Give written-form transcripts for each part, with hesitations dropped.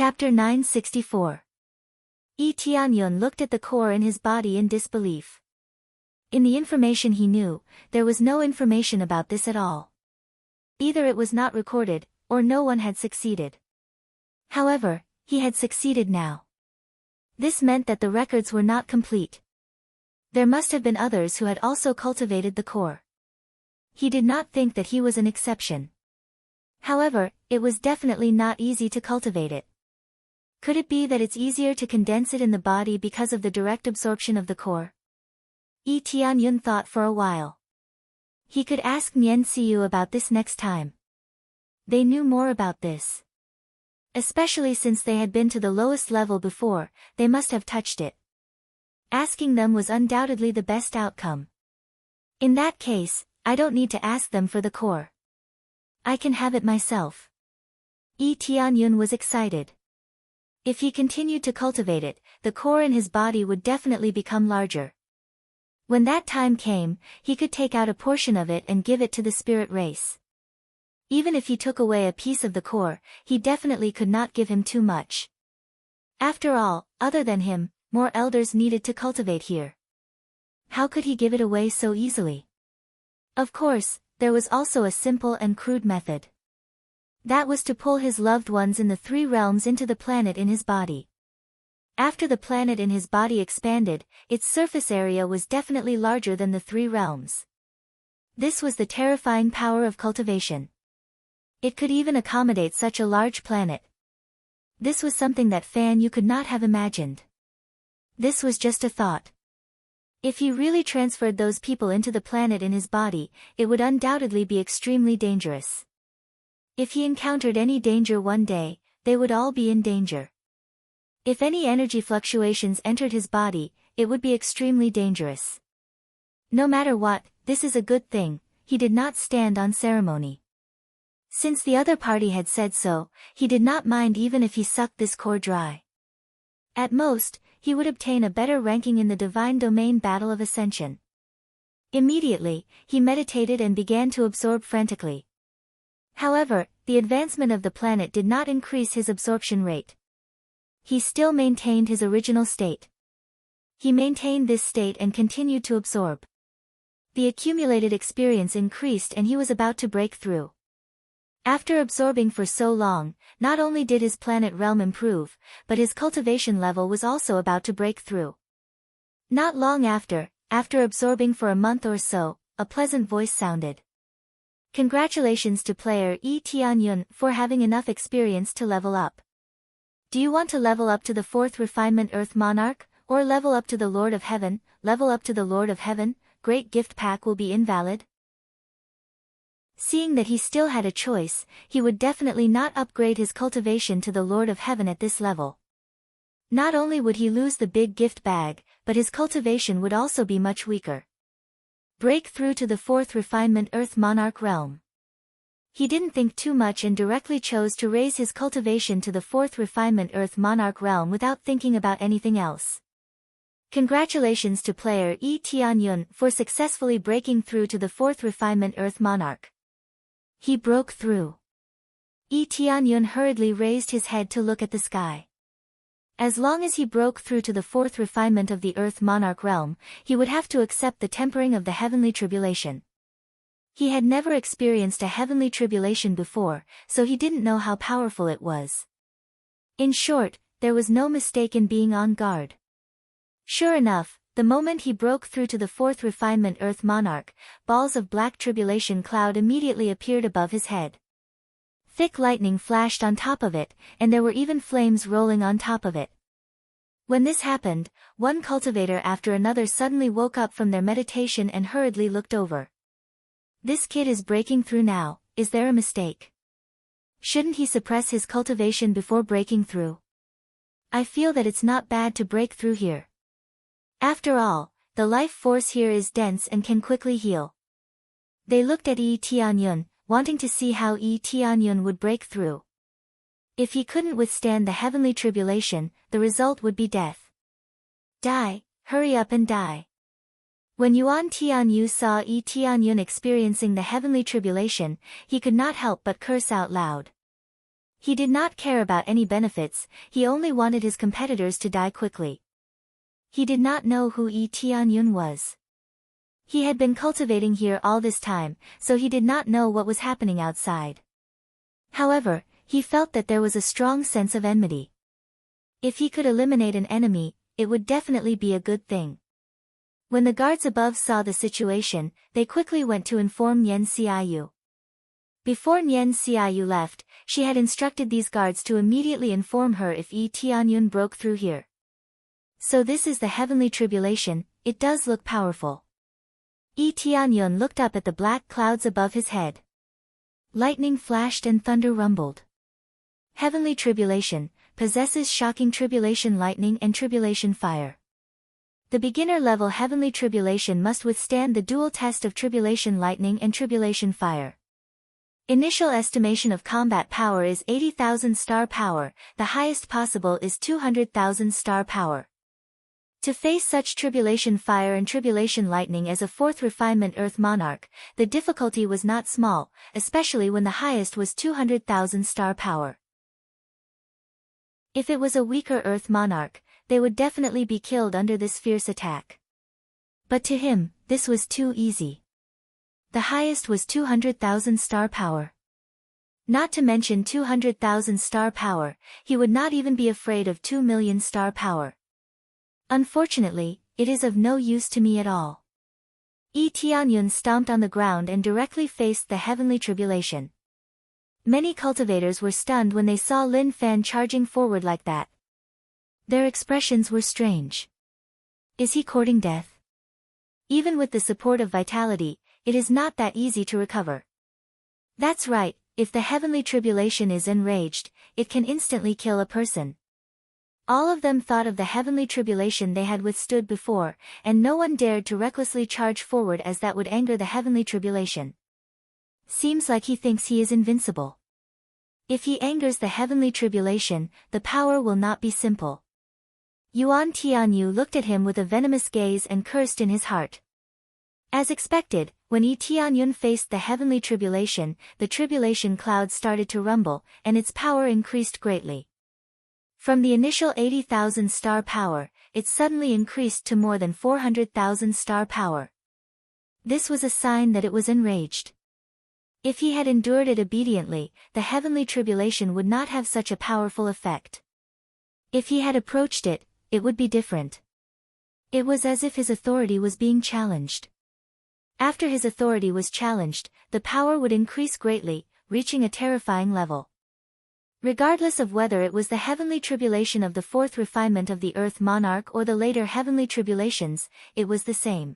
Chapter 964. Yi Tianyun looked at the core in his body in disbelief. In the information he knew, there was no information about this at all. Either it was not recorded, or no one had succeeded. However, he had succeeded now. This meant that the records were not complete. There must have been others who had also cultivated the core. He did not think that he was an exception. However, it was definitely not easy to cultivate it. Could it be that it's easier to condense it in the body because of the direct absorption of the core? Yi Tianyun thought for a while. He could ask Nian Xiu about this next time. They knew more about this. Especially since they had been to the lowest level before, they must have touched it. Asking them was undoubtedly the best outcome. In that case, I don't need to ask them for the core. I can have it myself. Yi Tianyun was excited. If he continued to cultivate it, the core in his body would definitely become larger. When that time came, he could take out a portion of it and give it to the spirit race. Even if he took away a piece of the core, he definitely could not give him too much. After all, other than him, more elders needed to cultivate here. How could he give it away so easily? Of course, there was also a simple and crude method. That was to pull his loved ones in the three realms into the planet in his body. After the planet in his body expanded, its surface area was definitely larger than the three realms. This was the terrifying power of cultivation. It could even accommodate such a large planet. This was something that Fan Yu could not have imagined. This was just a thought. If he really transferred those people into the planet in his body, it would undoubtedly be extremely dangerous. If he encountered any danger one day, they would all be in danger. If any energy fluctuations entered his body, it would be extremely dangerous. No matter what, this is a good thing, he did not stand on ceremony. Since the other party had said so, he did not mind even if he sucked this core dry. At most, he would obtain a better ranking in the Divine Domain Battle of Ascension. Immediately, he meditated and began to absorb frantically. However, the advancement of the planet did not increase his absorption rate. He still maintained his original state. He maintained this state and continued to absorb. The accumulated experience increased and he was about to break through. After absorbing for so long, not only did his planet realm improve, but his cultivation level was also about to break through. Not long after absorbing for a month or so, a pleasant voice sounded. Congratulations to player Yi Tianyun for having enough experience to level up. Do you want to level up to the 4th Refinement Earth Monarch, or level up to the Lord of Heaven? Level up to the Lord of Heaven, Great Gift Pack will be invalid. Seeing that he still had a choice, he would definitely not upgrade his cultivation to the Lord of Heaven at this level. Not only would he lose the big gift bag, but his cultivation would also be much weaker. Break through to the 4th Refinement Earth Monarch realm. He didn't think too much and directly chose to raise his cultivation to the 4th Refinement Earth Monarch realm without thinking about anything else. Congratulations to player Yi Tianyun for successfully breaking through to the 4th Refinement Earth Monarch. He broke through. Yi Tianyun hurriedly raised his head to look at the sky. As long as he broke through to the 4th refinement of the Earth Monarch realm, he would have to accept the tempering of the heavenly tribulation. He had never experienced a heavenly tribulation before, so he didn't know how powerful it was. In short, there was no mistake in being on guard. Sure enough, the moment he broke through to the 4th refinement Earth Monarch, balls of black tribulation cloud immediately appeared above his head. Thick lightning flashed on top of it, and there were even flames rolling on top of it. When this happened, one cultivator after another suddenly woke up from their meditation and hurriedly looked over. This kid is breaking through now, is there a mistake? Shouldn't he suppress his cultivation before breaking through? I feel that it's not bad to break through here. After all, the life force here is dense and can quickly heal. They looked at Yi Tianyun, wanting to see how Yi Tianyun would break through. If he couldn't withstand the heavenly tribulation, the result would be death. Die, hurry up and die. When Yuan Tianyu saw Yi Tianyun experiencing the heavenly tribulation, he could not help but curse out loud. He did not care about any benefits, he only wanted his competitors to die quickly. He did not know who Yi Tianyun was. He had been cultivating here all this time, so he did not know what was happening outside. However, he felt that there was a strong sense of enmity. If he could eliminate an enemy, it would definitely be a good thing. When the guards above saw the situation, they quickly went to inform Nian Xiaoyu. Before Nian Xiaoyu left, she had instructed these guards to immediately inform her if Yi Tianyun broke through here. So this is the heavenly tribulation, it does look powerful. Yi Tianyun looked up at the black clouds above his head. Lightning flashed and thunder rumbled. Heavenly tribulation, possesses shocking tribulation lightning and tribulation fire. The beginner-level heavenly tribulation must withstand the dual test of tribulation lightning and tribulation fire. Initial estimation of combat power is 80,000 star power, the highest possible is 200,000 star power. To face such tribulation fire and tribulation lightning as a fourth refinement Earth Monarch, the difficulty was not small, especially when the highest was 200,000 star power. If it was a weaker Earth Monarch, they would definitely be killed under this fierce attack. But to him, this was too easy. The highest was 200,000 star power. Not to mention 200,000 star power, he would not even be afraid of 2 million star power. Unfortunately, it is of no use to me at all. Yi Tianyun stomped on the ground and directly faced the heavenly tribulation. Many cultivators were stunned when they saw Lin Fan charging forward like that. Their expressions were strange. Is he courting death? Even with the support of vitality, it is not that easy to recover. That's right, if the heavenly tribulation is enraged, it can instantly kill a person. All of them thought of the heavenly tribulation they had withstood before, and no one dared to recklessly charge forward as that would anger the heavenly tribulation. Seems like he thinks he is invincible. If he angers the heavenly tribulation, the power will not be simple. Yuan Tianyu looked at him with a venomous gaze and cursed in his heart. As expected, when Yi Tianyun faced the heavenly tribulation, the tribulation cloud started to rumble, and its power increased greatly. From the initial 80,000 star power, it suddenly increased to more than 400,000 star power. This was a sign that it was enraged. If he had endured it obediently, the heavenly tribulation would not have such a powerful effect. If he had approached it, it would be different. It was as if his authority was being challenged. After his authority was challenged, the power would increase greatly, reaching a terrifying level. Regardless of whether it was the heavenly tribulation of the fourth refinement of the Earth Monarch or the later heavenly tribulations, it was the same.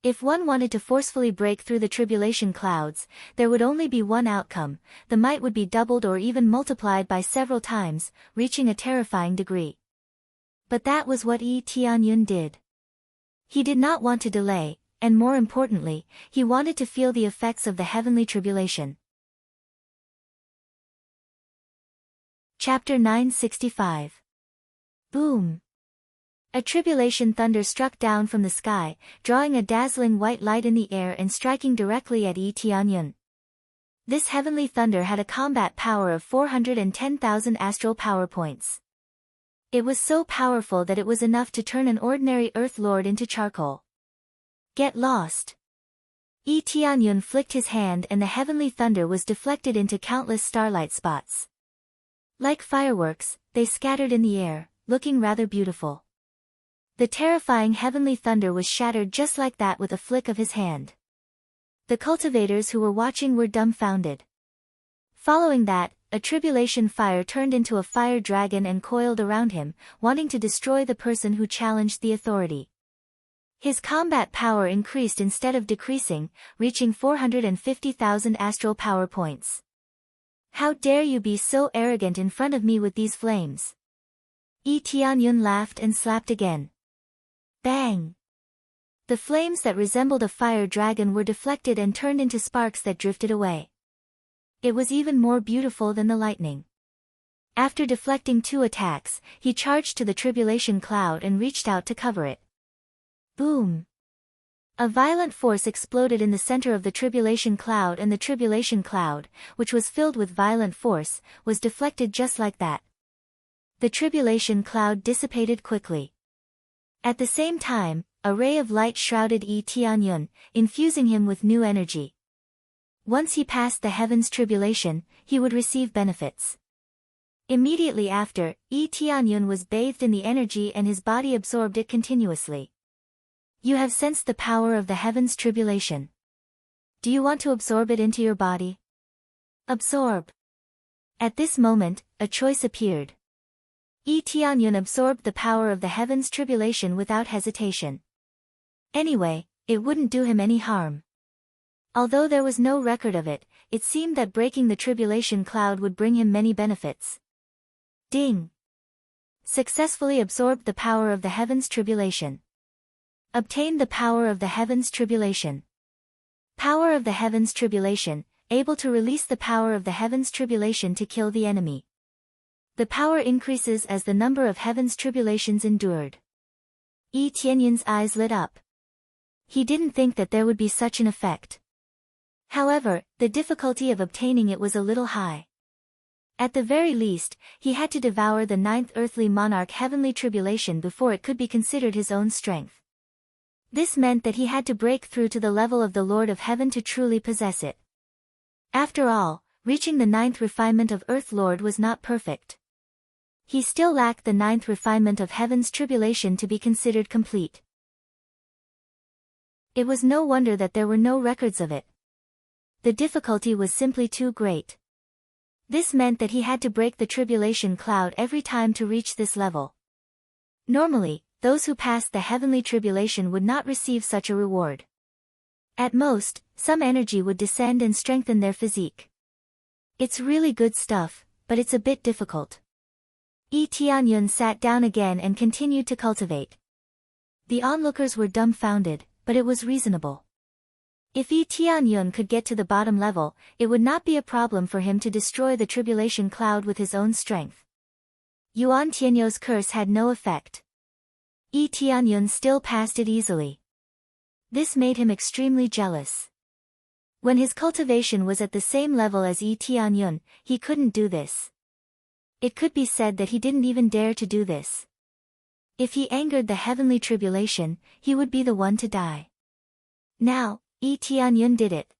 If one wanted to forcefully break through the tribulation clouds, there would only be one outcome: the might would be doubled or even multiplied by several times, reaching a terrifying degree. But that was what Yi Tianyun did. He did not want to delay, and more importantly, he wanted to feel the effects of the heavenly tribulation. Chapter 965. Boom! A tribulation thunder struck down from the sky, drawing a dazzling white light in the air and striking directly at Yi Tianyun. This heavenly thunder had a combat power of 410,000 astral power points. It was so powerful that it was enough to turn an ordinary Earth Lord into charcoal. Get lost! Yi Tianyun flicked his hand and the heavenly thunder was deflected into countless starlight spots. Like fireworks, they scattered in the air, looking rather beautiful. The terrifying heavenly thunder was shattered just like that with a flick of his hand. The cultivators who were watching were dumbfounded. Following that, a tribulation fire turned into a fire dragon and coiled around him, wanting to destroy the person who challenged the authority. His combat power increased instead of decreasing, reaching 450,000 astral power points. How dare you be so arrogant in front of me with these flames? Yi Tianyun laughed and slapped again. Bang! The flames that resembled a fire dragon were deflected and turned into sparks that drifted away. It was even more beautiful than the lightning. After deflecting 2 attacks, he charged to the tribulation cloud and reached out to cover it. Boom! A violent force exploded in the center of the tribulation cloud, and the tribulation cloud, which was filled with violent force, was deflected just like that. The tribulation cloud dissipated quickly. At the same time, a ray of light shrouded Yi Tianyun, infusing him with new energy. Once he passed the heavens tribulation, he would receive benefits. Immediately after, Yi Tianyun was bathed in the energy and his body absorbed it continuously. You have sensed the power of the heavens tribulation. Do you want to absorb it into your body? Absorb. At this moment, a choice appeared. Yi Tianyun absorbed the power of the heavens tribulation without hesitation. Anyway, it wouldn't do him any harm. Although there was no record of it, it seemed that breaking the tribulation cloud would bring him many benefits. Ding! Successfully absorbed the power of the heavens tribulation. Obtained the power of the heavens tribulation. Power of the heavens tribulation, able to release the power of the heavens tribulation to kill the enemy. The power increases as the number of heavens tribulations endured. Yi Tianyun's eyes lit up. He didn't think that there would be such an effect. However, the difficulty of obtaining it was a little high. At the very least, he had to devour the 9th earthly monarch heavenly tribulation before it could be considered his own strength. This meant that he had to break through to the level of the Lord of Heaven to truly possess it. After all, reaching the 9th refinement of Earth Lord was not perfect. He still lacked the 9th refinement of Heaven's tribulation to be considered complete. It was no wonder that there were no records of it. The difficulty was simply too great. This meant that he had to break the tribulation cloud every time to reach this level. Normally, those who passed the heavenly tribulation would not receive such a reward. At most, some energy would descend and strengthen their physique. It's really good stuff, but it's a bit difficult. Yi Tianyun sat down again and continued to cultivate. The onlookers were dumbfounded, but it was reasonable. If Yi Tianyun could get to the bottom level, it would not be a problem for him to destroy the tribulation cloud with his own strength. Yuan Tianyu's curse had no effect. Yi Tianyun still passed it easily. This made him extremely jealous. When his cultivation was at the same level as Yi Tianyun, he couldn't do this. It could be said that he didn't even dare to do this. If he angered the heavenly tribulation, he would be the one to die. Now, Yi Tianyun did it.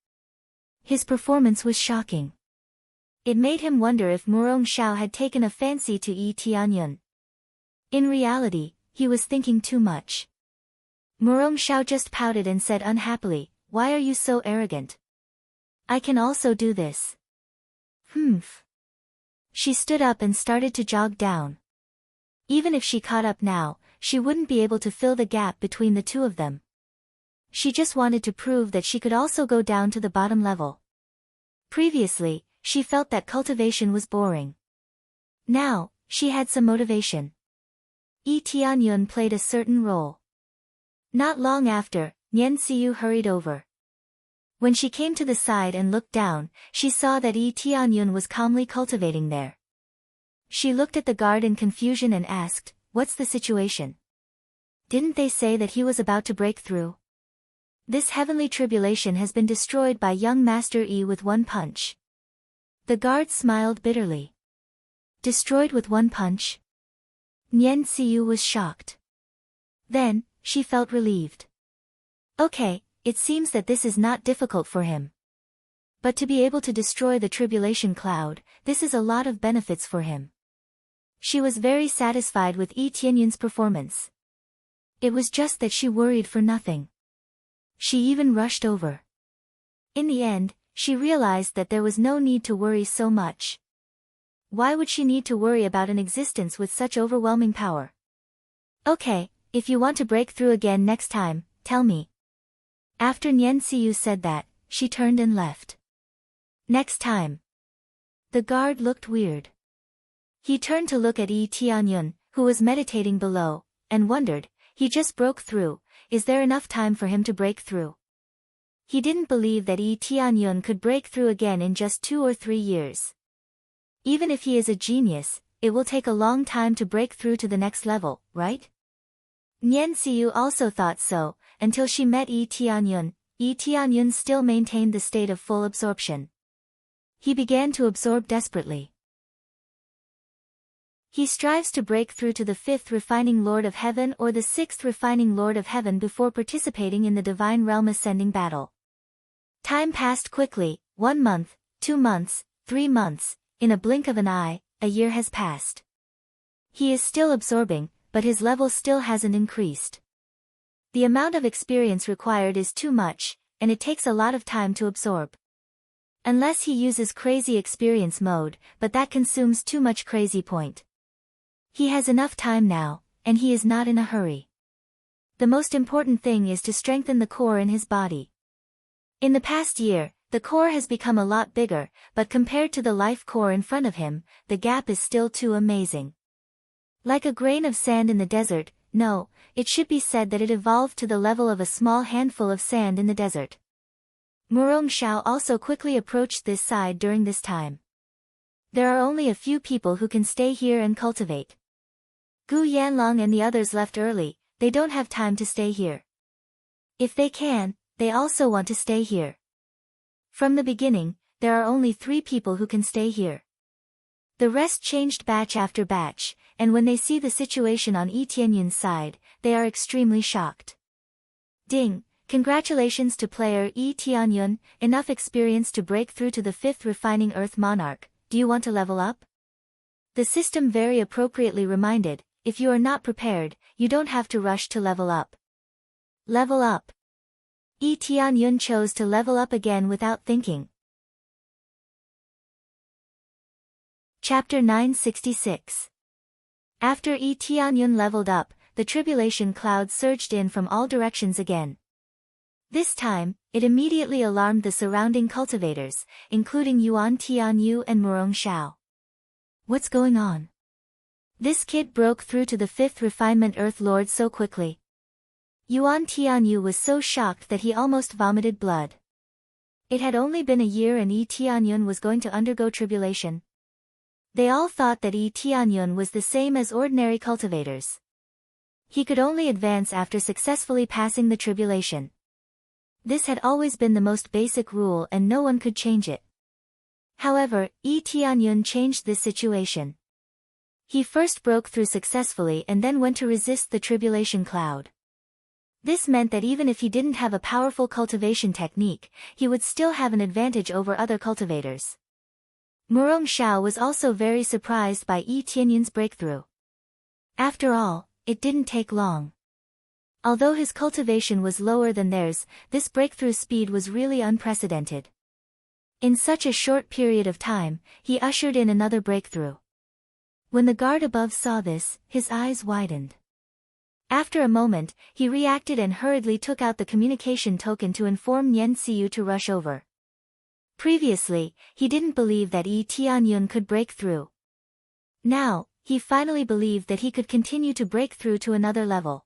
His performance was shocking. It made him wonder if Murong Xiao had taken a fancy to Yi Tianyun. In reality, he was thinking too much. Murong Xiao just pouted and said unhappily, "Why are you so arrogant? I can also do this." Humph. She stood up and started to jog down. Even if she caught up now, she wouldn't be able to fill the gap between the two of them. She just wanted to prove that she could also go down to the bottom level. Previously, she felt that cultivation was boring. Now, she had some motivation. Yi Tianyun played a certain role. Not long after, Nian Xiu hurried over. When she came to the side and looked down, she saw that Yi Tianyun was calmly cultivating there. She looked at the guard in confusion and asked, "What's the situation? Didn't they say that he was about to break through? This heavenly tribulation has been destroyed by young Master Yi with one punch." The guard smiled bitterly. Destroyed with one punch? Nian Xiu was shocked. Then, she felt relieved. Okay, it seems that this is not difficult for him. But to be able to destroy the tribulation cloud, this is a lot of benefits for him. She was very satisfied with Yi Tianyun's performance. It was just that she worried for nothing. She even rushed over. In the end, she realized that there was no need to worry so much. Why would she need to worry about an existence with such overwhelming power? Okay, if you want to break through again next time, tell me. After Nian Xiu said that, she turned and left. Next time. The guard looked weird. He turned to look at Yi Tianyun, who was meditating below, and wondered, he just broke through, is there enough time for him to break through? He didn't believe that Yi Tianyun could break through again in just 2 or 3 years. Even if he is a genius, it will take a long time to break through to the next level, right? Nyen Siu also thought so, until she met Yi Tianyun. Yi Tianyun still maintained the state of full absorption. He began to absorb desperately. He strives to break through to the 5th refining Lord of Heaven or the 6th refining Lord of Heaven before participating in the Divine Realm ascending battle. Time passed quickly, 1 month, 2 months, 3 months, in a blink of an eye, a year has passed. He is still absorbing, but his level still hasn't increased. The amount of experience required is too much, and it takes a lot of time to absorb. Unless he uses crazy experience mode, but that consumes too much crazy point. He has enough time now, and he is not in a hurry. The most important thing is to strengthen the core in his body. In the past year, the core has become a lot bigger, but compared to the life core in front of him, the gap is still too amazing. Like a grain of sand in the desert, no, it should be said that it evolved to the level of a small handful of sand in the desert. Murong Xiao also quickly approached this side during this time. There are only a few people who can stay here and cultivate. Gu Yanlong and the others left early, they don't have time to stay here. If they can, they also want to stay here. From the beginning, there are only 3 people who can stay here. The rest changed batch after batch, and when they see the situation on Yi Tianyun's side, they are extremely shocked. Ding! Congratulations to player Yi Tianyun, enough experience to break through to the 5th refining Earth Monarch. Do you want to level up? The system very appropriately reminded, if you are not prepared, you don't have to rush to level up. Level up. Yi Tianyun chose to level up again without thinking. Chapter 966. After Yi Tianyun leveled up, the tribulation cloud surged in from all directions again. This time, it immediately alarmed the surrounding cultivators, including Yuan Tianyu and Murong Xiao. What's going on? This kid broke through to the 5th refinement Earth Lord so quickly. Yuan Tianyu was so shocked that he almost vomited blood. It had only been a year and Yi Tianyun was going to undergo tribulation. They all thought that Yi Tianyun was the same as ordinary cultivators. He could only advance after successfully passing the tribulation. This had always been the most basic rule and no one could change it. However, Yi Tianyun changed this situation. He first broke through successfully and then went to resist the tribulation cloud. This meant that even if he didn't have a powerful cultivation technique, he would still have an advantage over other cultivators. Murong Xiao was also very surprised by Yi Tianyun's breakthrough. After all, it didn't take long. Although his cultivation was lower than theirs, this breakthrough speed was really unprecedented. In such a short period of time, he ushered in another breakthrough. When the guard above saw this, his eyes widened. After a moment, he reacted and hurriedly took out the communication token to inform Nyen Siu to rush over. Previously, he didn't believe that Yi Tianyun could break through. Now, he finally believed that he could continue to break through to another level.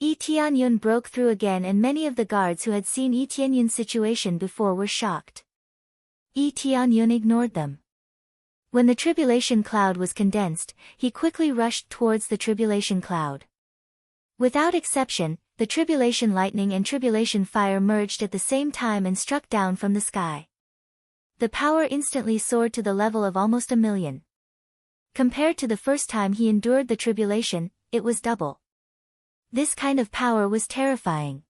Yi Tianyun broke through again and many of the guards who had seen Yi Tianyun's situation before were shocked. Yi Tianyun ignored them. When the tribulation cloud was condensed, he quickly rushed towards the tribulation cloud. Without exception, the tribulation lightning and tribulation fire merged at the same time and struck down from the sky. The power instantly soared to the level of almost 1,000,000. Compared to the first time he endured the tribulation, it was double. This kind of power was terrifying.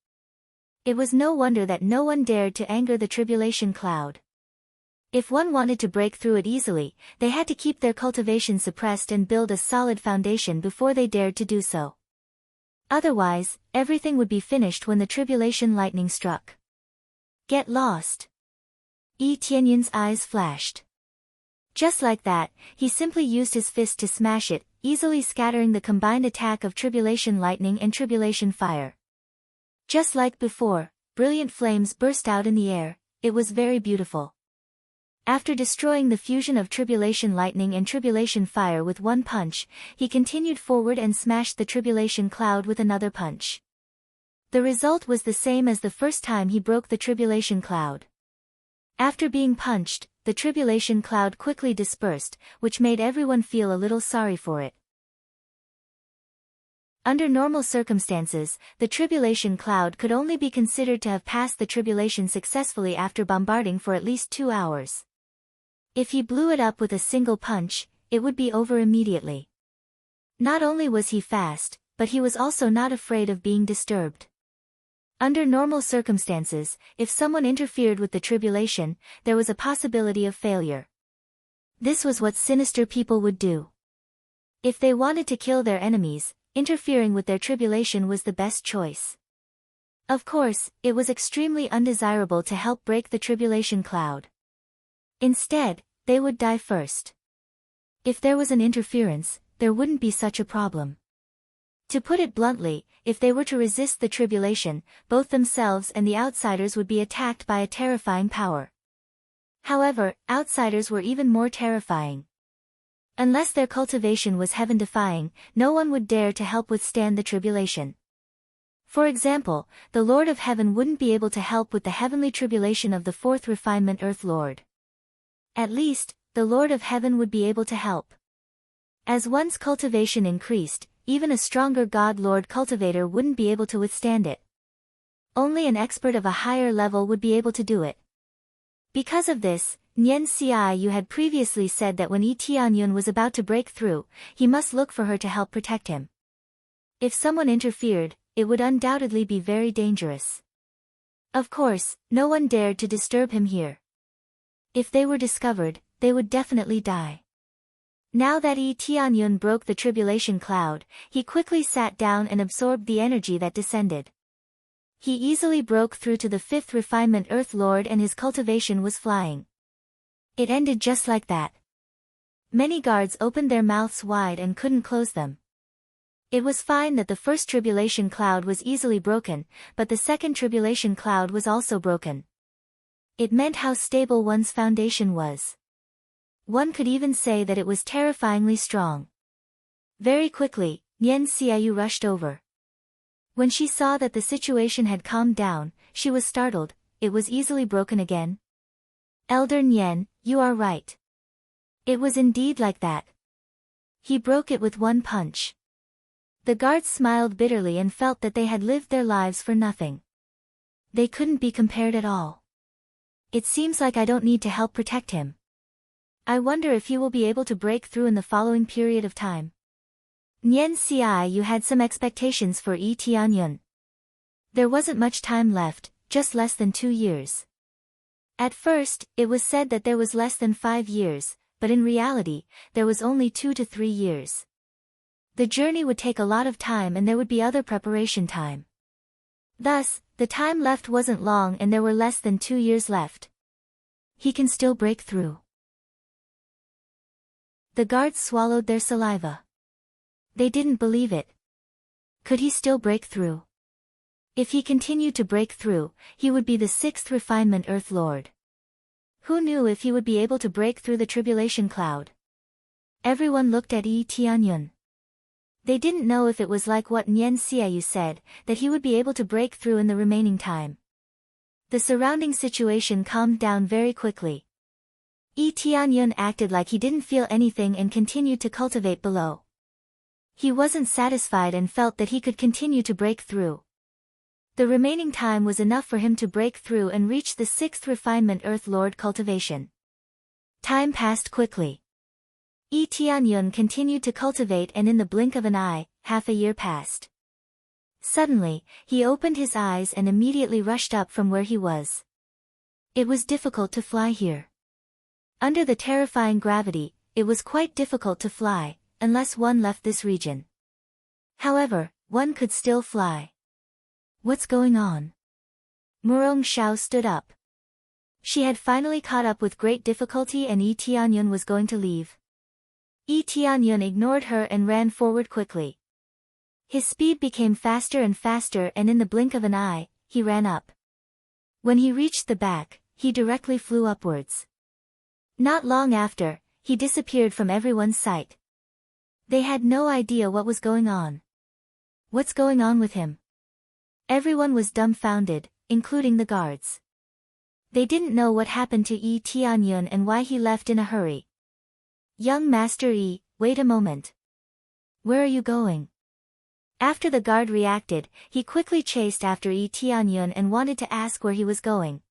It was no wonder that no one dared to anger the tribulation cloud. If one wanted to break through it easily, they had to keep their cultivation suppressed and build a solid foundation before they dared to do so. Otherwise, everything would be finished when the tribulation lightning struck. Get lost. Yi Tianyun's eyes flashed. Just like that, he simply used his fist to smash it, easily scattering the combined attack of tribulation lightning and tribulation fire. Just like before, brilliant flames burst out in the air. It was very beautiful. After destroying the fusion of tribulation lightning and tribulation fire with one punch, he continued forward and smashed the tribulation cloud with another punch. The result was the same as the first time he broke the tribulation cloud. After being punched, the tribulation cloud quickly dispersed, which made everyone feel a little sorry for it. Under normal circumstances, the tribulation cloud could only be considered to have passed the tribulation successfully after bombarding for at least 2 hours. If he blew it up with a single punch, it would be over immediately. Not only was he fast, but he was also not afraid of being disturbed. Under normal circumstances, if someone interfered with the tribulation, there was a possibility of failure. This was what sinister people would do. If they wanted to kill their enemies, interfering with their tribulation was the best choice. Of course, it was extremely undesirable to help break the tribulation cloud. Instead, they would die first. If there was an interference, there wouldn't be such a problem. To put it bluntly, if they were to resist the tribulation, both themselves and the outsiders would be attacked by a terrifying power. However, outsiders were even more terrifying. Unless their cultivation was heaven-defying, no one would dare to help withstand the tribulation. For example, the Lord of Heaven wouldn't be able to help with the heavenly tribulation of the fourth refinement Earth Lord. At least, the Lord of Heaven would be able to help. As one's cultivation increased, even a stronger God Lord cultivator wouldn't be able to withstand it. Only an expert of a higher level would be able to do it. Because of this, Nyen Xiaoyu had previously said that when Yi Tianyun was about to break through, he must look for her to help protect him. If someone interfered, it would undoubtedly be very dangerous. Of course, no one dared to disturb him here. If they were discovered, they would definitely die. Now that Yi Tianyun broke the tribulation cloud, he quickly sat down and absorbed the energy that descended. He easily broke through to the fifth refinement Earth Lord and his cultivation was flying. It ended just like that. Many guards opened their mouths wide and couldn't close them. It was fine that the first tribulation cloud was easily broken, but the second tribulation cloud was also broken. It meant how stable one's foundation was. One could even say that it was terrifyingly strong. Very quickly, Nyen Xiaoyu rushed over. When she saw that the situation had calmed down, she was startled. It was easily broken again. Elder Nyen, you are right. It was indeed like that. He broke it with one punch. The guards smiled bitterly and felt that they had lived their lives for nothing. They couldn't be compared at all. It seems like I don't need to help protect him. I wonder if he will be able to break through in the following period of time. Nyen Xiaoyu had some expectations for Yi Tianyun. There wasn't much time left, just less than 2 years. At first, it was said that there was less than 5 years, but in reality, there was only 2 to 3 years. The journey would take a lot of time and there would be other preparation time. Thus, the time left wasn't long and there were less than 2 years left. He can still break through. The guards swallowed their saliva. They didn't believe it. Could he still break through? If he continued to break through, he would be the sixth refinement Earth Lord. Who knew if he would be able to break through the tribulation cloud? Everyone looked at Yi Tianyun. They didn't know if it was like what Nyen Xiaoyu said, that he would be able to break through in the remaining time. The surrounding situation calmed down very quickly. Yi Tianyun acted like he didn't feel anything and continued to cultivate below. He wasn't satisfied and felt that he could continue to break through. The remaining time was enough for him to break through and reach the sixth refinement Earth Lord cultivation. Time passed quickly. Yi Tianyun continued to cultivate and in the blink of an eye, half a year passed. Suddenly, he opened his eyes and immediately rushed up from where he was. It was difficult to fly here. Under the terrifying gravity, it was quite difficult to fly, unless one left this region. However, one could still fly. What's going on? Murong Xiao stood up. She had finally caught up with great difficulty and Yi Tianyun was going to leave. Yi Tianyun ignored her and ran forward quickly. His speed became faster and faster and in the blink of an eye, he ran up. When he reached the back, he directly flew upwards. Not long after, he disappeared from everyone's sight. They had no idea what was going on. What's going on with him? Everyone was dumbfounded, including the guards. They didn't know what happened to Yi Tianyun and why he left in a hurry. Young Master Yi, wait a moment. Where are you going? After the guard reacted, he quickly chased after Yi Tianyun and wanted to ask where he was going.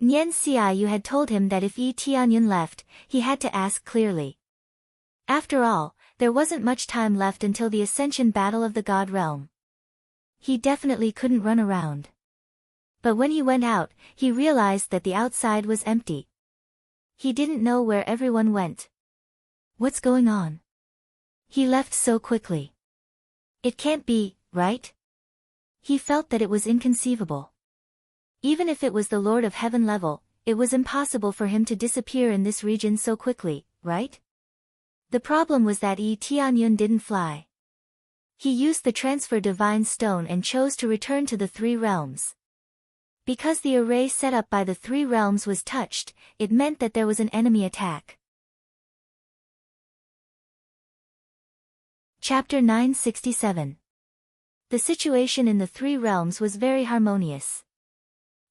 Nian Xiaoyu had told him that if Yi Tianyun left, he had to ask clearly. After all, there wasn't much time left until the Ascension Battle of the God Realm. He definitely couldn't run around. But when he went out, he realized that the outside was empty. He didn't know where everyone went. What's going on? He left so quickly. It can't be, right? He felt that it was inconceivable. Even if it was the Lord of Heaven level, it was impossible for him to disappear in this region so quickly, right? The problem was that Yi Tianyun didn't fly. He used the transfer divine stone and chose to return to the three realms. Because the array set up by the three realms was touched, it meant that there was an enemy attack. Chapter 967. The situation in the three realms was very harmonious.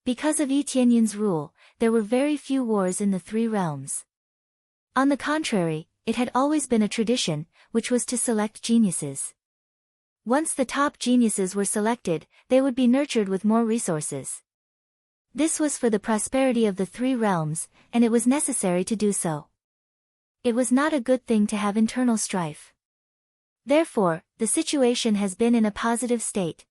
Because of Yi Tianyun's rule, there were very few wars in the three realms. On the contrary, it had always been a tradition, which was to select geniuses. Once the top geniuses were selected, they would be nurtured with more resources. This was for the prosperity of the three realms, and it was necessary to do so. It was not a good thing to have internal strife. Therefore, the situation has been in a positive state.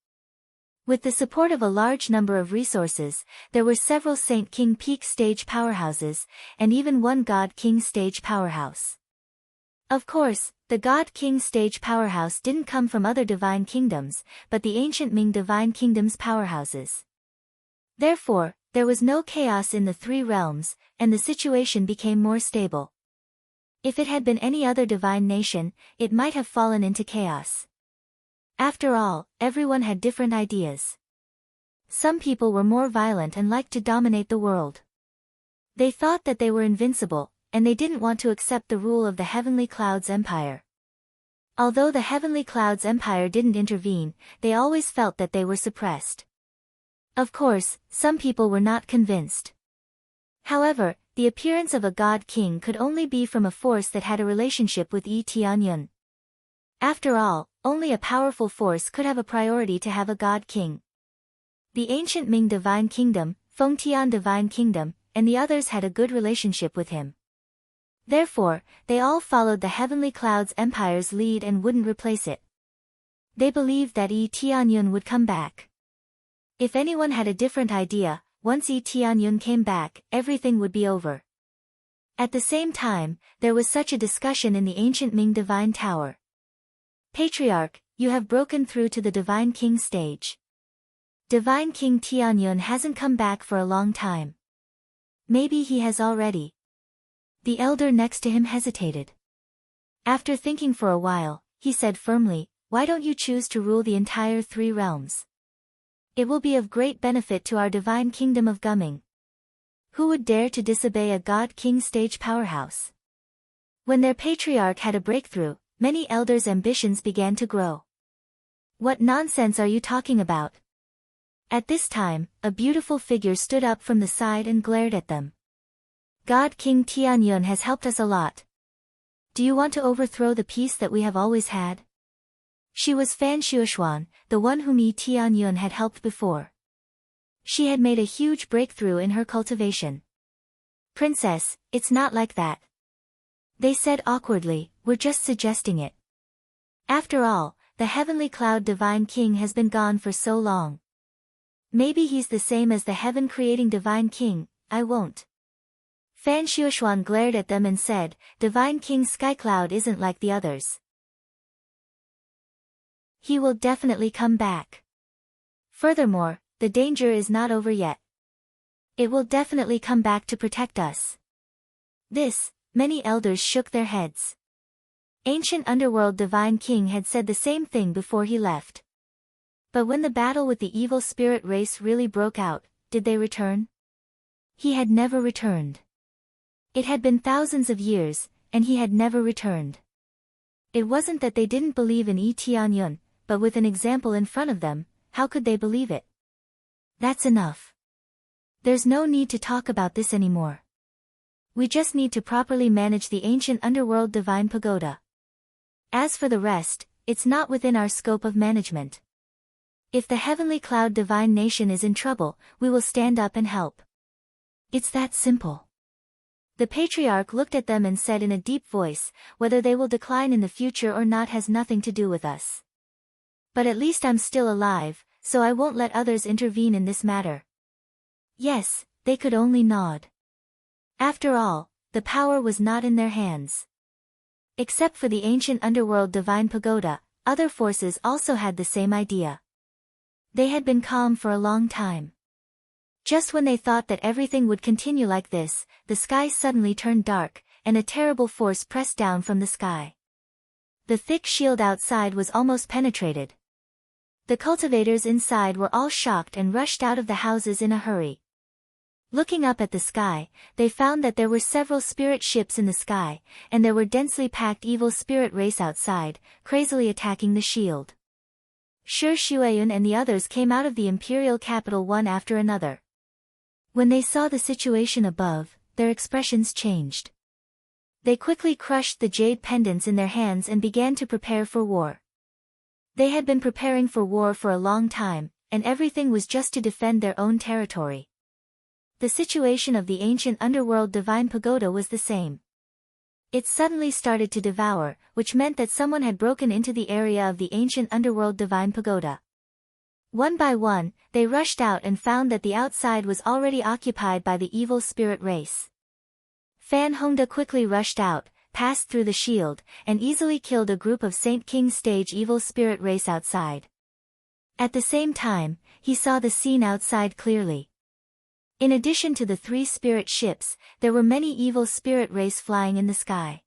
With the support of a large number of resources, there were several Saint King Peak stage powerhouses, and even one God King stage powerhouse. Of course, the God King stage powerhouse didn't come from other divine kingdoms, but the ancient Ming divine kingdom's powerhouses. Therefore, there was no chaos in the three realms, and the situation became more stable. If it had been any other divine nation, it might have fallen into chaos. After all, everyone had different ideas. Some people were more violent and liked to dominate the world. They thought that they were invincible, and they didn't want to accept the rule of the Heavenly Clouds Empire. Although the Heavenly Clouds Empire didn't intervene, they always felt that they were suppressed. Of course, some people were not convinced. However, the appearance of a God King could only be from a force that had a relationship with Yi Tianyun. After all, only a powerful force could have a priority to have a God King. The ancient Ming Divine Kingdom, Fengtian Divine Kingdom, and the others had a good relationship with him. Therefore, they all followed the Heavenly Clouds Empire's lead and wouldn't replace it. They believed that Yi Tianyun would come back. If anyone had a different idea, once Yi Tianyun came back, everything would be over. At the same time, there was such a discussion in the ancient Ming Divine Tower. Patriarch, you have broken through to the Divine King stage. Divine King Tianyun hasn't come back for a long time. Maybe he has already. The elder next to him hesitated. After thinking for a while, he said firmly, why don't you choose to rule the entire three realms? It will be of great benefit to our divine kingdom of Gumming. Who would dare to disobey a God King stage powerhouse? When their patriarch had a breakthrough, many elders' ambitions began to grow. What nonsense are you talking about? At this time, a beautiful figure stood up from the side and glared at them. God King Tianyun has helped us a lot. Do you want to overthrow the peace that we have always had? She was Fan Shuoxuan, the one whom Yi Tianyun had helped before. She had made a huge breakthrough in her cultivation. Princess, it's not like that. They said awkwardly, we're just suggesting it. After all, the Heavenly Cloud Divine King has been gone for so long. Maybe he's the same as the heaven-creating Divine King, I won't. Fan Shuoxuan glared at them and said, Divine King Skycloud isn't like the others. He will definitely come back. Furthermore, the danger is not over yet. It will definitely come back to protect us. Many elders shook their heads. Ancient Underworld Divine King had said the same thing before he left. But when the battle with the evil spirit race really broke out, did they return? He had never returned. It had been thousands of years, and he had never returned. It wasn't that they didn't believe in Yi Tianyun, but with an example in front of them, how could they believe it? That's enough. There's no need to talk about this anymore. We just need to properly manage the ancient underworld divine pagoda. As for the rest, it's not within our scope of management. If the heavenly cloud divine nation is in trouble, we will stand up and help. It's that simple. The patriarch looked at them and said in a deep voice, whether they will decline in the future or not has nothing to do with us. But at least I'm still alive, so I won't let others intervene in this matter. Yes, they could only nod. After all, the power was not in their hands. Except for the ancient underworld divine pagoda, other forces also had the same idea. They had been calm for a long time. Just when they thought that everything would continue like this, the sky suddenly turned dark, and a terrible force pressed down from the sky. The thick shield outside was almost penetrated. The cultivators inside were all shocked and rushed out of the houses in a hurry. Looking up at the sky, they found that there were several spirit ships in the sky, and there were densely packed evil spirit race outside, crazily attacking the shield. Shi Shuayun and the others came out of the imperial capital one after another. When they saw the situation above, their expressions changed. They quickly crushed the jade pendants in their hands and began to prepare for war. They had been preparing for war for a long time, and everything was just to defend their own territory. The situation of the ancient underworld divine pagoda was the same. It suddenly started to devour, which meant that someone had broken into the area of the ancient underworld divine pagoda. One by one, they rushed out and found that the outside was already occupied by the evil spirit race. Fan Hongda quickly rushed out, passed through the shield, and easily killed a group of Saint King stage evil spirit race outside. At the same time, he saw the scene outside clearly. In addition to the 3 spirit ships, there were many evil spirit race flying in the sky.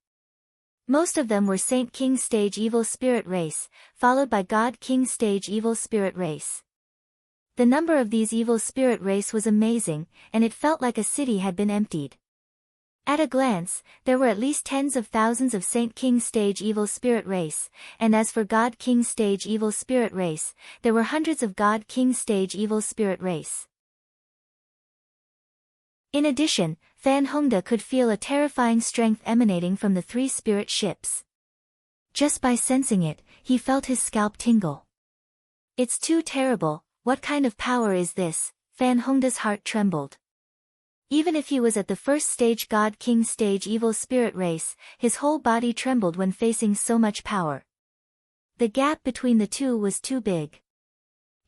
Most of them were Saint King stage evil spirit race, followed by God King stage evil spirit race. The number of these evil spirit race was amazing, and it felt like a city had been emptied. At a glance, there were at least tens of thousands of Saint King stage evil spirit race, and as for God King stage evil spirit race, there were hundreds of God King stage evil spirit race. In addition, Fan Hongda could feel a terrifying strength emanating from the 3 spirit ships. Just by sensing it, he felt his scalp tingle. It's too terrible, what kind of power is this? Fan Hongda's heart trembled. Even if he was at the first stage God King stage evil spirit race, his whole body trembled when facing so much power. The gap between the two was too big.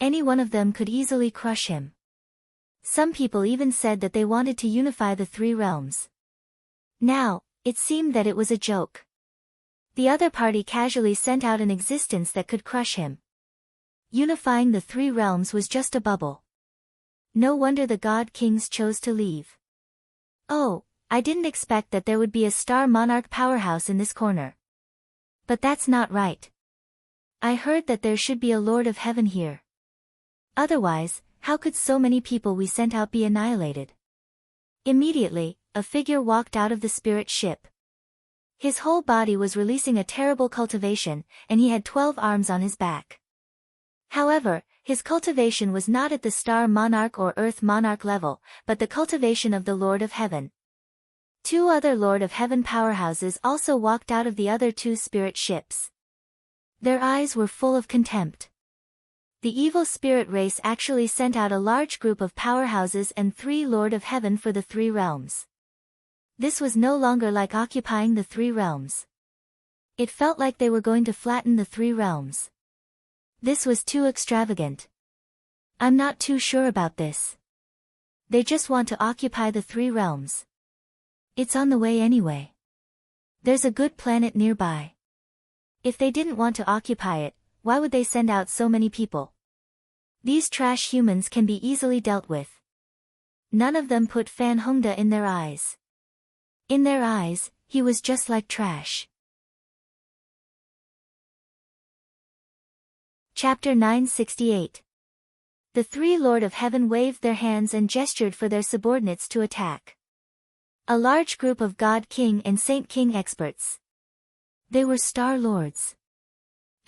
Any one of them could easily crush him. Some people even said that they wanted to unify the 3 realms. Now, it seemed that it was a joke. The other party casually sent out an existence that could crush him. Unifying the 3 realms was just a bubble. No wonder the God Kings chose to leave. Oh, I didn't expect that there would be a star monarch powerhouse in this corner. But that's not right. I heard that there should be a Lord of Heaven here. Otherwise, how could so many people we sent out be annihilated? Immediately, a figure walked out of the spirit ship. His whole body was releasing a terrible cultivation, and he had 12 arms on his back. However, his cultivation was not at the star monarch or earth monarch level, but the cultivation of the Lord of Heaven. 2 other Lord of Heaven powerhouses also walked out of the other 2 spirit ships. Their eyes were full of contempt. The evil spirit race actually sent out a large group of powerhouses and 3 Lord of Heaven for the 3 realms. This was no longer like occupying the 3 realms. It felt like they were going to flatten the 3 realms. This was too extravagant. I'm not too sure about this. They just want to occupy the 3 realms. It's on the way anyway. There's a good planet nearby. If they didn't want to occupy it, why would they send out so many people? These trash humans can be easily dealt with. None of them put Fan Hongda in their eyes. In their eyes, he was just like trash. Chapter 968. The 3 Lord of Heaven waved their hands and gestured for their subordinates to attack. A large group of God King and Saint King experts. They were Star Lords.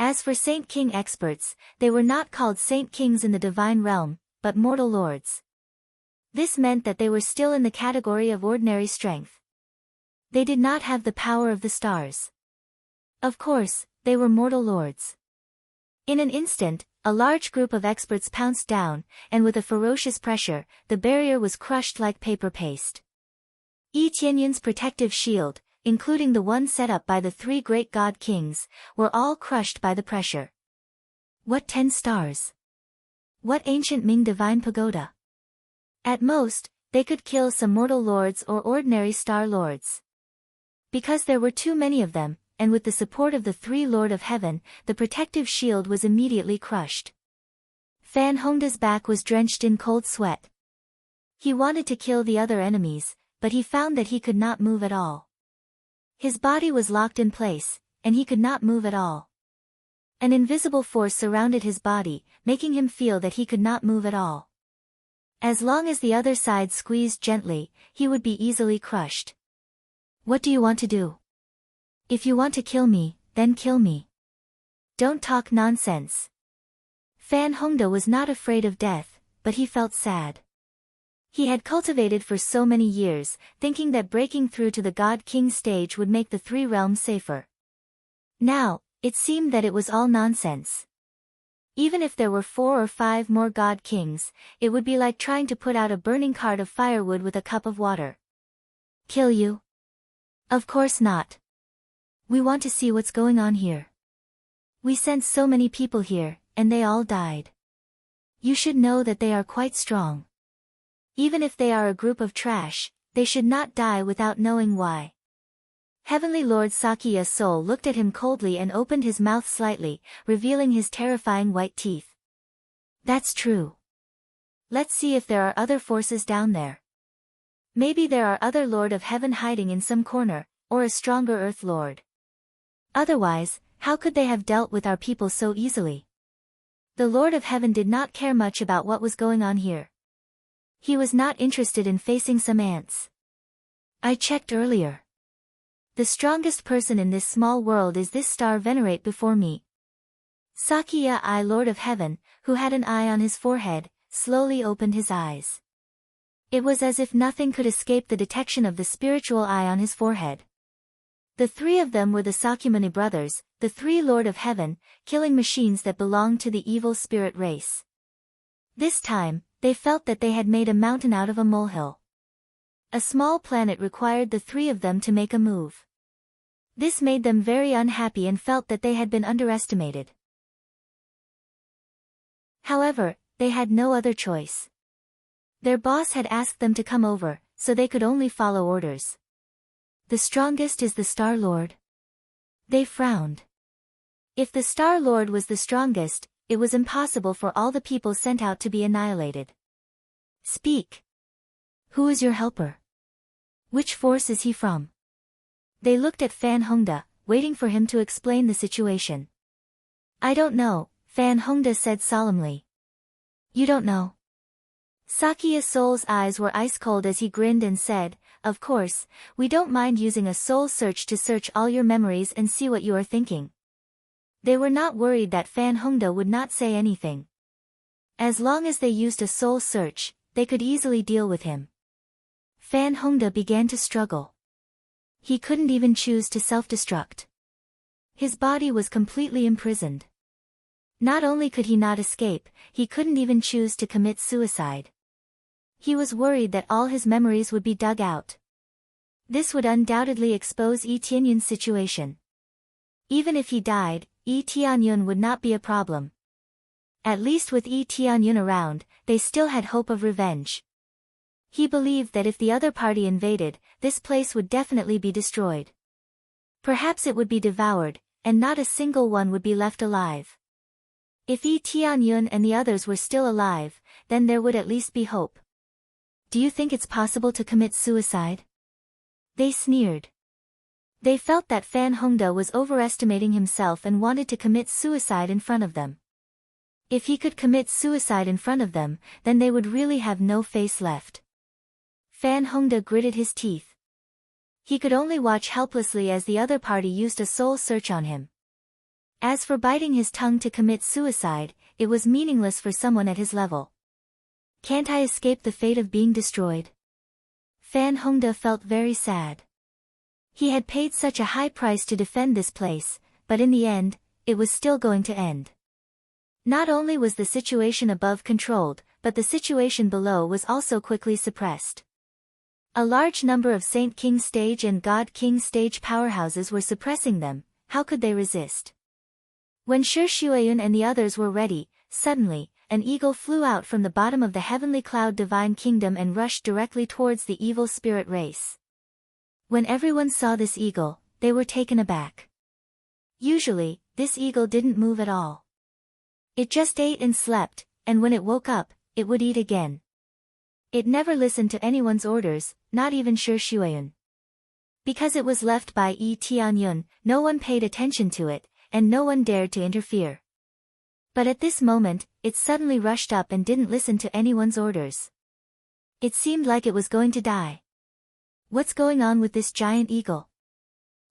As for Saint King experts, they were not called Saint Kings in the divine realm, but mortal lords. This meant that they were still in the category of ordinary strength. They did not have the power of the stars. Of course, they were mortal lords. In an instant, a large group of experts pounced down, and with a ferocious pressure, the barrier was crushed like paper paste. Yi Tianyun's protective shield, including the one set up by the three great god kings, were all crushed by the pressure. What 10 stars? What ancient Ming divine pagoda? At most, they could kill some mortal lords or ordinary star lords. Because there were too many of them, and with the support of the three Lord of Heaven, the protective shield was immediately crushed. Fan Hongda's back was drenched in cold sweat. He wanted to kill the other enemies, but he found that he could not move at all. His body was locked in place, and he could not move at all. An invisible force surrounded his body, making him feel that he could not move at all. As long as the other side squeezed gently, he would be easily crushed. What do you want to do? If you want to kill me, then kill me. Don't talk nonsense. Fan Hongda was not afraid of death, but he felt sad. He had cultivated for so many years, thinking that breaking through to the God King stage would make the three realms safer. Now, it seemed that it was all nonsense. Even if there were 4 or 5 more God Kings, it would be like trying to put out a burning cart of firewood with a cup of water. Kill you? Of course not. We want to see what's going on here. We sent so many people here, and they all died. You should know that they are quite strong. Even if they are a group of trash, they should not die without knowing why. Heavenly Lord Sakya's soul looked at him coldly and opened his mouth slightly, revealing his terrifying white teeth. That's true. Let's see if there are other forces down there. Maybe there are other Lord of Heaven hiding in some corner, or a stronger Earth Lord. Otherwise, how could they have dealt with our people so easily? The Lord of Heaven did not care much about what was going on here. He was not interested in facing some ants. I checked earlier. The strongest person in this small world is this star venerate before me. Sakya I Lord of Heaven, who had an eye on his forehead, slowly opened his eyes. It was as if nothing could escape the detection of the spiritual eye on his forehead. The 3 of them were the Sakyamuni brothers, the 3 Lord of Heaven, killing machines that belonged to the evil spirit race. This time, they felt that they had made a mountain out of a molehill. A small planet required the 3 of them to make a move. This made them very unhappy and felt that they had been underestimated. However, they had no other choice. Their boss had asked them to come over, so they could only follow orders. The strongest is the Star Lord. They frowned. If the Star Lord was the strongest, it was impossible for all the people sent out to be annihilated. Speak. Who is your helper? Which force is he from? They looked at Fan Hongda, waiting for him to explain the situation. I don't know, Fan Hongda said solemnly. You don't know? Sakya Soul's eyes were ice-cold as he grinned and said, of course, we don't mind using a soul search to search all your memories and see what you are thinking. They were not worried that Fan Hongda would not say anything. As long as they used a soul search, they could easily deal with him. Fan Hongda began to struggle. He couldn't even choose to self-destruct. His body was completely imprisoned. Not only could he not escape, he couldn't even choose to commit suicide. He was worried that all his memories would be dug out. This would undoubtedly expose Yi Tianyun's situation. Even if he died, Yi Tianyun would not be a problem. At least with Yi Tianyun around, they still had hope of revenge. He believed that if the other party invaded, this place would definitely be destroyed. Perhaps it would be devoured, and not a single one would be left alive. If Yi Tianyun and the others were still alive, then there would at least be hope. Do you think it's possible to commit suicide? They sneered. They felt that Fan Hongda was overestimating himself and wanted to commit suicide in front of them. If he could commit suicide in front of them, then they would really have no face left. Fan Hongda gritted his teeth. He could only watch helplessly as the other party used a soul search on him. As for biting his tongue to commit suicide, it was meaningless for someone at his level. Can't I escape the fate of being destroyed? Fan Hongda felt very sad. He had paid such a high price to defend this place, but in the end, it was still going to end. Not only was the situation above controlled, but the situation below was also quickly suppressed. A large number of Saint King Stage and God King Stage powerhouses were suppressing them. How could they resist? When Shi Xueyun and the others were ready, suddenly, an eagle flew out from the bottom of the heavenly cloud divine kingdom and rushed directly towards the evil spirit race. When everyone saw this eagle, they were taken aback. Usually, this eagle didn't move at all. It just ate and slept, and when it woke up, it would eat again. It never listened to anyone's orders, not even Shi Xueyun. Because it was left by Yi Tianyun, no one paid attention to it, and no one dared to interfere. But at this moment, it suddenly rushed up and didn't listen to anyone's orders. It seemed like it was going to die. What's going on with this giant eagle?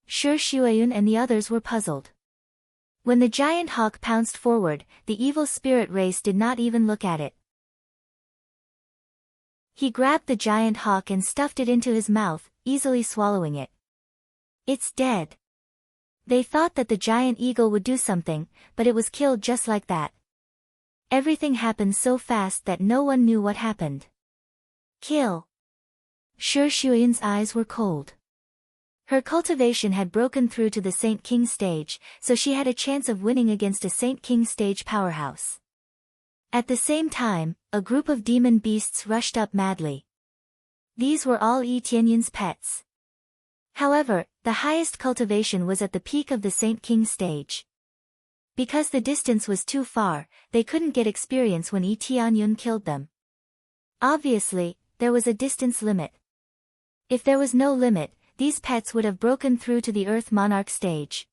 Shi Xueyun and the others were puzzled. When the giant hawk pounced forward, the evil spirit race did not even look at it. He grabbed the giant hawk and stuffed it into his mouth, easily swallowing it. It's dead. They thought that the giant eagle would do something, but it was killed just like that. Everything happened so fast that no one knew what happened. Kill. Shi Xueyun's eyes were cold. Her cultivation had broken through to the Saint King Stage, so she had a chance of winning against a Saint King Stage powerhouse. At the same time, a group of demon beasts rushed up madly. These were all Yi Tianyun's pets. However, the highest cultivation was at the peak of the Saint King Stage. Because the distance was too far, they couldn't get experience when Yi Tianyun killed them. Obviously, there was a distance limit. If there was no limit, these pets would have broken through to the Earth Monarch stage.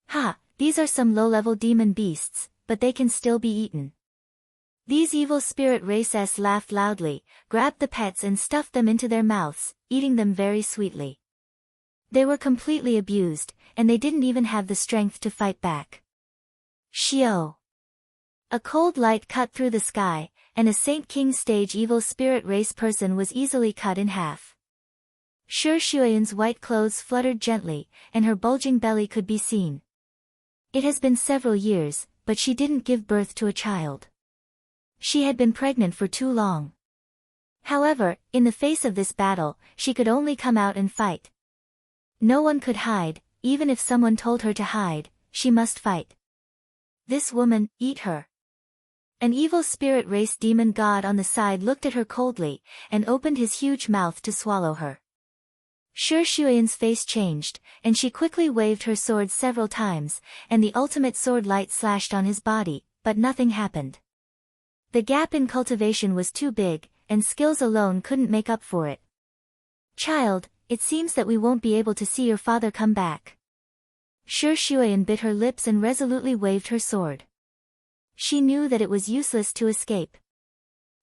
Ha, these are some low-level demon beasts, but they can still be eaten. These evil spirit races laughed loudly, grabbed the pets and stuffed them into their mouths, eating them very sweetly. They were completely abused, and they didn't even have the strength to fight back. Shio. A cold light cut through the sky, and a Saint King Stage evil spirit race person was easily cut in half. Shi Xueyun's white clothes fluttered gently, and her bulging belly could be seen. It has been several years, but she didn't give birth to a child. She had been pregnant for too long. However, in the face of this battle, she could only come out and fight. No one could hide, even if someone told her to hide, she must fight. This woman, eat her. An evil spirit race demon god on the side looked at her coldly, and opened his huge mouth to swallow her. Shi Xueyun's face changed, and she quickly waved her sword several times, and the ultimate sword light slashed on his body, but nothing happened. The gap in cultivation was too big, and skills alone couldn't make up for it. Child, it seems that we won't be able to see your father come back. Shi Xueyun bit her lips and resolutely waved her sword. She knew that it was useless to escape.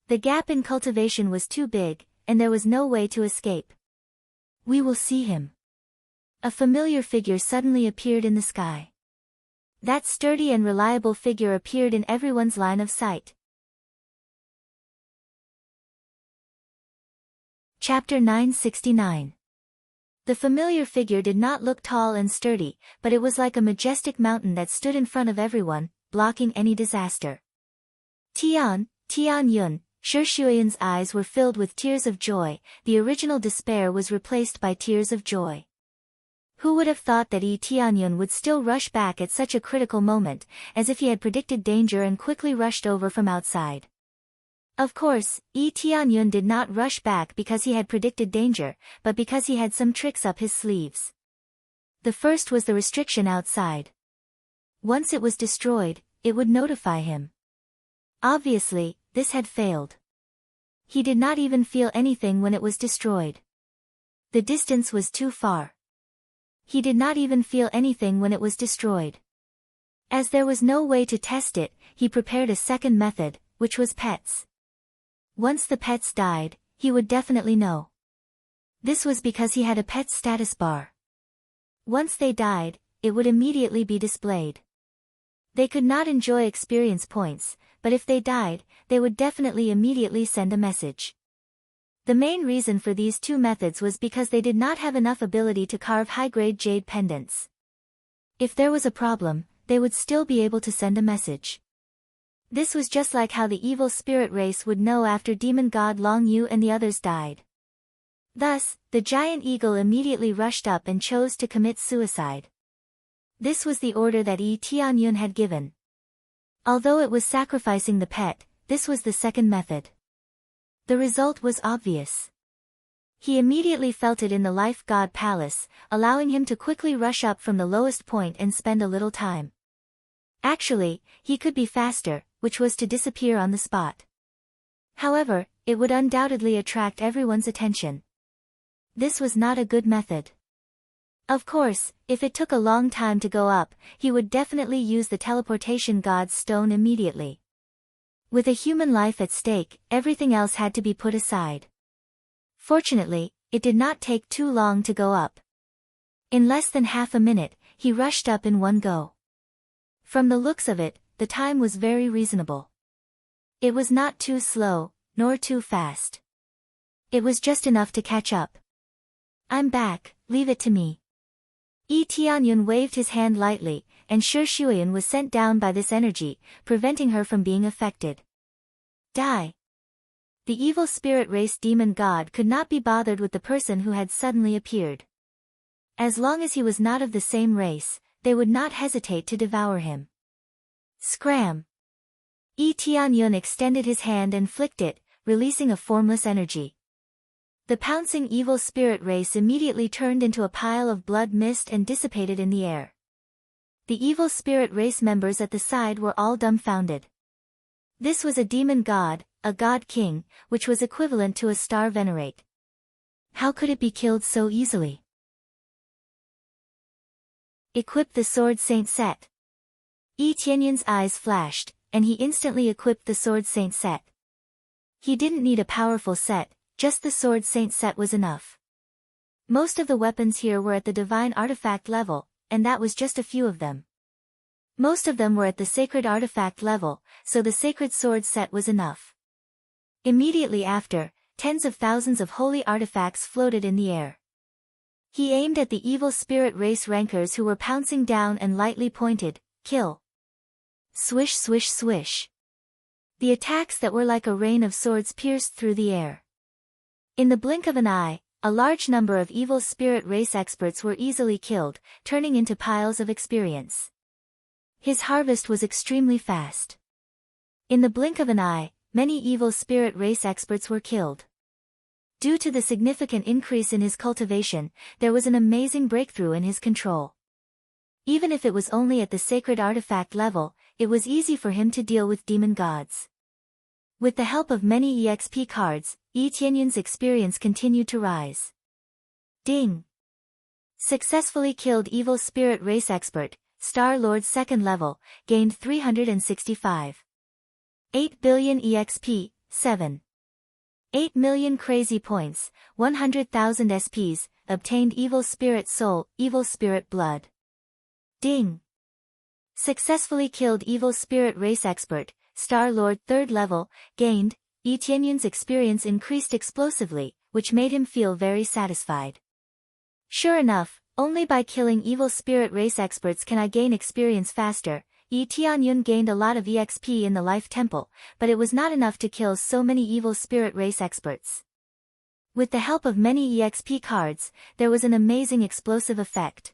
The gap in cultivation was too big, and there was no way to escape. We will see him. A familiar figure suddenly appeared in the sky. That sturdy and reliable figure appeared in everyone's line of sight. Chapter 969. The familiar figure did not look tall and sturdy, but it was like a majestic mountain that stood in front of everyone, blocking any disaster. Tianyun, Shi Xueyun's eyes were filled with tears of joy. The original despair was replaced by tears of joy. Who would have thought that Yi Tianyun would still rush back at such a critical moment, as if he had predicted danger and quickly rushed over from outside. Of course, Yi Tianyun did not rush back because he had predicted danger, but because he had some tricks up his sleeves. The first was the restriction outside. Once it was destroyed, it would notify him. Obviously, this had failed. He did not even feel anything when it was destroyed. The distance was too far. He did not even feel anything when it was destroyed. As there was no way to test it, he prepared a second method, which was pets. Once the pets died, he would definitely know. This was because he had a pet status bar. Once they died, it would immediately be displayed. They could not enjoy experience points, but if they died, they would definitely immediately send a message. The main reason for these two methods was because they did not have enough ability to carve high-grade jade pendants. If there was a problem, they would still be able to send a message. This was just like how the evil spirit race would know after demon god Long Yu and the others died. Thus, the giant eagle immediately rushed up and chose to commit suicide. This was the order that Yi Tianyun had given. Although it was sacrificing the pet, this was the second method. The result was obvious. He immediately felt it in the life god palace, allowing him to quickly rush up from the lowest point and spend a little time. Actually, he could be faster, which was to disappear on the spot. However, it would undoubtedly attract everyone's attention. This was not a good method. Of course, if it took a long time to go up, he would definitely use the teleportation god's stone immediately. With a human life at stake, everything else had to be put aside. Fortunately, it did not take too long to go up. In less than half a minute, he rushed up in one go. From the looks of it, the time was very reasonable. It was not too slow, nor too fast. It was just enough to catch up. I'm back, leave it to me. Yi Tianyun waved his hand lightly, and Shi Shuyan was sent down by this energy, preventing her from being affected. Die. The evil spirit race demon god could not be bothered with the person who had suddenly appeared. As long as he was not of the same race, they would not hesitate to devour him. Scram! Yi Tianyun extended his hand and flicked it, releasing a formless energy. The pouncing evil spirit race immediately turned into a pile of blood mist and dissipated in the air. The evil spirit race members at the side were all dumbfounded. This was a demon god, a god king, which was equivalent to a star venerate. How could it be killed so easily? Equip the sword Saint Set. Yi Tianyun's eyes flashed, and he instantly equipped the sword Saint Set. He didn't need a powerful set, just the sword Saint Set was enough. Most of the weapons here were at the divine artifact level, and that was just a few of them. Most of them were at the sacred artifact level, so the sacred sword set was enough. Immediately after, tens of thousands of holy artifacts floated in the air. He aimed at the evil spirit race rankers who were pouncing down and lightly pointed, kill. Swish swish swish. The attacks that were like a rain of swords pierced through the air. In the blink of an eye, a large number of evil spirit race experts were easily killed, turning into piles of experience. His harvest was extremely fast. In the blink of an eye, many evil spirit race experts were killed. Due to the significant increase in his cultivation, there was an amazing breakthrough in his control. Even if it was only at the sacred artifact level, it was easy for him to deal with demon gods. With the help of many EXP cards, Yi Tianyun's experience continued to rise. Ding! Successfully killed evil spirit race expert, Star Lord 2nd level, gained 365. 8 billion EXP, 7. 8 million crazy points, 100,000 SPs, obtained evil spirit soul, evil spirit blood. Ding! Successfully killed evil spirit race expert, Star Lord 3rd level, gained, Yi Tianyun's experience increased explosively, which made him feel very satisfied. Sure enough, only by killing evil spirit race experts can I gain experience faster. Yi Tianyun gained a lot of EXP in the Life Temple, but it was not enough to kill so many evil spirit race experts. With the help of many EXP cards, there was an amazing explosive effect.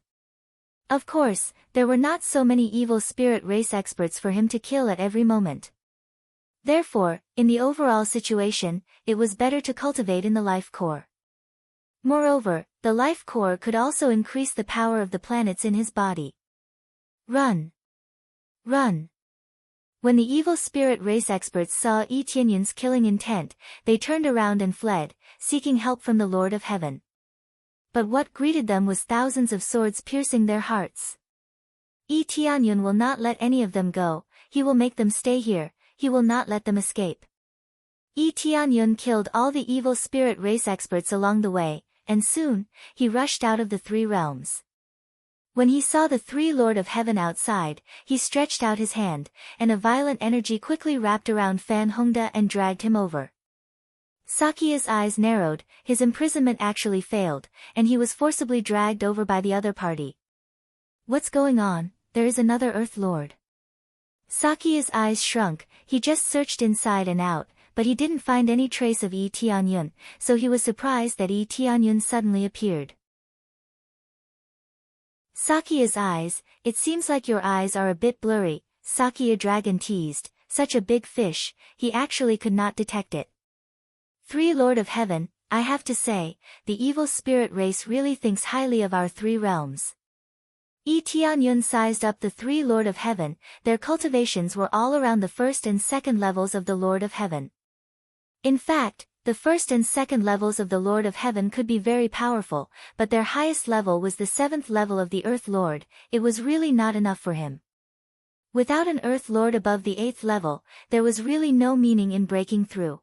Of course, there were not so many evil spirit race experts for him to kill at every moment. Therefore, in the overall situation, it was better to cultivate in the life core. Moreover, the life core could also increase the power of the planets in his body. Run! Run! When the evil spirit race experts saw Yi Tianyun's killing intent, they turned around and fled, seeking help from the Lord of Heaven. But what greeted them was thousands of swords piercing their hearts. Yi Tianyun will not let any of them go, he will make them stay here, he will not let them escape. Yi Tianyun killed all the evil spirit race experts along the way, and soon, he rushed out of the 3 realms. When he saw the 3 Lord of Heaven outside, he stretched out his hand, and a violent energy quickly wrapped around Fan Hongda and dragged him over. Sakya's eyes narrowed, his imprisonment actually failed, and he was forcibly dragged over by the other party. What's going on? There is another Earth Lord. Saki's eyes shrunk. He just searched inside and out, but he didn't find any trace of Tianyun, so he was surprised that Tianyun suddenly appeared. Saki's eyes, it seems like your eyes are a bit blurry, Saki a dragon teased, such a big fish, he actually could not detect it. Three Lord of Heaven, I have to say, the evil spirit race really thinks highly of our three realms. Tianyun sized up the three Lord of Heaven, their cultivations were all around the first and second levels of the Lord of Heaven. In fact, the first and second levels of the Lord of Heaven could be very powerful, but their highest level was the seventh level of the Earth Lord. It was really not enough for him. Without an Earth Lord above the eighth level, there was really no meaning in breaking through.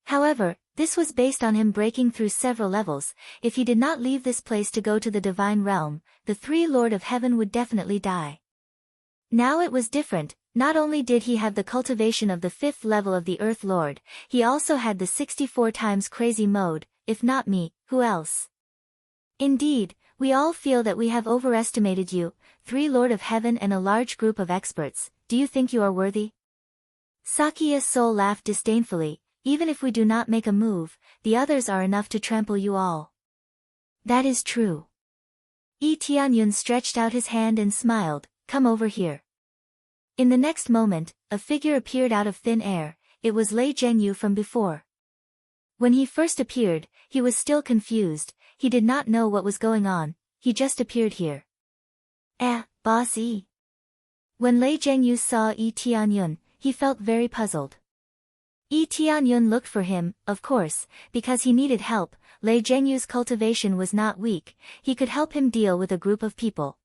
However, this was based on him breaking through several levels. If he did not leave this place to go to the divine realm, the three Lord of Heaven would definitely die. Now it was different. Not only did he have the cultivation of the fifth level of the Earth Lord, he also had the 64 times crazy mode. If not me, who else? Indeed, we all feel that we have overestimated you, three Lord of Heaven and a large group of experts. Do you think you are worthy? Saki's soul laughed disdainfully. Even if we do not make a move, the others are enough to trample you all. That is true. Tianyun stretched out his hand and smiled. Come over here. In the next moment, a figure appeared out of thin air. It was Lei Zhengyu from before. When he first appeared, he was still confused. He did not know what was going on. He just appeared here. Boss E. When Lei Zhengyu saw Tianyun, he felt very puzzled. Tianyun looked for him, of course, because he needed help. Lei Zhengyu's cultivation was not weak. He could help him deal with a group of people.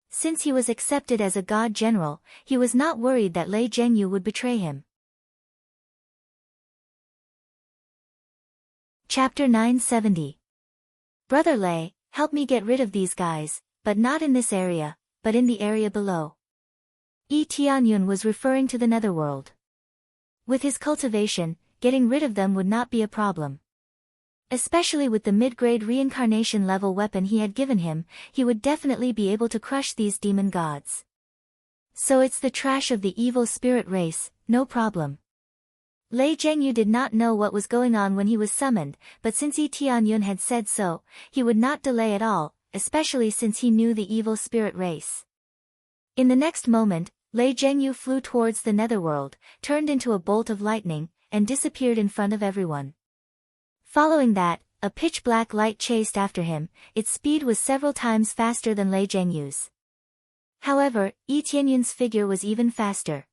Since he was accepted as a god general, he was not worried that Lei Zhengyu would betray him. Chapter 970. Brother Lei, help me get rid of these guys, but not in this area, but in the area below. Tianyun was referring to the netherworld. With his cultivation, getting rid of them would not be a problem. Especially with the mid-grade reincarnation level weapon he had given him, he would definitely be able to crush these demon gods. So it's the trash of the evil spirit race, no problem. Lei Zhengyu did not know what was going on when he was summoned, but since Tianyun had said so, he would not delay at all, especially since he knew the evil spirit race. In the next moment, Lei Zhengyu flew towards the netherworld, turned into a bolt of lightning, and disappeared in front of everyone. Following that, a pitch-black light chased after him. Its speed was several times faster than Lei Zhengyu's. However, Tianyun's figure was even faster.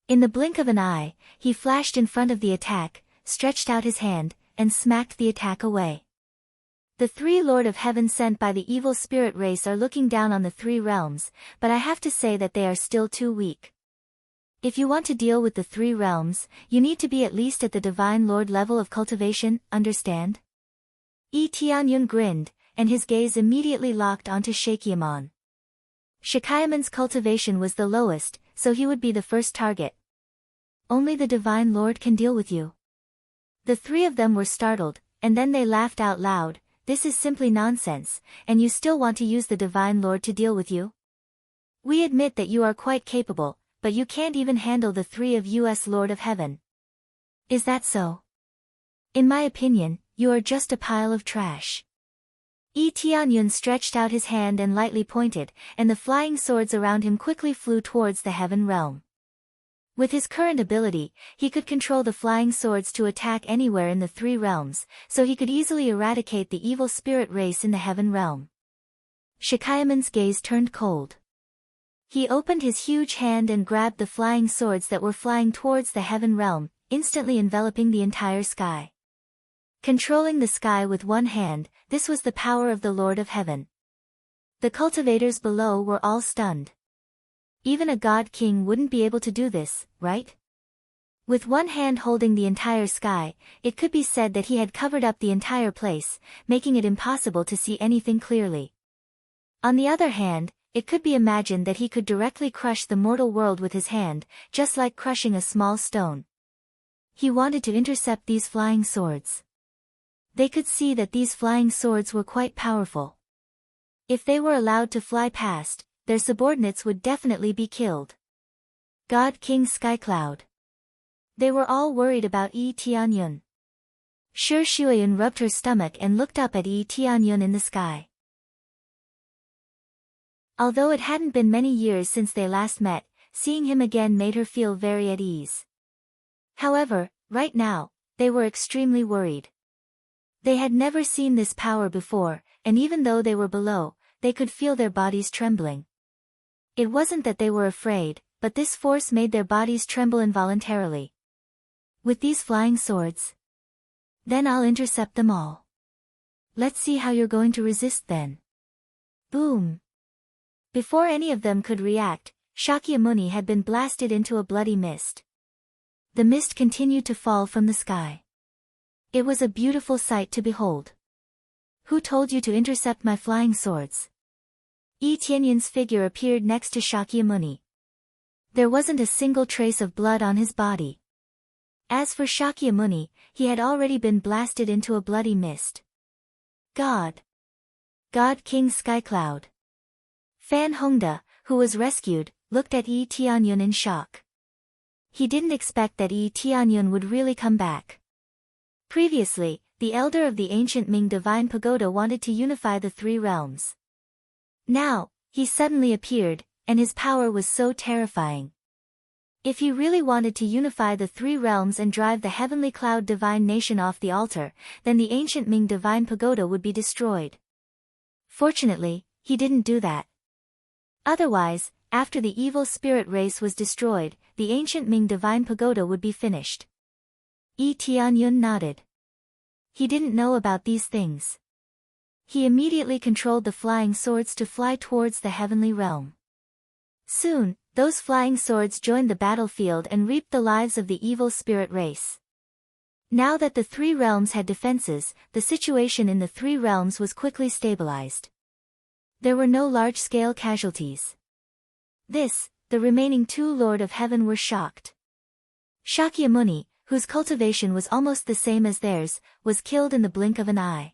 In the blink of an eye, he flashed in front of the attack, stretched out his hand, and smacked the attack away. The three Lord of Heaven sent by the evil spirit race are looking down on the three realms, but I have to say that they are still too weak. If you want to deal with the three realms, you need to be at least at the Divine Lord level of cultivation, understand? Tianyun grinned, and his gaze immediately locked onto Shakyamon. Shakyamon's cultivation was the lowest, so he would be the first target. Only the Divine Lord can deal with you. The three of them were startled, and then they laughed out loud. This is simply nonsense, and you still want to use the Divine Lord to deal with you? We admit that you are quite capable, but you can't even handle the three of us Lord of Heaven. Is that so? In my opinion, you are just a pile of trash. Tianyun stretched out his hand and lightly pointed, and the flying swords around him quickly flew towards the heaven realm. With his current ability, he could control the flying swords to attack anywhere in the three realms, so he could easily eradicate the evil spirit race in the heaven realm. Shakyamon's gaze turned cold. He opened his huge hand and grabbed the flying swords that were flying towards the heaven realm, instantly enveloping the entire sky. Controlling the sky with one hand, this was the power of the Lord of Heaven. The cultivators below were all stunned. Even a god king wouldn't be able to do this, right? With one hand holding the entire sky, it could be said that he had covered up the entire place, making it impossible to see anything clearly. On the other hand, it could be imagined that he could directly crush the mortal world with his hand, just like crushing a small stone. He wanted to intercept these flying swords. They could see that these flying swords were quite powerful. If they were allowed to fly past, their subordinates would definitely be killed. God King Skycloud. They were all worried about Yi Tianyun. Shi Shuiyun rubbed her stomach and looked up at Yi Tianyun in the sky. Although it hadn't been many years since they last met, seeing him again made her feel very at ease. However, right now, they were extremely worried. They had never seen this power before, and even though they were below, they could feel their bodies trembling. It wasn't that they were afraid, but this force made their bodies tremble involuntarily. With these flying swords? Then I'll intercept them all. Let's see how you're going to resist then. Boom! Before any of them could react, Shakyamuni had been blasted into a bloody mist. The mist continued to fall from the sky. It was a beautiful sight to behold. Who told you to intercept my flying swords? Yi Tianyun's figure appeared next to Shakyamuni. There wasn't a single trace of blood on his body. As for Shakyamuni, he had already been blasted into a bloody mist. God King Skycloud. Fan Hongda, who was rescued, looked at Yi Tianyun in shock. He didn't expect that Yi Tianyun would really come back. Previously, the elder of the ancient Ming Divine Pagoda wanted to unify the three realms. Now, he suddenly appeared, and his power was so terrifying. If he really wanted to unify the three realms and drive the heavenly cloud divine nation off the altar, then the ancient Ming Divine Pagoda would be destroyed. Fortunately, he didn't do that. Otherwise, after the evil spirit race was destroyed, the ancient Ming Divine Pagoda would be finished. Yi Tianyun nodded. He didn't know about these things. He immediately controlled the flying swords to fly towards the heavenly realm. Soon, those flying swords joined the battlefield and reaped the lives of the evil spirit race. Now that the three realms had defenses, the situation in the three realms was quickly stabilized. There were no large-scale casualties. The remaining two Lord of Heaven were shocked. Shakyamuni, whose cultivation was almost the same as theirs, was killed in the blink of an eye.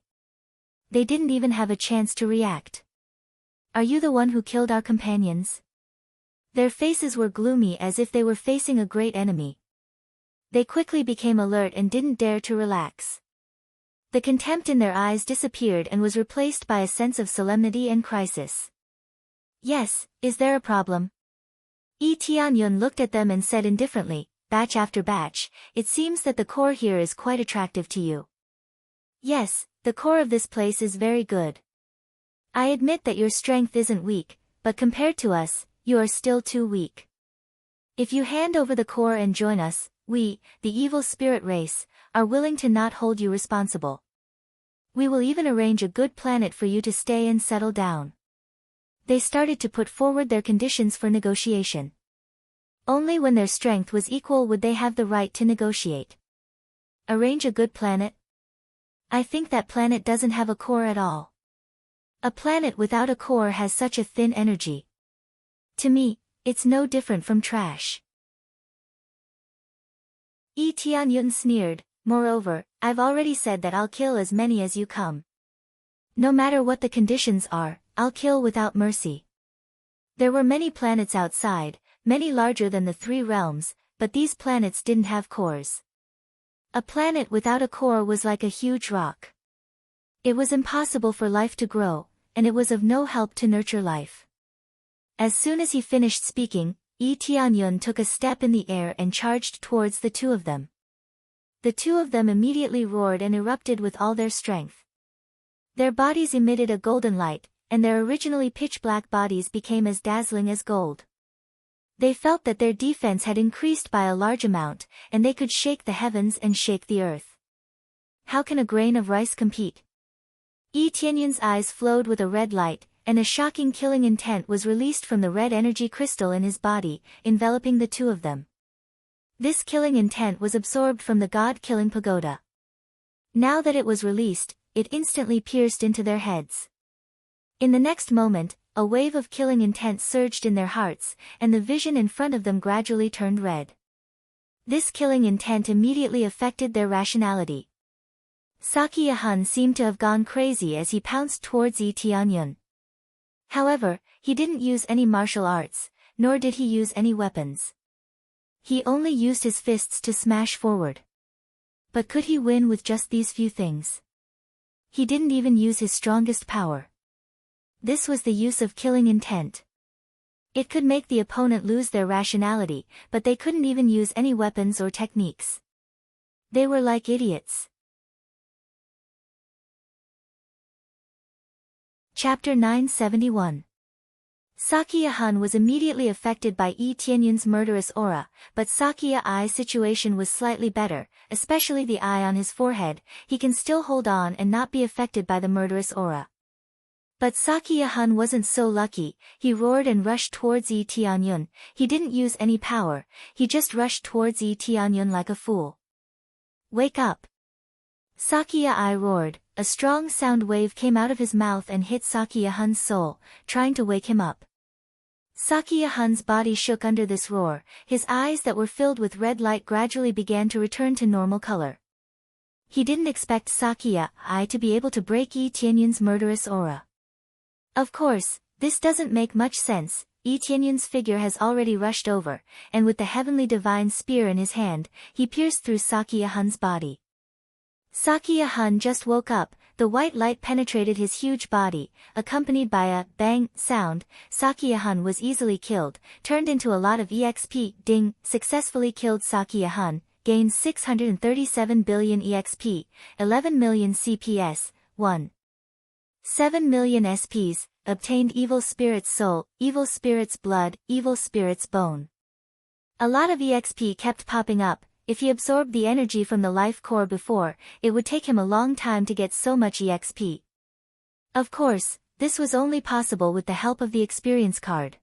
They didn't even have a chance to react. Are you the one who killed our companions? Their faces were gloomy as if they were facing a great enemy. They quickly became alert and didn't dare to relax. The contempt in their eyes disappeared and was replaced by a sense of solemnity and crisis. Yes, is there a problem? Yi Tianyun looked at them and said indifferently, batch after batch, it seems that the core here is quite attractive to you. Yes, the core of this place is very good. I admit that your strength isn't weak, but compared to us, you are still too weak. If you hand over the core and join us, we, the evil spirit race, are willing to not hold you responsible. We will even arrange a good planet for you to stay and settle down. They started to put forward their conditions for negotiation. Only when their strength was equal would they have the right to negotiate. Arrange a good planet? I think that planet doesn't have a core at all. A planet without a core has such a thin energy. To me, it's no different from trash. Yi Tianyun sneered, moreover, I've already said that I'll kill as many as you come. No matter what the conditions are, I'll kill without mercy. There were many planets outside, many larger than the three realms, but these planets didn't have cores. A planet without a core was like a huge rock. It was impossible for life to grow, and it was of no help to nurture life. As soon as he finished speaking, Yi Tianyun took a step in the air and charged towards the two of them. The two of them immediately roared and erupted with all their strength. Their bodies emitted a golden light, and their originally pitch-black bodies became as dazzling as gold. They felt that their defense had increased by a large amount, and they could shake the heavens and shake the earth. How can a grain of rice compete? Yi Tianyun's eyes flowed with a red light, and a shocking killing intent was released from the red energy crystal in his body, enveloping the two of them. This killing intent was absorbed from the god-killing pagoda. Now that it was released, it instantly pierced into their heads. In the next moment, a wave of killing intent surged in their hearts, and the vision in front of them gradually turned red. This killing intent immediately affected their rationality. Saki Yahun seemed to have gone crazy as he pounced towards Yi Tianyun. However, he didn't use any martial arts, nor did he use any weapons. He only used his fists to smash forward. But could he win with just these few things? He didn't even use his strongest power. This was the use of killing intent. It could make the opponent lose their rationality, but they couldn't even use any weapons or techniques. They were like idiots. Chapter 971. Sakiya-hun was immediately affected by Yi Tianyun's murderous aura, but Sakiya-I's situation was slightly better, especially the eye on his forehead. He can still hold on and not be affected by the murderous aura. But Sakiya-hun wasn't so lucky. He roared and rushed towards Yi Tianyun. He didn't use any power, he just rushed towards Yi Tianyun like a fool. Wake up! Sakiya-I roared. A strong sound wave came out of his mouth and hit Sakiya-hun's soul, trying to wake him up. Sakiya-hun's body shook under this roar. His eyes that were filled with red light gradually began to return to normal color. He didn't expect Sakiya-I to be able to break Yi Tianyun's murderous aura. Of course, this doesn't make much sense. Yi Tianyun's figure has already rushed over, and with the heavenly divine spear in his hand, he pierced through Sakiya-hun's body. Sakiya-hun just woke up. The white light penetrated his huge body, accompanied by a bang sound. Sakiya-hun was easily killed, turned into a lot of EXP. Ding, successfully killed Sakiya-hun, gained 637 billion EXP, 11 million CPS, 7 million SPs, obtained evil spirit's soul, evil spirit's blood, evil spirit's bone. A lot of EXP kept popping up. If he absorbed the energy from the life core before, it would take him a long time to get so much EXP. Of course, this was only possible with the help of the experience card.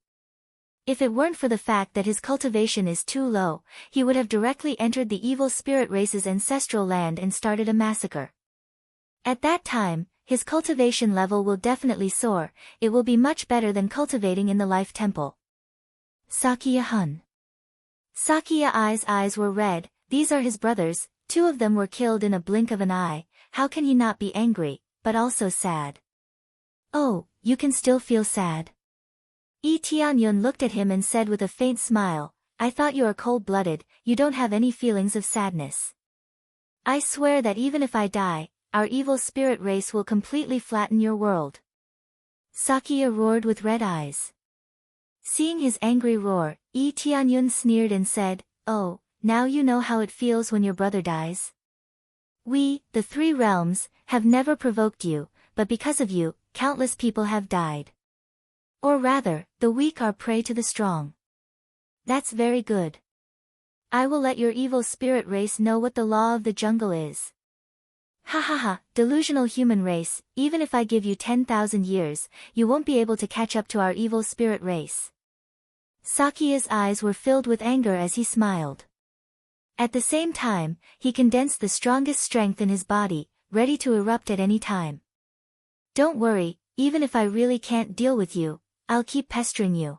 If it weren't for the fact that his cultivation is too low, he would have directly entered the evil spirit race's ancestral land and started a massacre. At that time, his cultivation level will definitely soar. It will be much better than cultivating in the life temple. Sakiya-hun. Sakiya-I's eyes were red. These are his brothers, 2 of them were killed in a blink of an eye. How can he not be angry, but also sad? Oh, you can still feel sad? Yi Tianyun looked at him and said with a faint smile, I thought you are cold-blooded, you don't have any feelings of sadness. I swear that even if I die, our evil spirit race will completely flatten your world. Sakiya roared with red eyes. Seeing his angry roar, Yi Tianyun sneered and said, Oh, now you know how it feels when your brother dies? We, the 3 realms, have never provoked you, but because of you, countless people have died. Or rather, the weak are prey to the strong. That's very good. I will let your evil spirit race know what the law of the jungle is. Ha ha ha, delusional human race, even if I give you 10,000 years, you won't be able to catch up to our evil spirit race. Sakiya's eyes were filled with anger as he smiled. At the same time, he condensed the strongest strength in his body, ready to erupt at any time. Don't worry, even if I really can't deal with you, I'll keep pestering you.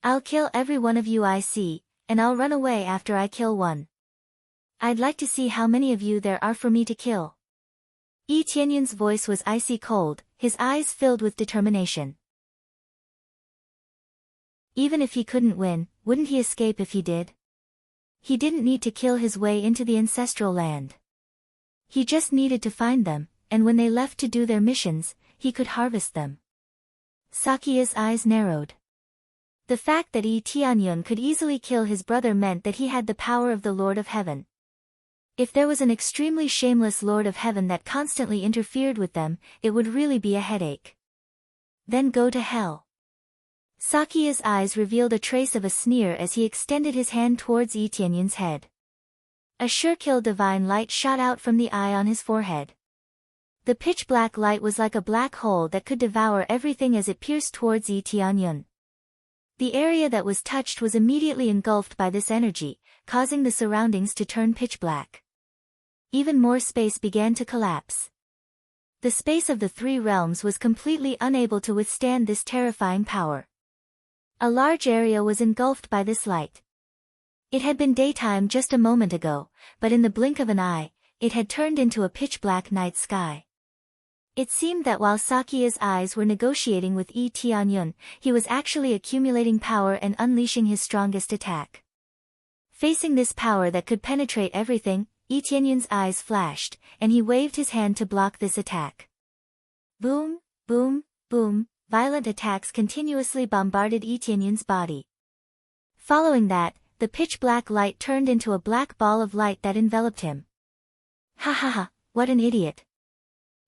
I'll kill every one of you I see, and I'll run away after I kill one. I'd like to see how many of you there are for me to kill. Yi Tianyun's voice was icy cold, his eyes filled with determination. Even if he couldn't win, wouldn't he escape if he did? He didn't need to kill his way into the ancestral land. He just needed to find them, and when they left to do their missions, he could harvest them. Sakiya's eyes narrowed. The fact that Yi Tianyun could easily kill his brother meant that he had the power of the Lord of Heaven. If there was an extremely shameless Lord of Heaven that constantly interfered with them, it would really be a headache. Then go to hell. Sakiya's eyes revealed a trace of a sneer as he extended his hand towards Yi Tianyun's head. A sure-kill divine light shot out from the eye on his forehead. The pitch-black light was like a black hole that could devour everything as it pierced towards Yi Tianyun. The area that was touched was immediately engulfed by this energy, causing the surroundings to turn pitch-black. Even more space began to collapse. The space of the 3 realms was completely unable to withstand this terrifying power. A large area was engulfed by this light. It had been daytime just a moment ago, but in the blink of an eye, it had turned into a pitch-black night sky. It seemed that while Sakia's eyes were negotiating with Yi Tianyun, he was actually accumulating power and unleashing his strongest attack. Facing this power that could penetrate everything, Yi Tianyun's eyes flashed, and he waved his hand to block this attack. Boom, boom, boom, violent attacks continuously bombarded Yi Tianyun's body. Following that, the pitch-black light turned into a black ball of light that enveloped him. Ha ha ha, what an idiot.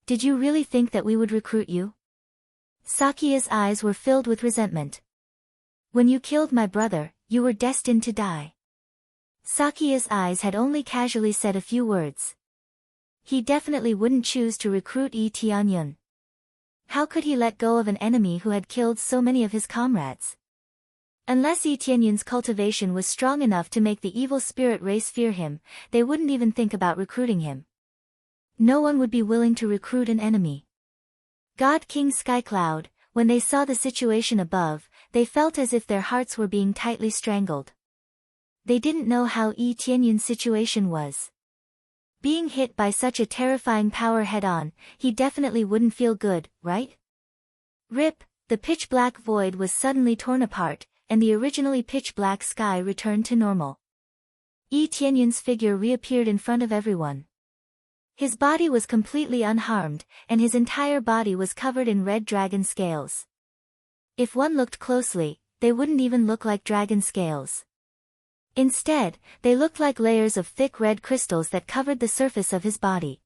Did you really think that we would recruit you? Sakia's eyes were filled with resentment. When you killed my brother, you were destined to die. Sakia's eyes had only casually said a few words. He definitely wouldn't choose to recruit Yi Tianyun. How could he let go of an enemy who had killed so many of his comrades? Unless Yi Tianyun's cultivation was strong enough to make the evil spirit race fear him, they wouldn't even think about recruiting him. No one would be willing to recruit an enemy. God King Skycloud, when they saw the situation above, they felt as if their hearts were being tightly strangled. They didn't know how Yi Tianyun's situation was. Being hit by such a terrifying power head-on, he definitely wouldn't feel good, right? Rip, the pitch-black void was suddenly torn apart, and the originally pitch-black sky returned to normal. Yi Tianyun's figure reappeared in front of everyone. His body was completely unharmed, and his entire body was covered in red dragon scales. If one looked closely, they wouldn't even look like dragon scales. Instead, they looked like layers of thick red crystals that covered the surface of his body.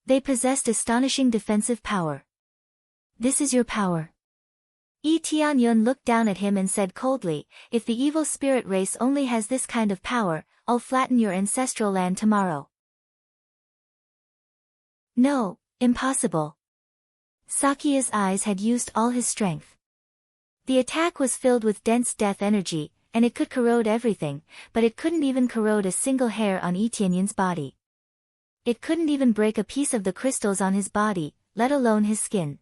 They possessed astonishing defensive power. This is your power. Yi Tianyun looked down at him and said coldly, if the evil spirit race only has this kind of power, I'll flatten your ancestral land tomorrow. No, impossible. Sakia's eyes had used all his strength. The attack was filled with dense death energy, and it could corrode everything, but it couldn't even corrode a single hair on Yi Tianyun's body. It couldn't even break a piece of the crystals on his body, let alone his skin.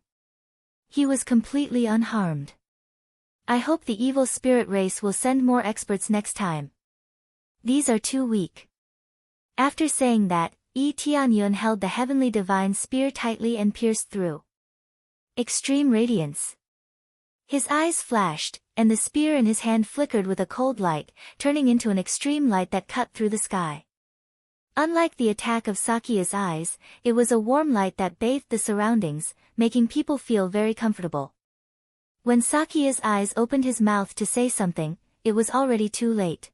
He was completely unharmed. I hope the evil spirit race will send more experts next time. These are too weak. After saying that, Yi Tianyun held the heavenly divine spear tightly and pierced through. Extreme radiance. His eyes flashed, and the spear in his hand flickered with a cold light, turning into an extreme light that cut through the sky. Unlike the attack of Sakia's eyes, it was a warm light that bathed the surroundings, making people feel very comfortable. When Sakia's eyes opened his mouth to say something, it was already too late.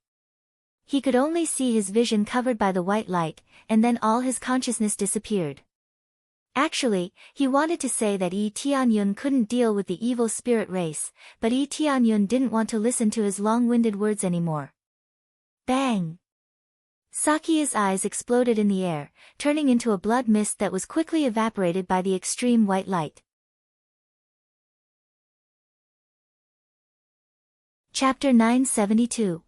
He could only see his vision covered by the white light, and then all his consciousness disappeared. Actually, he wanted to say that Yi Tianyun couldn't deal with the evil spirit race, but Yi Tianyun didn't want to listen to his long-winded words anymore. Bang! Sakia's eyes exploded in the air, turning into a blood mist that was quickly evaporated by the extreme white light. Chapter 972.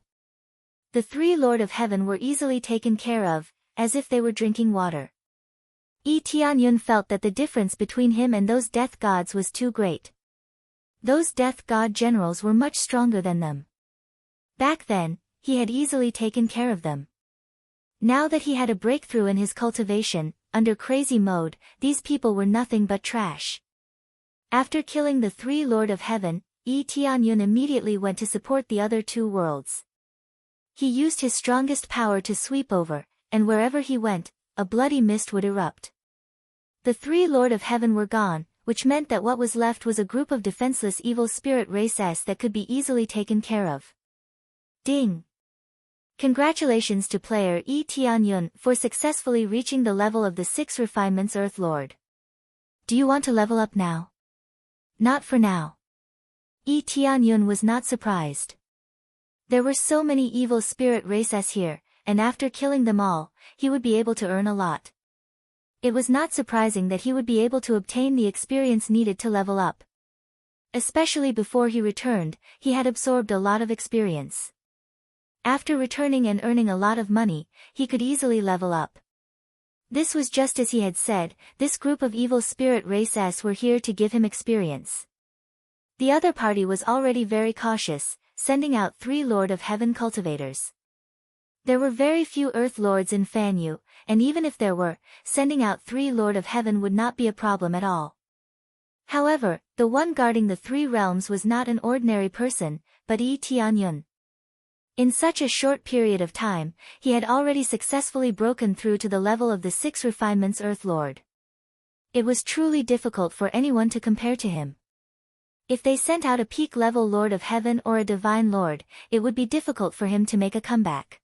The three Lord of Heaven were easily taken care of, as if they were drinking water. Yi Tianyun felt that the difference between him and those death gods was too great. Those death god generals were much stronger than them. Back then, he had easily taken care of them. Now that he had a breakthrough in his cultivation, under crazy mode, these people were nothing but trash. After killing the three Lord of Heaven, Yi Tianyun immediately went to support the other two worlds. He used his strongest power to sweep over, and wherever he went, a bloody mist would erupt. The three Lord of Heaven were gone, which meant that what was left was a group of defenseless evil spirit races that could be easily taken care of. Ding! Congratulations to player Yi Tianyun for successfully reaching the level of the 6 refinements Earth Lord. Do you want to level up now? Not for now. Yi Tianyun was not surprised. There were so many evil spirit races here, and after killing them all, he would be able to earn a lot. It was not surprising that he would be able to obtain the experience needed to level up. Especially before he returned, he had absorbed a lot of experience. After returning and earning a lot of money, he could easily level up. This was just as he had said, this group of evil spirit races were here to give him experience. The other party was already very cautious, sending out 3 Lord of Heaven cultivators. There were very few Earth Lords in Fanyu, and even if there were, sending out 3 Lord of Heaven would not be a problem at all. However, the one guarding the 3 realms was not an ordinary person, but Yi Tianyun. In such a short period of time, he had already successfully broken through to the level of the 6 refinements Earth Lord. It was truly difficult for anyone to compare to him. If they sent out a peak-level Lord of Heaven or a Divine Lord, it would be difficult for him to make a comeback.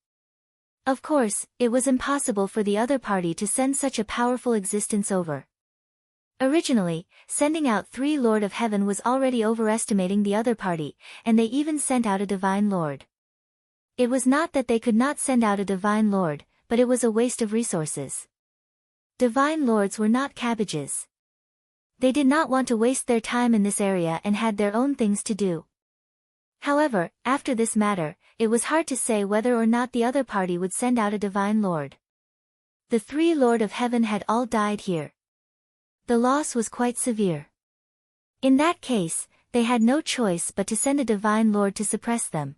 Of course, it was impossible for the other party to send such a powerful existence over. Originally, sending out 3 Lord of Heaven was already overestimating the other party, and they even sent out a Divine Lord. It was not that they could not send out a Divine Lord, but it was a waste of resources. Divine Lords were not cabbages. They did not want to waste their time in this area and had their own things to do. However, after this matter, it was hard to say whether or not the other party would send out a Divine Lord. The 3 Lord of Heaven had all died here. The loss was quite severe. In that case, they had no choice but to send a Divine Lord to suppress them.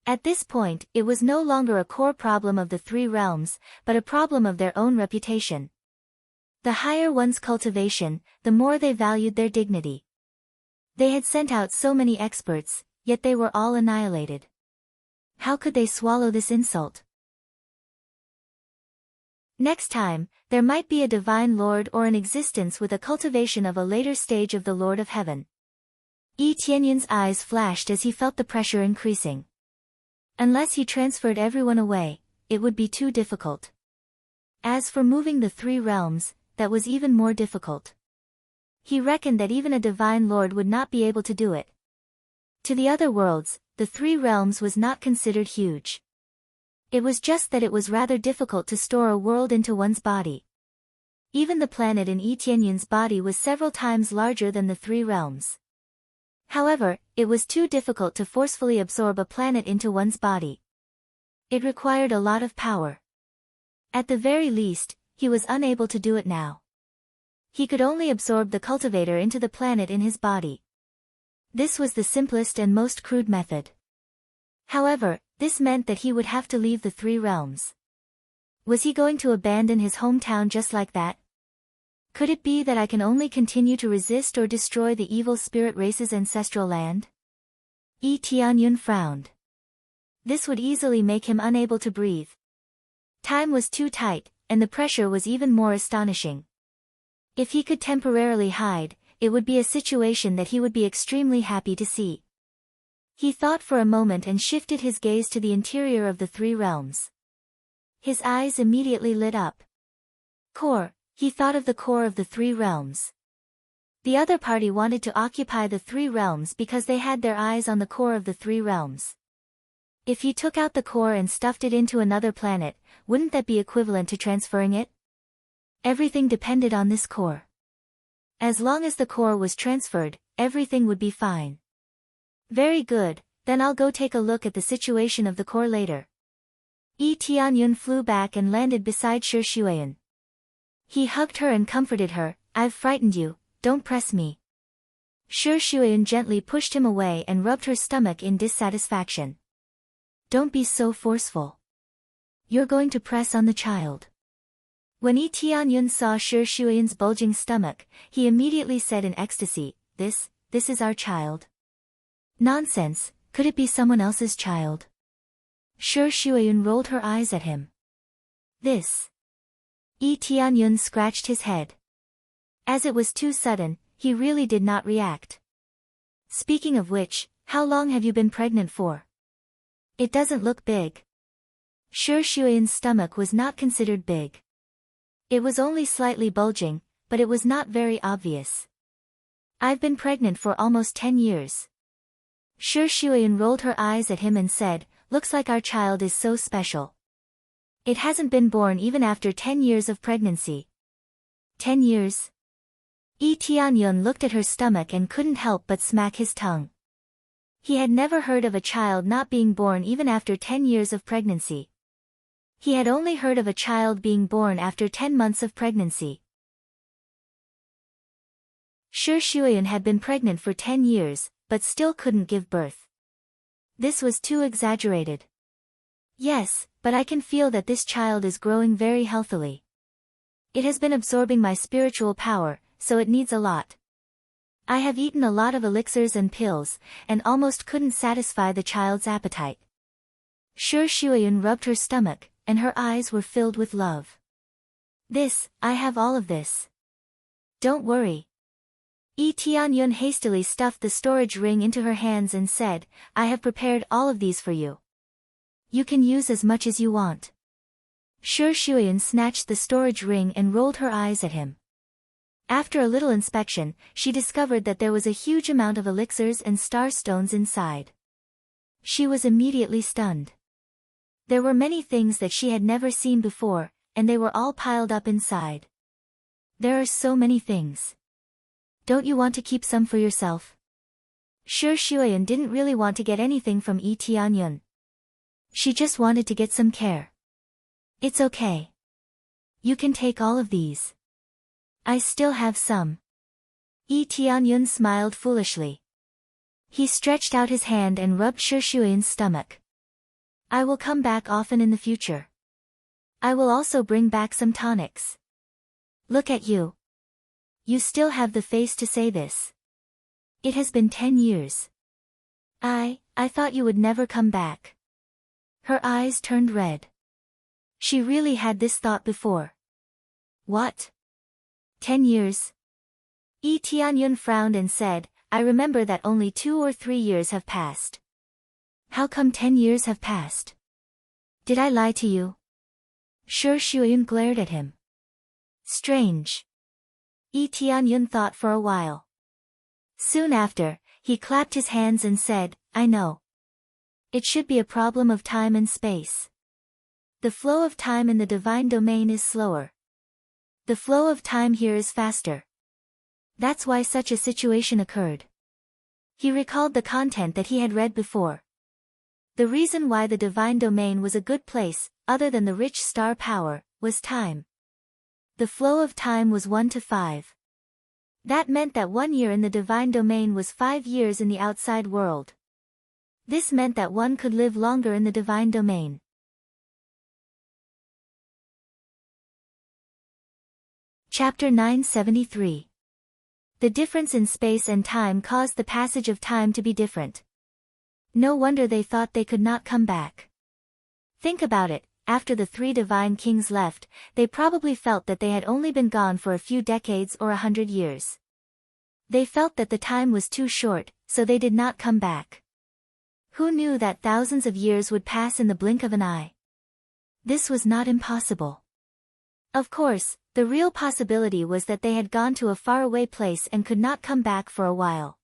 At this point, it was no longer a core problem of the 3 realms, but a problem of their own reputation. The higher one's cultivation, the more they valued their dignity. They had sent out so many experts, yet they were all annihilated. How could they swallow this insult? Next time, there might be a Divine Lord or an existence with a cultivation of a later stage of the Lord of Heaven. Yi Tianyun's eyes flashed as he felt the pressure increasing. Unless he transferred everyone away, it would be too difficult. As for moving the 3 realms, that was even more difficult. He reckoned that even a Divine Lord would not be able to do it. To the other worlds, the 3 realms was not considered huge. It was just that it was rather difficult to store a world into one's body. Even the planet in Yi Tianyun's body was several times larger than the 3 realms. However, it was too difficult to forcefully absorb a planet into one's body. It required a lot of power. At the very least, he was unable to do it now. He could only absorb the cultivator into the planet in his body. This was the simplest and most crude method. However, this meant that he would have to leave the 3 realms. Was he going to abandon his hometown just like that? Could it be that I can only continue to resist or destroy the evil spirit race's ancestral land? Yi Tianyun frowned. This would easily make him unable to breathe. Time was too tight, and the pressure was even more astonishing. If he could temporarily hide, it would be a situation that he would be extremely happy to see. He thought for a moment and shifted his gaze to the interior of the 3 realms. His eyes immediately lit up. Core, he thought of the core of the 3 realms. The other party wanted to occupy the 3 realms because they had their eyes on the core of the 3 realms. If he took out the core and stuffed it into another planet, wouldn't that be equivalent to transferring it? Everything depended on this core. As long as the core was transferred, everything would be fine. Very good, then I'll go take a look at the situation of the core later. Yi Tianyun flew back and landed beside Shi Shuyan. He hugged her and comforted her. I've frightened you, don't press me. Shi Shuyan gently pushed him away and rubbed her stomach in dissatisfaction. Don't be so forceful. You're going to press on the child. When Yi Tianyun saw Shi Shuyan's bulging stomach, he immediately said in ecstasy, This is our child. Nonsense, could it be someone else's child? Shi Shuyan rolled her eyes at him. This. Yi Tianyun scratched his head. As it was too sudden, he really did not react. Speaking of which, how long have you been pregnant for? It doesn't look big. Shi Shuyan's stomach was not considered big. It was only slightly bulging, but it was not very obvious. I've been pregnant for almost 10 years. Shi Shuyan rolled her eyes at him and said, Looks like our child is so special. It hasn't been born even after 10 years of pregnancy. 10 years? Yi Tianyun looked at her stomach and couldn't help but smack his tongue. He had never heard of a child not being born even after 10 years of pregnancy. He had only heard of a child being born after 10 months of pregnancy. Shi Shuyan had been pregnant for 10 years, but still couldn't give birth. This was too exaggerated. Yes, but I can feel that this child is growing very healthily. It has been absorbing my spiritual power, so it needs a lot. I have eaten a lot of elixirs and pills, and almost couldn't satisfy the child's appetite. Shi Shuiyun rubbed her stomach, and her eyes were filled with love. I have all of this. Don't worry. Yi Tianyun hastily stuffed the storage ring into her hands and said, I have prepared all of these for you. You can use as much as you want. Shi Shuiyun snatched the storage ring and rolled her eyes at him. After a little inspection, she discovered that there was a huge amount of elixirs and star stones inside. She was immediately stunned. There were many things that she had never seen before, and they were all piled up inside. There are so many things. Don't you want to keep some for yourself? Shi Shuiyun didn't really want to get anything from Yi Tianyun. She just wanted to get some care. It's okay. You can take all of these. I still have some. Yi Tianyun smiled foolishly. He stretched out his hand and rubbed Shi Shuiyun's stomach. I will come back often in the future. I will also bring back some tonics. Look at you. You still have the face to say this. It has been 10 years. I thought you would never come back. Her eyes turned red. She really had this thought before. What? 10 years? Yi Tianyun frowned and said, I remember that only 2 or 3 years have passed. How come 10 years have passed? Did I lie to you? Shi Shuiyun glared at him. Strange. Yi Tianyun thought for a while. Soon after, he clapped his hands and said, I know. It should be a problem of time and space. The flow of time in the divine domain is slower. The flow of time here is faster. That's why such a situation occurred. He recalled the content that he had read before. The reason why the divine domain was a good place, other than the rich star power, was time. The flow of time was 1 to 5. That meant that 1 year in the divine domain was 5 years in the outside world. This meant that one could live longer in the divine domain. Chapter 973. The difference in space and time caused the passage of time to be different. No wonder they thought they could not come back. Think about it, after the 3 divine kings left, they probably felt that they had only been gone for a few decades or 100 years. They felt that the time was too short, so they did not come back. Who knew that thousands of years would pass in the blink of an eye? This was not impossible. Of course, the real possibility was that they had gone to a faraway place and could not come back for a while.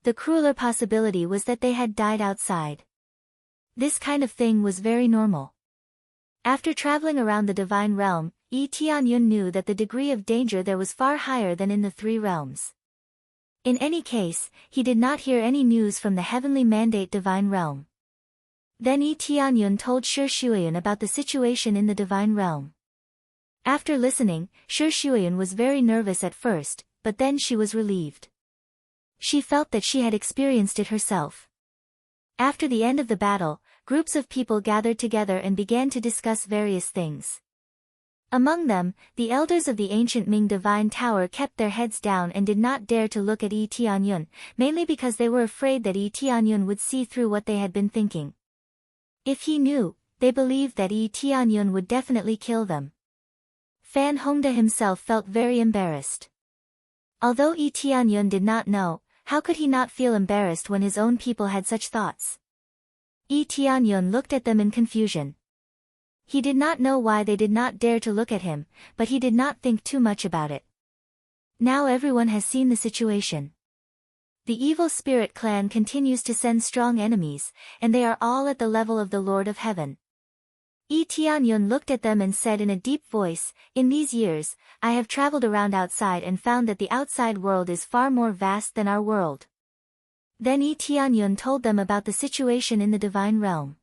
The crueler possibility was that they had died outside. This kind of thing was very normal. After traveling around the divine realm, Yi Tianyun knew that the degree of danger there was far higher than in the 3 realms. In any case, he did not hear any news from the heavenly mandate divine realm. Then Yi Tianyun told Shi Shuiyun about the situation in the divine realm. After listening, Shi Shuiyun was very nervous at first, but then she was relieved. She felt that she had experienced it herself. After the end of the battle, groups of people gathered together and began to discuss various things. Among them, the elders of the ancient Ming Divine Tower kept their heads down and did not dare to look at Yi Tianyun, mainly because they were afraid that Yi Tianyun would see through what they had been thinking. If he knew, they believed that Yi Tianyun would definitely kill them. Fan Hongda himself felt very embarrassed. Although Yi Tianyun did not know, how could he not feel embarrassed when his own people had such thoughts? Yi Tianyun looked at them in confusion. He did not know why they did not dare to look at him, but he did not think too much about it. Now everyone has seen the situation. The evil spirit clan continues to send strong enemies, and they are all at the level of the Lord of Heaven. Yi Tianyun looked at them and said in a deep voice, in these years, I have traveled around outside and found that the outside world is far more vast than our world. Then Yi Tianyun told them about the situation in the divine realm.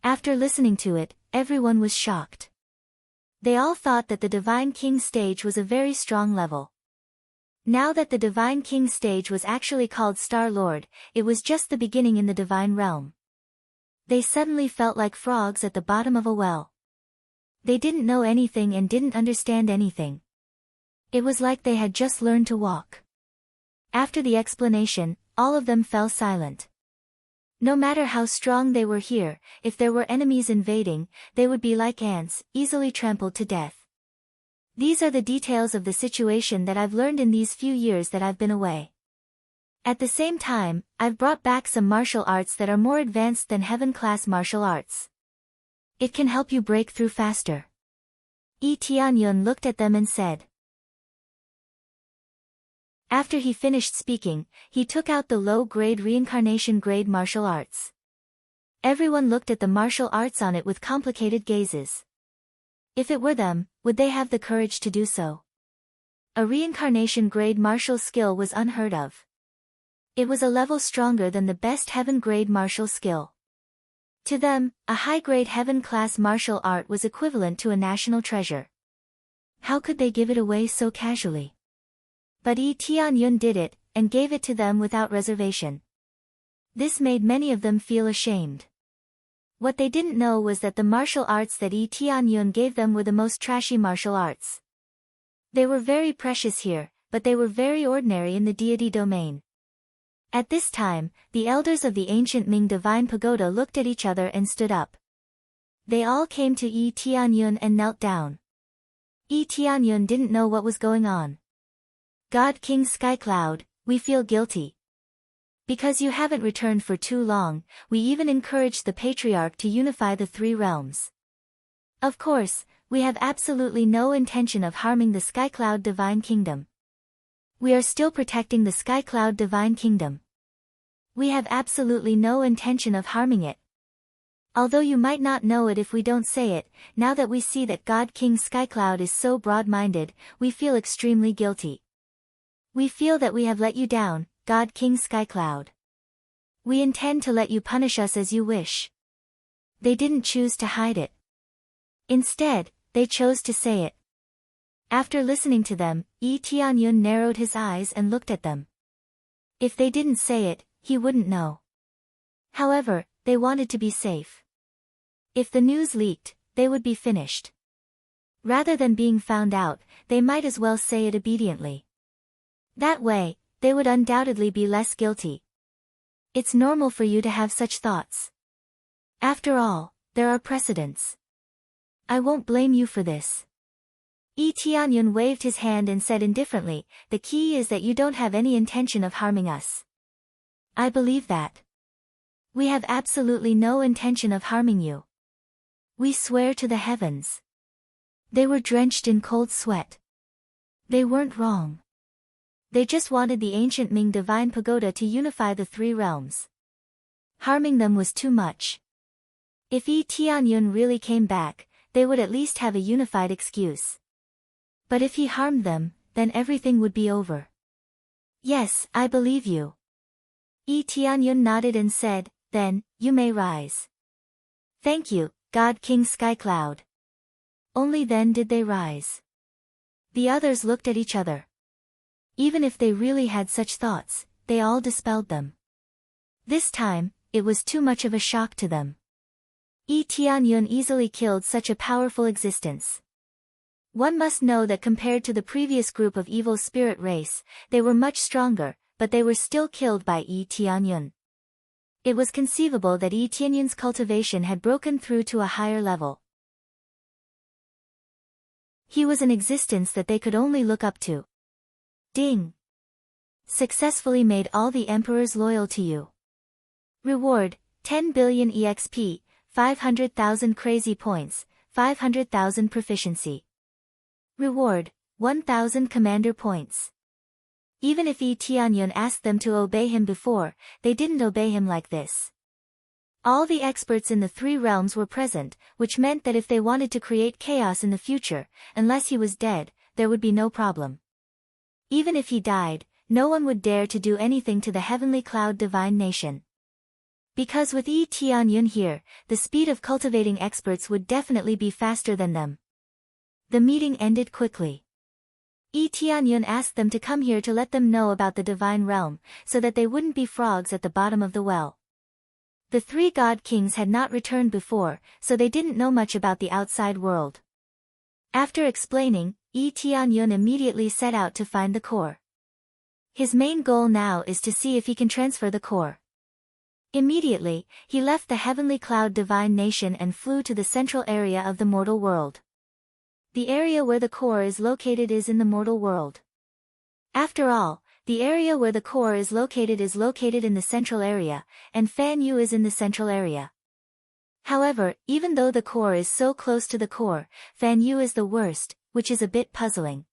After listening to it, everyone was shocked. They all thought that the Divine King stage was a very strong level. Now that the Divine King stage was actually called Star Lord, it was just the beginning in the divine realm. They suddenly felt like frogs at the bottom of a well. They didn't know anything and didn't understand anything. It was like they had just learned to walk. After the explanation, all of them fell silent. No matter how strong they were here, if there were enemies invading, they would be like ants, easily trampled to death. These are the details of the situation that I've learned in these few years that I've been away. At the same time, I've brought back some martial arts that are more advanced than heaven-class martial arts. It can help you break through faster. Yi Tianyun looked at them and said. After he finished speaking, he took out the low-grade reincarnation-grade martial arts. Everyone looked at the martial arts on it with complicated gazes. If it were them, would they have the courage to do so? A reincarnation-grade martial skill was unheard of. It was a level stronger than the best heaven-grade martial skill. To them, a high-grade heaven-class martial art was equivalent to a national treasure. How could they give it away so casually? But Yi Tianyun did it, and gave it to them without reservation. This made many of them feel ashamed. What they didn't know was that the martial arts that Yi Tianyun gave them were the most trashy martial arts. They were very precious here, but they were very ordinary in the deity domain. At this time, the elders of the ancient Ming Divine Pagoda looked at each other and stood up. They all came to Yi Tianyun and knelt down. Yi Tianyun didn't know what was going on. God King Skycloud, we feel guilty. Because you haven't returned for too long, we even encouraged the Patriarch to unify the three realms. Of course, we have absolutely no intention of harming the Skycloud Divine Kingdom. We are still protecting the Skycloud Divine Kingdom. We have absolutely no intention of harming it. Although you might not know it if we don't say it, now that we see that God King Skycloud is so broad-minded, we feel extremely guilty. We feel that we have let you down, God King Skycloud. We intend to let you punish us as you wish. They didn't choose to hide it. Instead, they chose to say it. After listening to them, Yi Tianyun narrowed his eyes and looked at them. If they didn't say it, he wouldn't know. However, they wanted to be safe. If the news leaked, they would be finished. Rather than being found out, they might as well say it obediently. That way, they would undoubtedly be less guilty. It's normal for you to have such thoughts. After all, there are precedents. I won't blame you for this. Yi Tianyun waved his hand and said indifferently, the key is that you don't have any intention of harming us. I believe that. We have absolutely no intention of harming you. We swear to the heavens. They were drenched in cold sweat. They weren't wrong. They just wanted the ancient Ming Divine Pagoda to unify the three realms. Harming them was too much. If Yi Tianyun really came back, they would at least have a unified excuse. But if he harmed them, then everything would be over. Yes, I believe you. Yi Tianyun nodded and said, then, you may rise. Thank you, God King Skycloud. Only then did they rise. The others looked at each other. Even if they really had such thoughts, they all dispelled them. This time, it was too much of a shock to them. Yi Tianyun easily killed such a powerful existence. One must know that compared to the previous group of evil spirit race, they were much stronger, but they were still killed by Yi Tianyun. It was conceivable that Yi Tianyun's cultivation had broken through to a higher level. He was an existence that they could only look up to. Ding! Successfully made all the emperors loyal to you. Reward, 10 billion EXP, 500,000 crazy points, 500,000 proficiency. Reward, 1,000 commander points. Even if Yi Tianyun asked them to obey him before, they didn't obey him like this. All the experts in the three realms were present, which meant that if they wanted to create chaos in the future, unless he was dead, there would be no problem. Even if he died, no one would dare to do anything to the heavenly cloud divine nation. Because with Yi Tianyun here, the speed of cultivating experts would definitely be faster than them. The meeting ended quickly. Yi Tianyun asked them to come here to let them know about the divine realm, so that they wouldn't be frogs at the bottom of the well. The three god kings had not returned before, so they didn't know much about the outside world. After explaining, Yi Tianyun immediately set out to find the core. His main goal now is to see if he can transfer the core. Immediately, he left the heavenly cloud divine nation and flew to the central area of the mortal world. The area where the core is located is in the mortal world. After all, the area where the core is located in the central area, and Fan Yu is in the central area. However, even though the core is so close to the core, Fan Yu is the worst, which is a bit puzzling.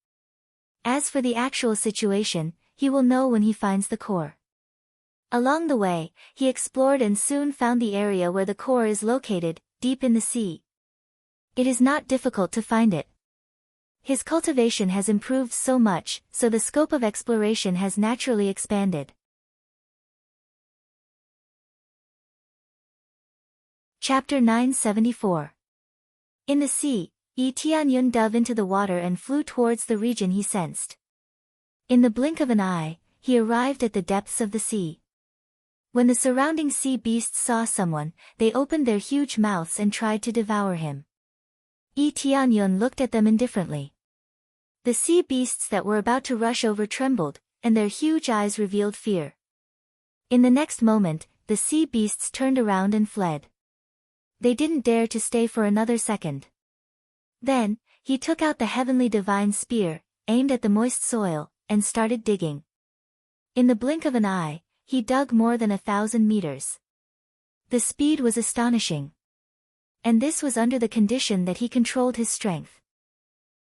As for the actual situation, he will know when he finds the core. Along the way, he explored and soon found the area where the core is located, deep in the sea. It is not difficult to find it. His cultivation has improved so much, so the scope of exploration has naturally expanded. Chapter 974. In the sea, Yi Tianyun dove into the water and flew towards the region he sensed. In the blink of an eye, he arrived at the depths of the sea. When the surrounding sea beasts saw someone, they opened their huge mouths and tried to devour him. Yi Tianyun looked at them indifferently. The sea beasts that were about to rush over trembled, and their huge eyes revealed fear. In the next moment, the sea beasts turned around and fled. They didn't dare to stay for another second. Then, he took out the heavenly divine spear, aimed at the moist soil, and started digging. In the blink of an eye, he dug more than 1,000 meters. The speed was astonishing. And this was under the condition that he controlled his strength.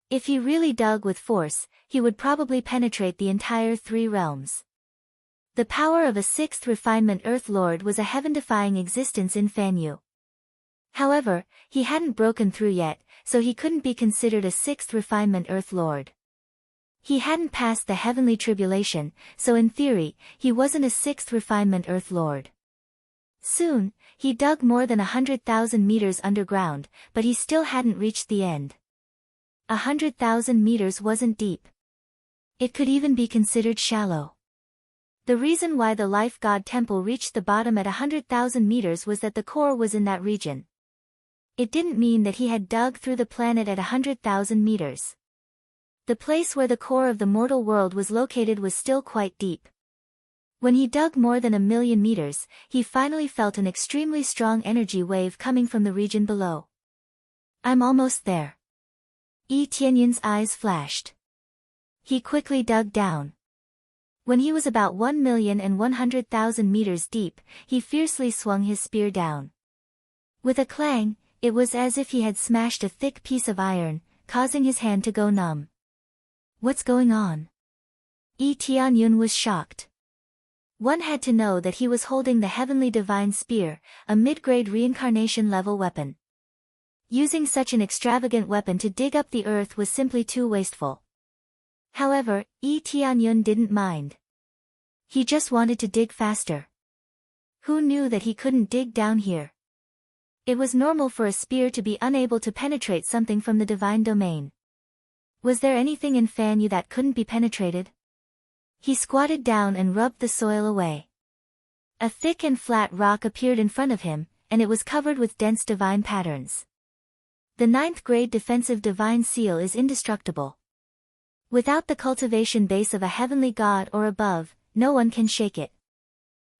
If he really dug with force, he would probably penetrate the entire three realms. The power of a sixth refinement Earth Lord was a heaven-defying existence in Fan Yu. However, he hadn't broken through yet, so he couldn't be considered a sixth refinement Earth Lord. He hadn't passed the heavenly tribulation, so in theory, he wasn't a sixth refinement Earth Lord. Soon, he dug more than 100,000 meters underground, but he still hadn't reached the end. 100,000 meters wasn't deep. It could even be considered shallow. The reason why the Life God Temple reached the bottom at 100,000 meters was that the core was in that region. It didn't mean that he had dug through the planet at 100,000 meters. The place where the core of the mortal world was located was still quite deep. When he dug more than 1,000,000 meters, he finally felt an extremely strong energy wave coming from the region below. I'm almost there. Yi Tianyun's eyes flashed. He quickly dug down. When he was about 1,100,000 meters deep, he fiercely swung his spear down. With a clang, it was as if he had smashed a thick piece of iron, causing his hand to go numb. What's going on? Yi Tianyun was shocked. One had to know that he was holding the heavenly divine spear, a mid-grade reincarnation level weapon. Using such an extravagant weapon to dig up the earth was simply too wasteful. However, Yi Tianyun didn't mind. He just wanted to dig faster. Who knew that he couldn't dig down here? It was normal for a spear to be unable to penetrate something from the divine domain. Was there anything in Fan Yu that couldn't be penetrated? He squatted down and rubbed the soil away. A thick and flat rock appeared in front of him, and it was covered with dense divine patterns. The 9th grade defensive divine seal is indestructible. Without the cultivation base of a heavenly god or above, no one can shake it.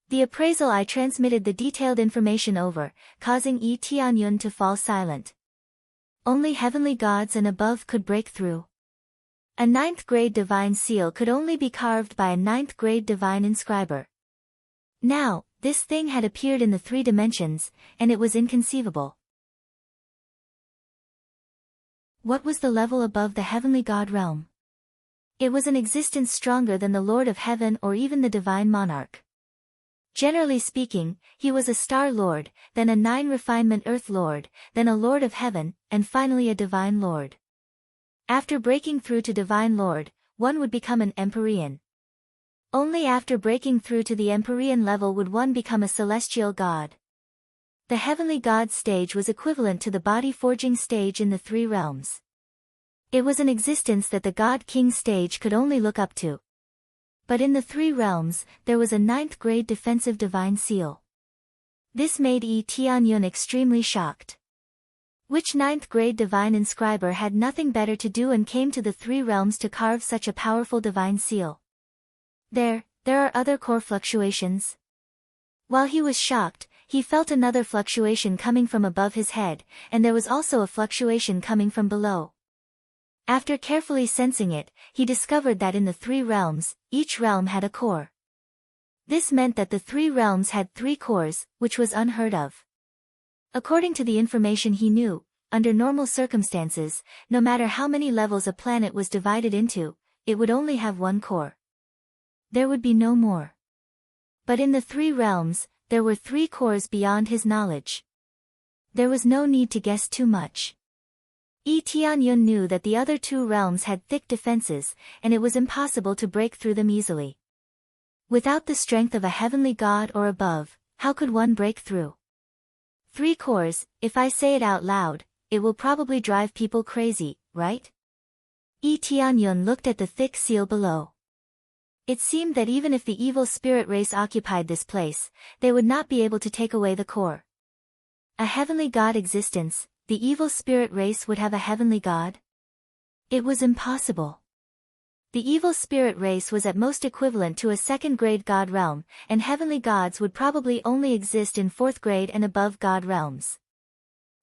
The appraisal eye transmitted the detailed information over, causing Yi Tianyun to fall silent. Only heavenly gods and above could break through. A 9th grade divine seal could only be carved by a 9th grade divine inscriber. Now, this thing had appeared in the 3 dimensions, and it was inconceivable. What was the level above the heavenly god realm? It was an existence stronger than the Lord of Heaven or even the Divine Monarch. Generally speaking, he was a Star Lord, then a 9 Refinement Earth Lord, then a Lord of Heaven, and finally a Divine Lord. After breaking through to Divine Lord, one would become an Empyrean. Only after breaking through to the Empyrean level would one become a Celestial God. The Heavenly God stage was equivalent to the body-forging stage in the 3 realms. It was an existence that the God King stage could only look up to. But in the 3 realms, there was a 9th grade defensive divine seal. This made Tianyun extremely shocked. Which ninth-grade divine inscriber had nothing better to do and came to the three realms to carve such a powerful divine seal? There are other core fluctuations. While he was shocked, he felt another fluctuation coming from above his head, and there was also a fluctuation coming from below. After carefully sensing it, he discovered that in the three realms, each realm had a core. This meant that the three realms had three cores, which was unheard of. According to the information he knew, under normal circumstances, no matter how many levels a planet was divided into, it would only have one core. There would be no more. But in the three realms, there were three cores beyond his knowledge. There was no need to guess too much. Tianyun knew that the other two realms had thick defenses, and it was impossible to break through them easily. Without the strength of a heavenly god or above, how could one break through? Three cores, if I say it out loud, it will probably drive people crazy, right? Tianyun looked at the thick seal below. It seemed that even if the evil spirit race occupied this place, they would not be able to take away the core. A heavenly god existence, the evil spirit race would have a heavenly god? It was impossible. The evil spirit race was at most equivalent to a second-grade god realm, and heavenly gods would probably only exist in fourth-grade and above god realms.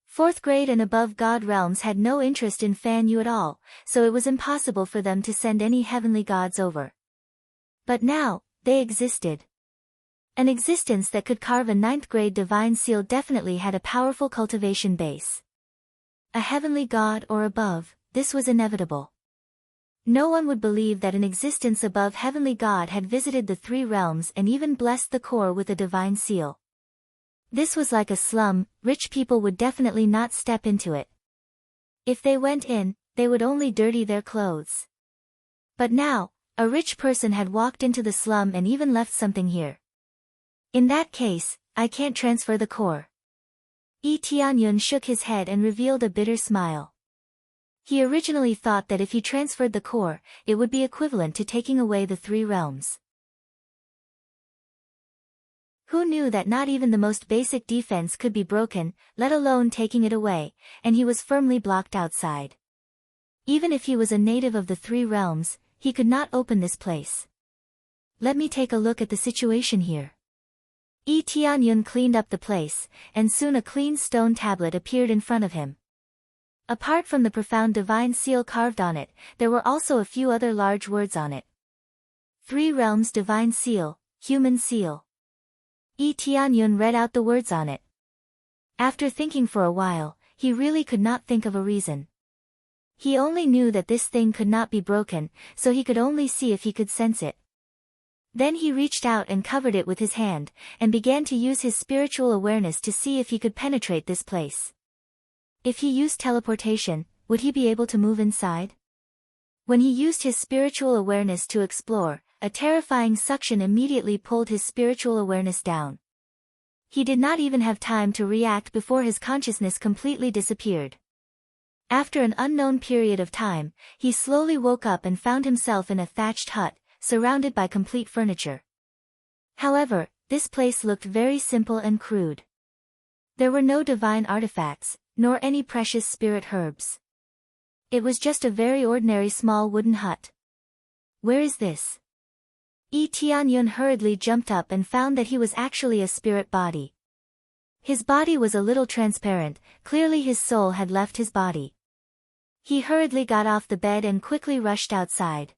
Fourth-grade and above god realms had no interest in Fan Yu at all, so it was impossible for them to send any heavenly gods over. But now, they existed. An existence that could carve a ninth-grade divine seal definitely had a powerful cultivation base. A heavenly god or above, this was inevitable. No one would believe that an existence above heavenly god had visited the three realms and even blessed the core with a divine seal. This was like a slum, rich people would definitely not step into it. If they went in, they would only dirty their clothes. But now, a rich person had walked into the slum and even left something here. In that case, I can't transfer the core. Tianyun shook his head and revealed a bitter smile. He originally thought that if he transferred the core, it would be equivalent to taking away the three realms. Who knew that not even the most basic defense could be broken, let alone taking it away, and he was firmly blocked outside. Even if he was a native of the three realms, he could not open this place. Let me take a look at the situation here. Tianyun cleaned up the place, and soon a clean stone tablet appeared in front of him. Apart from the profound divine seal carved on it, there were also a few other large words on it. Three realms divine seal, human seal. Tianyun read out the words on it. After thinking for a while, he really could not think of a reason. He only knew that this thing could not be broken, so he could only see if he could sense it. Then he reached out and covered it with his hand, and began to use his spiritual awareness to see if he could penetrate this place. If he used teleportation, would he be able to move inside? When he used his spiritual awareness to explore, a terrifying suction immediately pulled his spiritual awareness down. He did not even have time to react before his consciousness completely disappeared. After an unknown period of time, he slowly woke up and found himself in a thatched hut, surrounded by complete furniture. However, this place looked very simple and crude. There were no divine artifacts, nor any precious spirit herbs. It was just a very ordinary small wooden hut. Where is this? Tianyun hurriedly jumped up and found that he was actually a spirit body. His body was a little transparent, clearly his soul had left his body. He hurriedly got off the bed and quickly rushed outside.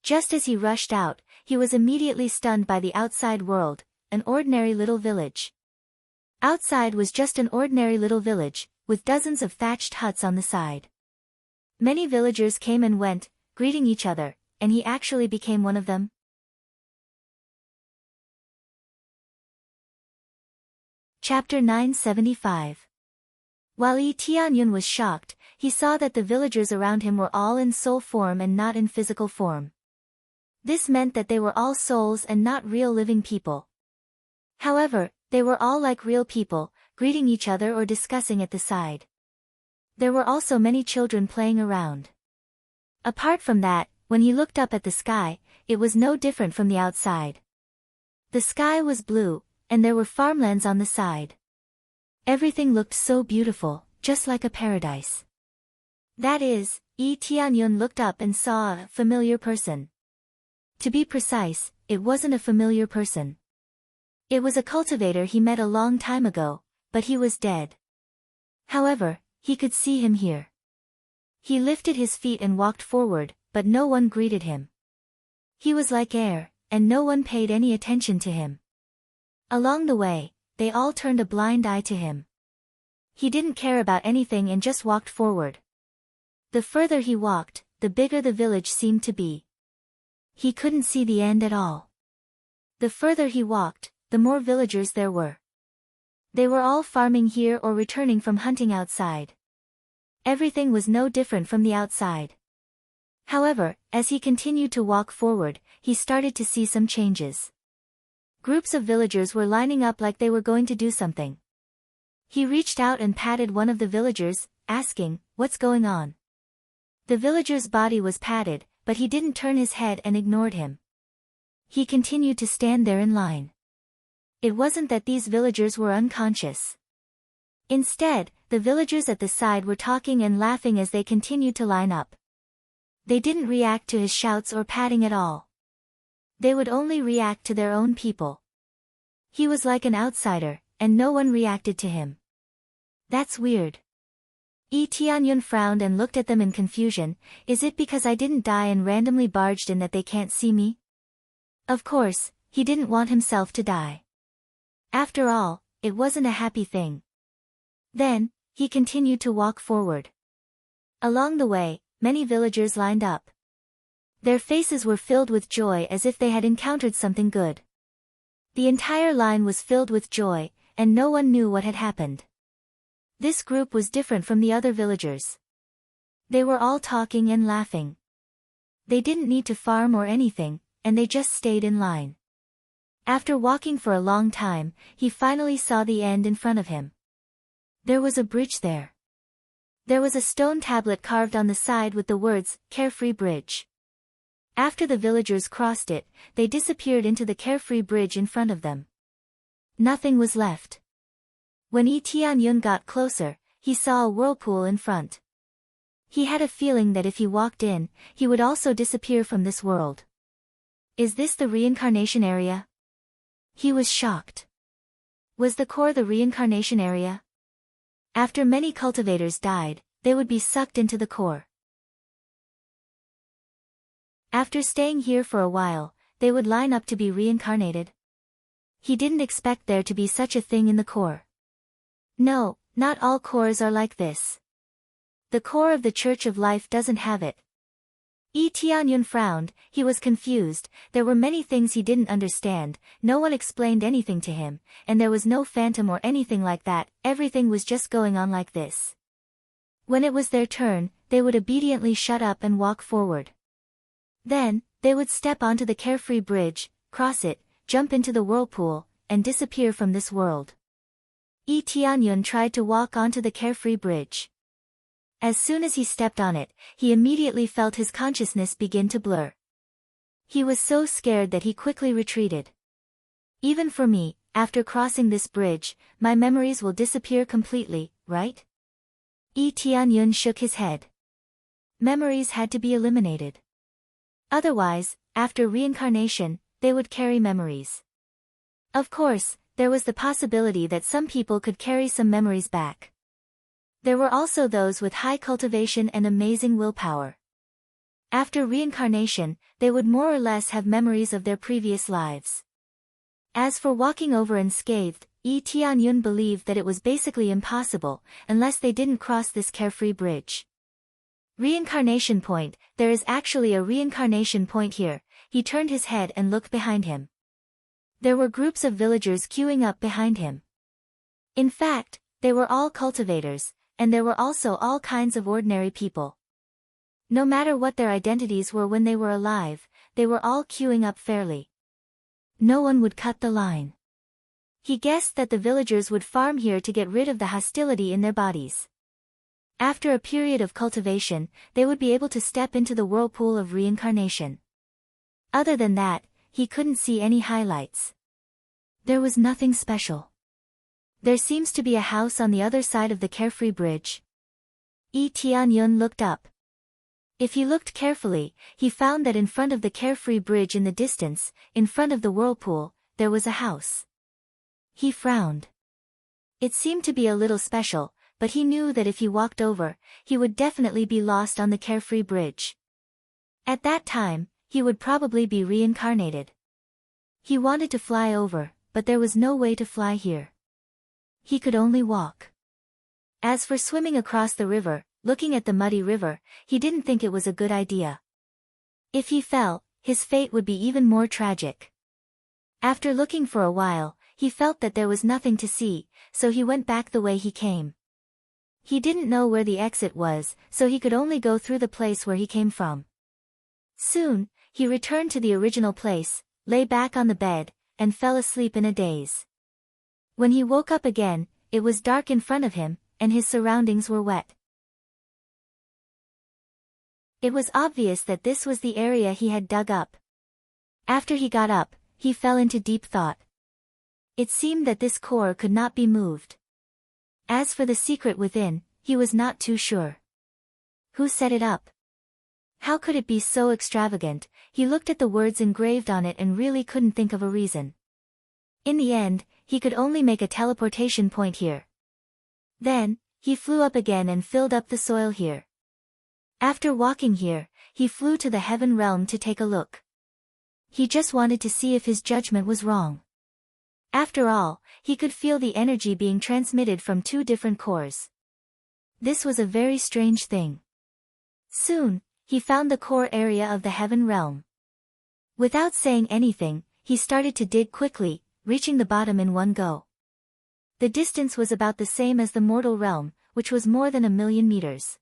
Just as he rushed out, he was immediately stunned by the outside world, an ordinary little village. Outside was just an ordinary little village, with dozens of thatched huts on the side. Many villagers came and went, greeting each other, and he actually became one of them. Chapter 975. While Tianyun was shocked, he saw that the villagers around him were all in soul form and not in physical form. This meant that they were all souls and not real living people. However, they were all like real people, greeting each other or discussing at the side. There were also many children playing around. Apart from that, when he looked up at the sky, it was no different from the outside. The sky was blue, and there were farmlands on the side. Everything looked so beautiful, just like a paradise. That is, Tianyun looked up and saw a familiar person. To be precise, it wasn't a familiar person. It was a cultivator he met a long time ago, but he was dead. However, he could see him here. He lifted his feet and walked forward, but no one greeted him. He was like air, and no one paid any attention to him. Along the way, they all turned a blind eye to him. He didn't care about anything and just walked forward. The further he walked, the bigger the village seemed to be. He couldn't see the end at all. The further he walked, the more villagers there were. They were all farming here or returning from hunting outside. Everything was no different from the outside. However, as he continued to walk forward, he started to see some changes. Groups of villagers were lining up like they were going to do something. He reached out and patted one of the villagers, asking, "What's going on?" The villager's body was patted, but he didn't turn his head and ignored him. He continued to stand there in line. It wasn't that these villagers were unconscious. Instead, the villagers at the side were talking and laughing as they continued to line up. They didn't react to his shouts or patting at all. They would only react to their own people. He was like an outsider, and no one reacted to him. That's weird. Tianyun frowned and looked at them in confusion. Is it because I didn't die and randomly barged in that they can't see me? Of course, he didn't want himself to die. After all, it wasn't a happy thing. Then, he continued to walk forward. Along the way, many villagers lined up. Their faces were filled with joy as if they had encountered something good. The entire line was filled with joy, and no one knew what had happened. This group was different from the other villagers. They were all talking and laughing. They didn't need to farm or anything, and they just stayed in line. After walking for a long time, he finally saw the end in front of him. There was a bridge there. There was a stone tablet carved on the side with the words, "Carefree Bridge." After the villagers crossed it, they disappeared into the carefree bridge in front of them. Nothing was left. When Tianyun got closer, he saw a whirlpool in front. He had a feeling that if he walked in, he would also disappear from this world. Is this the reincarnation area? He was shocked. Was the core the reincarnation area? After many cultivators died, they would be sucked into the core. After staying here for a while, they would line up to be reincarnated. He didn't expect there to be such a thing in the core. No, not all cores are like this. The core of the Church of Life doesn't have it. Tianyun frowned, he was confused, there were many things he didn't understand, no one explained anything to him, and there was no phantom or anything like that, everything was just going on like this. When it was their turn, they would obediently shut up and walk forward. Then, they would step onto the carefree bridge, cross it, jump into the whirlpool, and disappear from this world. Tianyun tried to walk onto the carefree bridge. As soon as he stepped on it, he immediately felt his consciousness begin to blur. He was so scared that he quickly retreated. Even for me, after crossing this bridge, my memories will disappear completely, right? Tianyun shook his head. Memories had to be eliminated. Otherwise, after reincarnation, they would carry memories. Of course, there was the possibility that some people could carry some memories back. There were also those with high cultivation and amazing willpower. After reincarnation, they would more or less have memories of their previous lives. As for walking over unscathed, Tianyun believed that it was basically impossible, unless they didn't cross this carefree bridge. Reincarnation point, there is actually a reincarnation point here. He turned his head and looked behind him. There were groups of villagers queuing up behind him. In fact, they were all cultivators, and there were also all kinds of ordinary people. No matter what their identities were when they were alive, they were all queuing up fairly. No one would cut the line. He guessed that the villagers would farm here to get rid of the hostility in their bodies. After a period of cultivation, they would be able to step into the whirlpool of reincarnation. Other than that, he couldn't see any highlights. There was nothing special. There seems to be a house on the other side of the Carefree Bridge. Lee Tianyun looked up. If he looked carefully, he found that in front of the Carefree Bridge in the distance, in front of the whirlpool, there was a house. He frowned. It seemed to be a little special, but he knew that if he walked over, he would definitely be lost on the Carefree Bridge. At that time, he would probably be reincarnated. He wanted to fly over, but there was no way to fly here. He could only walk. As for swimming across the river, looking at the muddy river, he didn't think it was a good idea. If he fell, his fate would be even more tragic. After looking for a while, he felt that there was nothing to see, so he went back the way he came. He didn't know where the exit was, so he could only go through the place where he came from. Soon, he returned to the original place, lay back on the bed, and fell asleep in a daze. When he woke up again, it was dark in front of him, and his surroundings were wet. It was obvious that this was the area he had dug up. After he got up, he fell into deep thought. It seemed that this core could not be moved. As for the secret within, he was not too sure. Who set it up? How could it be so extravagant? He looked at the words engraved on it and really couldn't think of a reason. In the end, he could only make a teleportation point here. Then, he flew up again and filled up the soil here. After walking here, he flew to the heaven realm to take a look. He just wanted to see if his judgment was wrong. After all, he could feel the energy being transmitted from two different cores. This was a very strange thing. Soon, he found the core area of the heaven realm. Without saying anything, he started to dig quickly, reaching the bottom in one go. The distance was about the same as the mortal realm, which was more than 1,000,000 meters.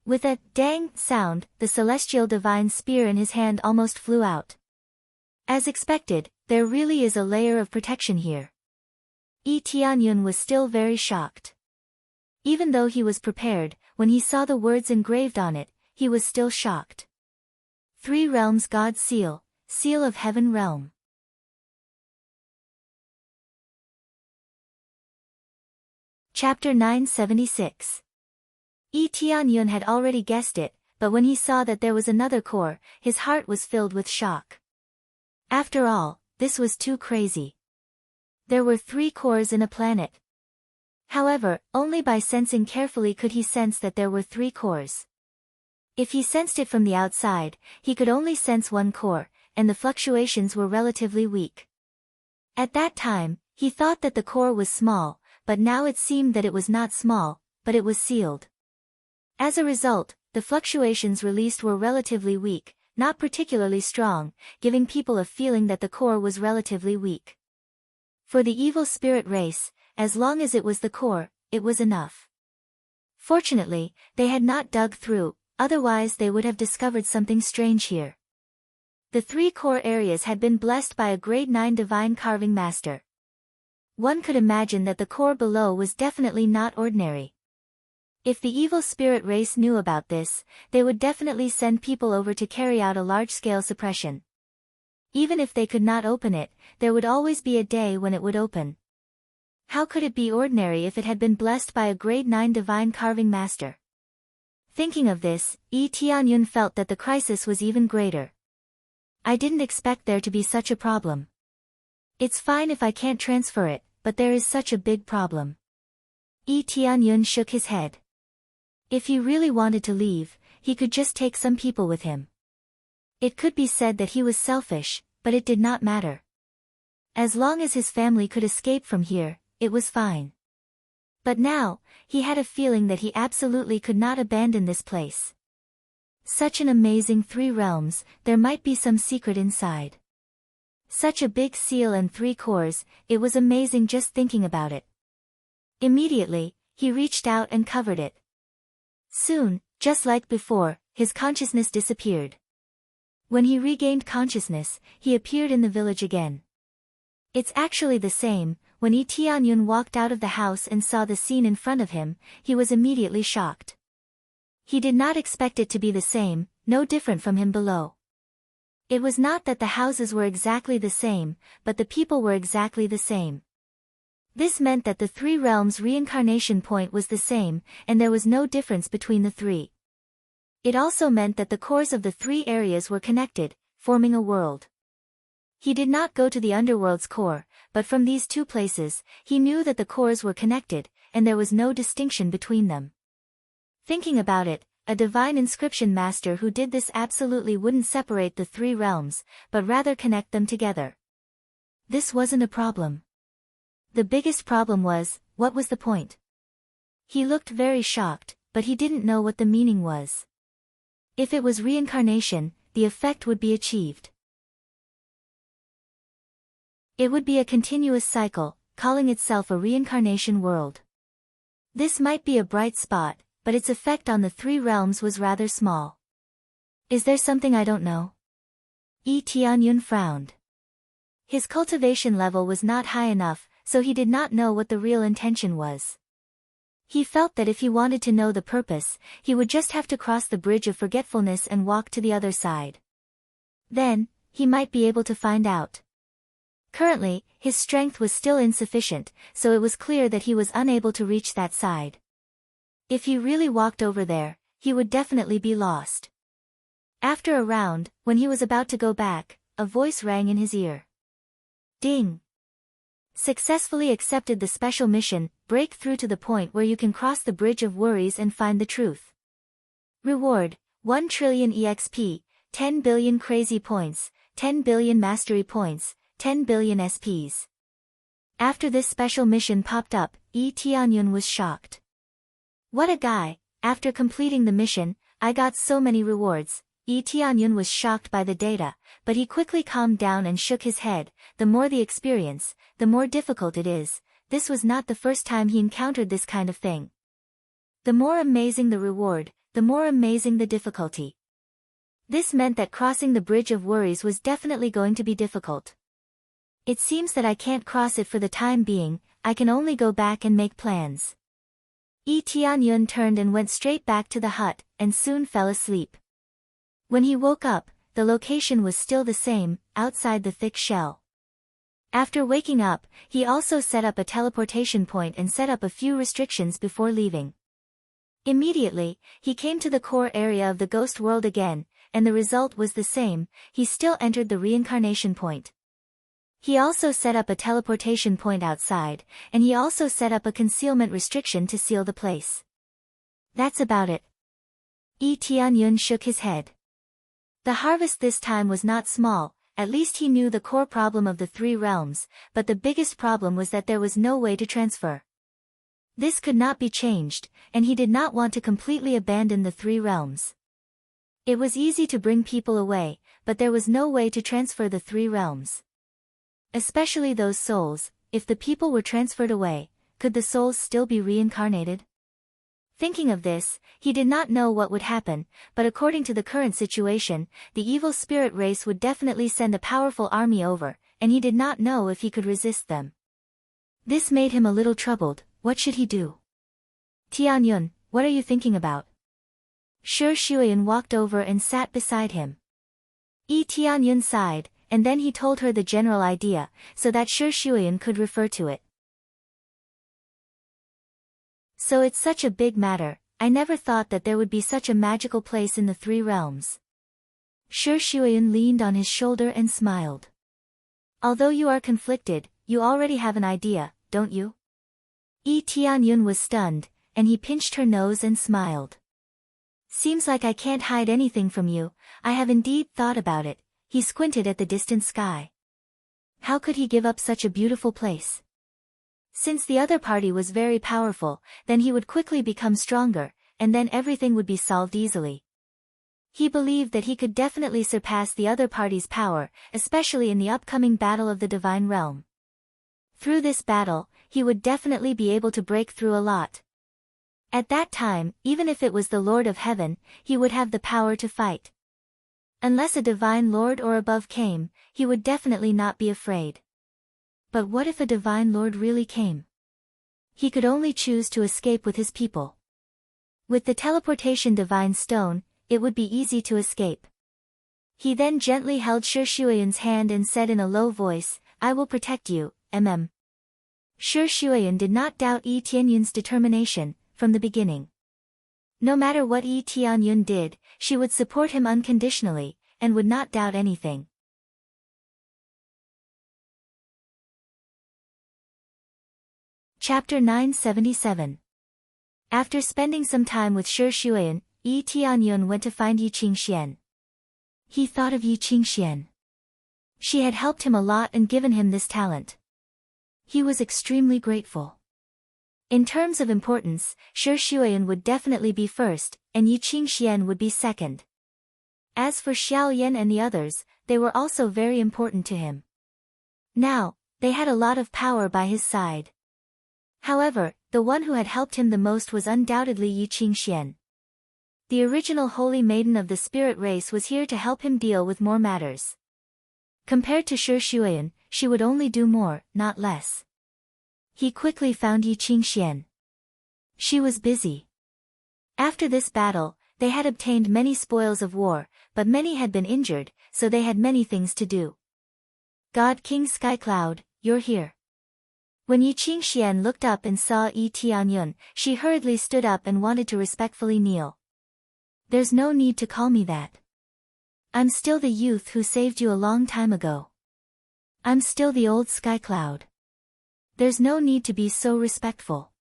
With a dang sound, the celestial divine spear in his hand almost flew out. As expected, there really is a layer of protection here. Lee Tianyun was still very shocked. Even though he was prepared, when he saw the words engraved on it, he was still shocked. 3 realms God's seal, seal of heaven realm. Chapter 976. Lee Tianyun had already guessed it, but when he saw that there was another core, his heart was filled with shock. After all, this was too crazy. There were 3 cores in a planet. However, only by sensing carefully could he sense that there were 3 cores. If he sensed it from the outside, he could only sense 1 core, and the fluctuations were relatively weak. At that time, he thought that the core was small, but now it seemed that it was not small, but it was sealed. As a result, the fluctuations released were relatively weak, not particularly strong, giving people a feeling that the core was relatively weak. For the evil spirit race, as long as it was the core, it was enough. Fortunately, they had not dug through, otherwise they would have discovered something strange here. The 3 core areas had been blessed by a grade 9 divine carving master. One could imagine that the core below was definitely not ordinary. If the evil spirit race knew about this, they would definitely send people over to carry out a large-scale suppression. Even if they could not open it, there would always be a day when it would open. How could it be ordinary if it had been blessed by a grade 9 divine carving master? Thinking of this, Lee Tianyun felt that the crisis was even greater. I didn't expect there to be such a problem. It's fine if I can't transfer it, but there is such a big problem. Lee Tianyun shook his head. If he really wanted to leave, he could just take some people with him. It could be said that he was selfish, but it did not matter. As long as his family could escape from here, it was fine. But now, he had a feeling that he absolutely could not abandon this place. Such an amazing 3 realms, there might be some secret inside. Such a big seal and 3 cores, it was amazing just thinking about it. Immediately, he reached out and covered it. Soon, just like before, his consciousness disappeared. When he regained consciousness, he appeared in the village again. It's actually the same. When Lee Tianyun walked out of the house and saw the scene in front of him, he was immediately shocked. He did not expect it to be the same, no different from him below. It was not that the houses were exactly the same, but the people were exactly the same. This meant that the three realms' reincarnation point was the same, and there was no difference between the three. It also meant that the cores of the three areas were connected, forming a world. He did not go to the underworld's core, but from these two places, he knew that the cores were connected, and there was no distinction between them. Thinking about it, a divine inscription master who did this absolutely wouldn't separate the three realms, but rather connect them together. This wasn't a problem. The biggest problem was, what was the point? He looked very shocked, but he didn't know what the meaning was. If it was reincarnation, the effect would be achieved. It would be a continuous cycle, calling itself a reincarnation world. This might be a bright spot, but its effect on the three realms was rather small. Is there something I don't know? Tianyun frowned. His cultivation level was not high enough, so he did not know what the real intention was. He felt that if he wanted to know the purpose, he would just have to cross the bridge of forgetfulness and walk to the other side. Then, he might be able to find out. Currently, his strength was still insufficient, so it was clear that he was unable to reach that side. If he really walked over there, he would definitely be lost. After a round, when he was about to go back, a voice rang in his ear. Ding! Successfully accepted the special mission, break through to the point where you can cross the bridge of worries and find the truth. Reward, 1 trillion EXP, 10 billion crazy points, 10 billion mastery points, 10 billion SPs. After this special mission popped up, Tianyun was shocked. What a guy, after completing the mission, I got so many rewards. Tianyun was shocked by the data, but he quickly calmed down and shook his head. The more the experience, the more difficult it is. This was not the first time he encountered this kind of thing. The more amazing the reward, the more amazing the difficulty. This meant that crossing the bridge of worries was definitely going to be difficult. It seems that I can't cross it for the time being, I can only go back and make plans. Tianyun turned and went straight back to the hut, and soon fell asleep. When he woke up, the location was still the same, outside the thick shell. After waking up, he also set up a teleportation point and set up a few restrictions before leaving. Immediately, he came to the core area of the ghost world again, and the result was the same, he still entered the reincarnation point. He also set up a teleportation point outside, and he also set up a concealment restriction to seal the place. That's about it. Tianyun shook his head. The harvest this time was not small, at least he knew the core problem of the three realms, but the biggest problem was that there was no way to transfer. This could not be changed, and he did not want to completely abandon the three realms. It was easy to bring people away, but there was no way to transfer the three realms. Especially those souls, if the people were transferred away, could the souls still be reincarnated? Thinking of this, he did not know what would happen, but according to the current situation, the evil spirit race would definitely send a powerful army over, and he did not know if he could resist them. This made him a little troubled. What should he do? Tianyun, what are you thinking about? Shi Shuyan walked over and sat beside him. Tianyun sighed, and then he told her the general idea, so that Shi Shuyan could refer to it. So it's such a big matter, I never thought that there would be such a magical place in the three realms. Shi Shuyan leaned on his shoulder and smiled. Although you are conflicted, you already have an idea, don't you? Tianyun was stunned, and he pinched her nose and smiled. Seems like I can't hide anything from you, I have indeed thought about it. He squinted at the distant sky. How could he give up such a beautiful place? Since the other party was very powerful, then he would quickly become stronger, and then everything would be solved easily. He believed that he could definitely surpass the other party's power, especially in the upcoming battle of the divine realm. Through this battle, he would definitely be able to break through a lot. At that time, even if it was the Lord of Heaven, he would have the power to fight. Unless a divine lord or above came, he would definitely not be afraid. But what if a divine lord really came? He could only choose to escape with his people. With the teleportation divine stone, it would be easy to escape. He then gently held Shi Shuiyan's hand and said in a low voice, "I will protect you, mm." Shi Shuiyan did not doubt Yi Tianyun's determination, from the beginning. No matter what Yi Tianyun did, she would support him unconditionally, and would not doubt anything. Chapter 977. After spending some time with Shi Shuiyan, Yi Tianyun went to find Yi Qingxian. He thought of Yi Qingxian. She had helped him a lot and given him this talent. He was extremely grateful. In terms of importance, Shi Shuiyan would definitely be first, and Yi Qingxian would be second. As for Xiao Yan and the others, they were also very important to him. Now, they had a lot of power by his side. However, the one who had helped him the most was undoubtedly Yi Qingxian. The original holy maiden of the spirit race was here to help him deal with more matters. Compared to Shi Shuiyan, she would only do more, not less. He quickly found Yi Qingxian. She was busy. After this battle, they had obtained many spoils of war, but many had been injured, so they had many things to do. God King Skycloud, you're here. When Yi Qingxian looked up and saw Yi Tianyun, she hurriedly stood up and wanted to respectfully kneel. There's no need to call me that. I'm still the youth who saved you a long time ago. I'm still the old Skycloud. There's no need to be so respectful.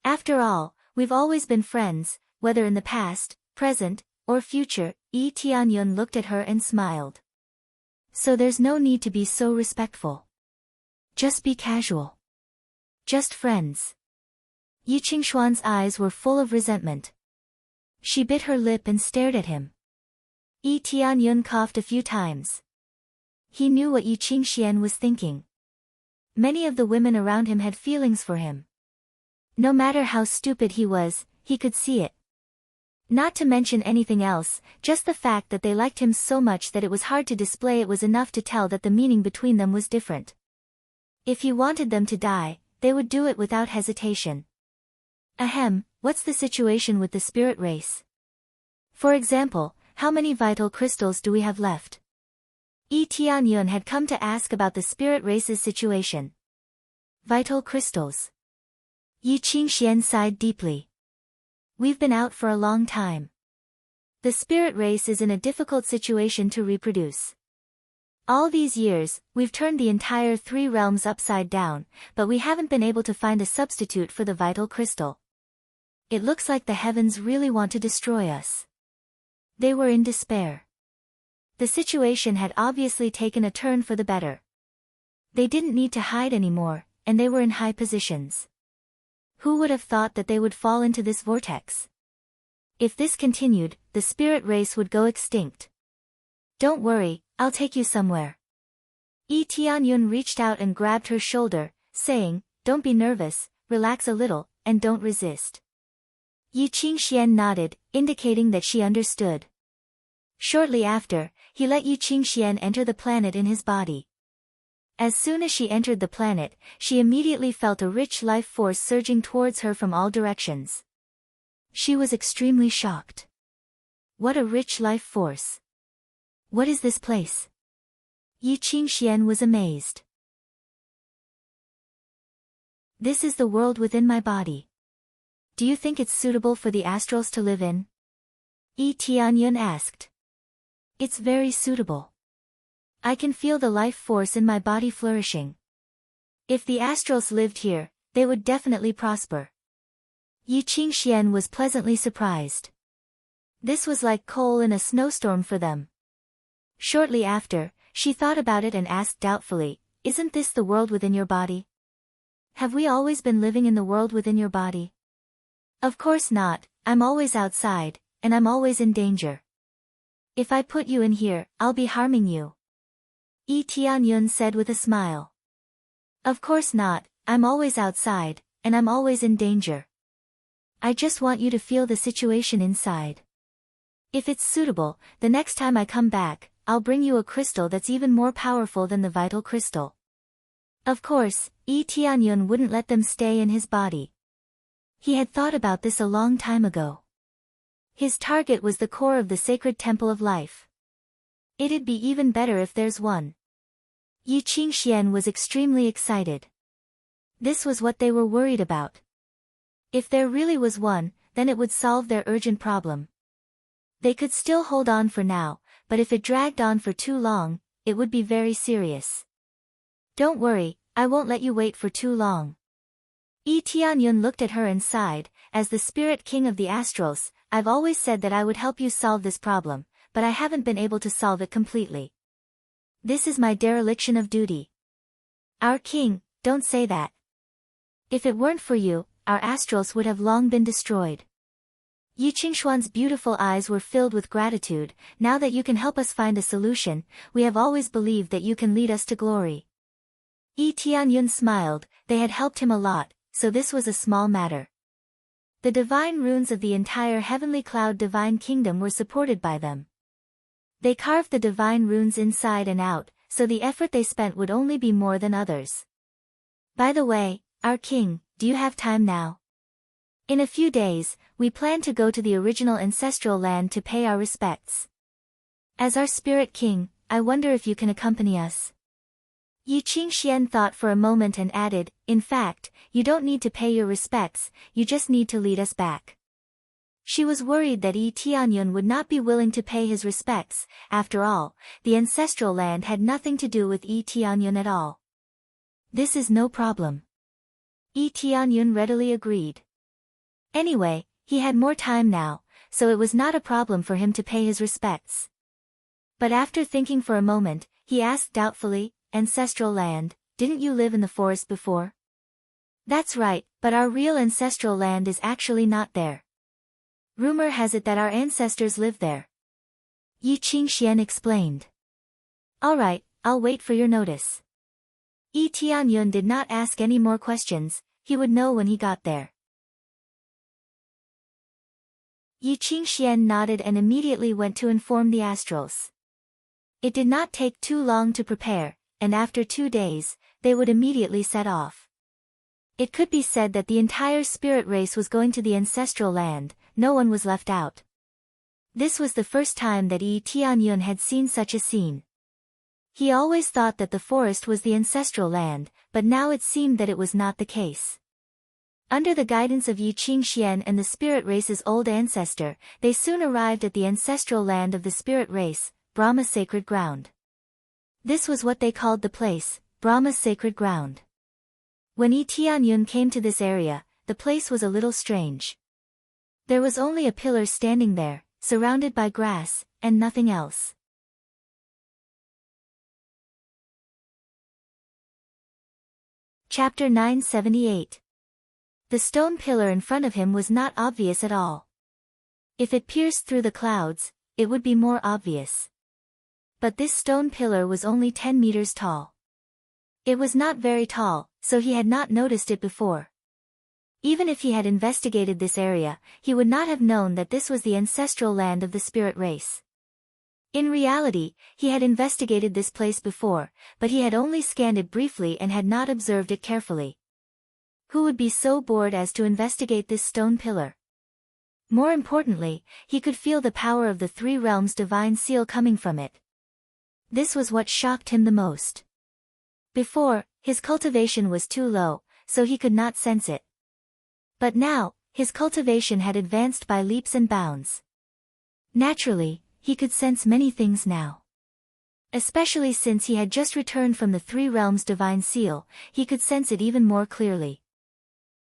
After all, we've always been friends, whether in the past, present, or future. Yi Tianyun looked at her and smiled. So there's no need to be so respectful. Just be casual. Just friends. Yi Qingshuan's eyes were full of resentment. She bit her lip and stared at him. Yi Tianyun coughed a few times. He knew what Yi Qingxian was thinking. Many of the women around him had feelings for him. No matter how stupid he was, he could see it. Not to mention anything else, just the fact that they liked him so much that it was hard to display it was enough to tell that the meaning between them was different. If he wanted them to die, they would do it without hesitation. Ahem, what's the situation with the spirit race? For example, how many vital crystals do we have left? Yi Tianyun had come to ask about the spirit race's situation. Vital crystals. Yi Qingxian sighed deeply. We've been out for a long time. The spirit race is in a difficult situation to reproduce. All these years, we've turned the entire 3 realms upside down, but we haven't been able to find a substitute for the vital crystal. It looks like the heavens really want to destroy us. They were in despair. The situation had obviously taken a turn for the better. They didn't need to hide anymore, and they were in high positions. Who would have thought that they would fall into this vortex? If this continued, the spirit race would go extinct. Don't worry, I'll take you somewhere. Yi Tianyun reached out and grabbed her shoulder, saying, don't be nervous, relax a little, and don't resist. Yi Qingxian nodded, indicating that she understood. Shortly after, he let Yi Qingxian enter the planet in his body. As soon as she entered the planet, she immediately felt a rich life force surging towards her from all directions. She was extremely shocked. What a rich life force. What is this place? Yi Qingxian was amazed. This is the world within my body. Do you think it's suitable for the astrals to live in? Yi Tianyun asked. It's very suitable. I can feel the life force in my body flourishing. If the astrals lived here, they would definitely prosper. Yi Qingxian was pleasantly surprised. This was like coal in a snowstorm for them. Shortly after, she thought about it and asked doubtfully, isn't this the world within your body? Have we always been living in the world within your body? Of course not, I'm always outside, and I'm always in danger. If I put you in here, I'll be harming you. Yi Tianyun said with a smile. Of course not, I'm always outside, and I'm always in danger. I just want you to feel the situation inside. If it's suitable, the next time I come back, I'll bring you a crystal that's even more powerful than the vital crystal. Of course, Yi Tianyun wouldn't let them stay in his body. He had thought about this a long time ago. His target was the core of the sacred temple of life. It'd be even better if there's one. Yi Qingxian was extremely excited. This was what they were worried about. If there really was one, then it would solve their urgent problem. They could still hold on for now, but if it dragged on for too long, it would be very serious. Don't worry, I won't let you wait for too long. Yi Tianyun looked at her and sighed. As the spirit king of the astrals, I've always said that I would help you solve this problem, but I haven't been able to solve it completely. This is my dereliction of duty. Our king, don't say that. If it weren't for you, our astrals would have long been destroyed. Yi Qingshuan's beautiful eyes were filled with gratitude. Now that you can help us find a solution, we have always believed that you can lead us to glory. Yi Tianyun smiled. They had helped him a lot, so this was a small matter. The divine runes of the entire heavenly cloud divine kingdom were supported by them. They carved the divine runes inside and out, so the effort they spent would only be more than others. By the way, our king, do you have time now? In a few days, we plan to go to the original ancestral land to pay our respects. As our spirit king, I wonder if you can accompany us. Yi Qingxian thought for a moment and added, in fact, you don't need to pay your respects, you just need to lead us back. She was worried that Yi Tianyun would not be willing to pay his respects. After all, the ancestral land had nothing to do with Yi Tianyun at all. This is no problem. Yi Tianyun readily agreed. Anyway, he had more time now, so it was not a problem for him to pay his respects. But after thinking for a moment, he asked doubtfully, Ancestral land, didn't you live in the forest before? That's right, but our real ancestral land is actually not there. Rumor has it that our ancestors live there. Yi Qingxian explained. Alright, I'll wait for your notice. Yi Tianyun did not ask any more questions, he would know when he got there. Yi Qingxian nodded and immediately went to inform the astrals. It did not take too long to prepare, and after 2 days, they would immediately set off. It could be said that the entire spirit race was going to the ancestral land, no one was left out. This was the first time that Yi Tianyun had seen such a scene. He always thought that the forest was the ancestral land, but now it seemed that it was not the case. Under the guidance of Yi Qingxian and the spirit race's old ancestor, they soon arrived at the ancestral land of the spirit race, Brahma's sacred ground. This was what they called the place, Brahma's sacred ground. When Yi Tianyun came to this area, the place was a little strange. There was only a pillar standing there, surrounded by grass, and nothing else. Chapter 978. The stone pillar in front of him was not obvious at all. If it pierced through the clouds, it would be more obvious. But this stone pillar was only 10 meters tall. It was not very tall, so he had not noticed it before. Even if he had investigated this area, he would not have known that this was the ancestral land of the spirit race. In reality, he had investigated this place before, but he had only scanned it briefly and had not observed it carefully. Who would be so bored as to investigate this stone pillar? More importantly, he could feel the power of the three realms' divine seal coming from it. This was what shocked him the most. Before, his cultivation was too low, so he could not sense it. But now, his cultivation had advanced by leaps and bounds. Naturally, he could sense many things now. Especially since he had just returned from the three realms' divine seal, he could sense it even more clearly.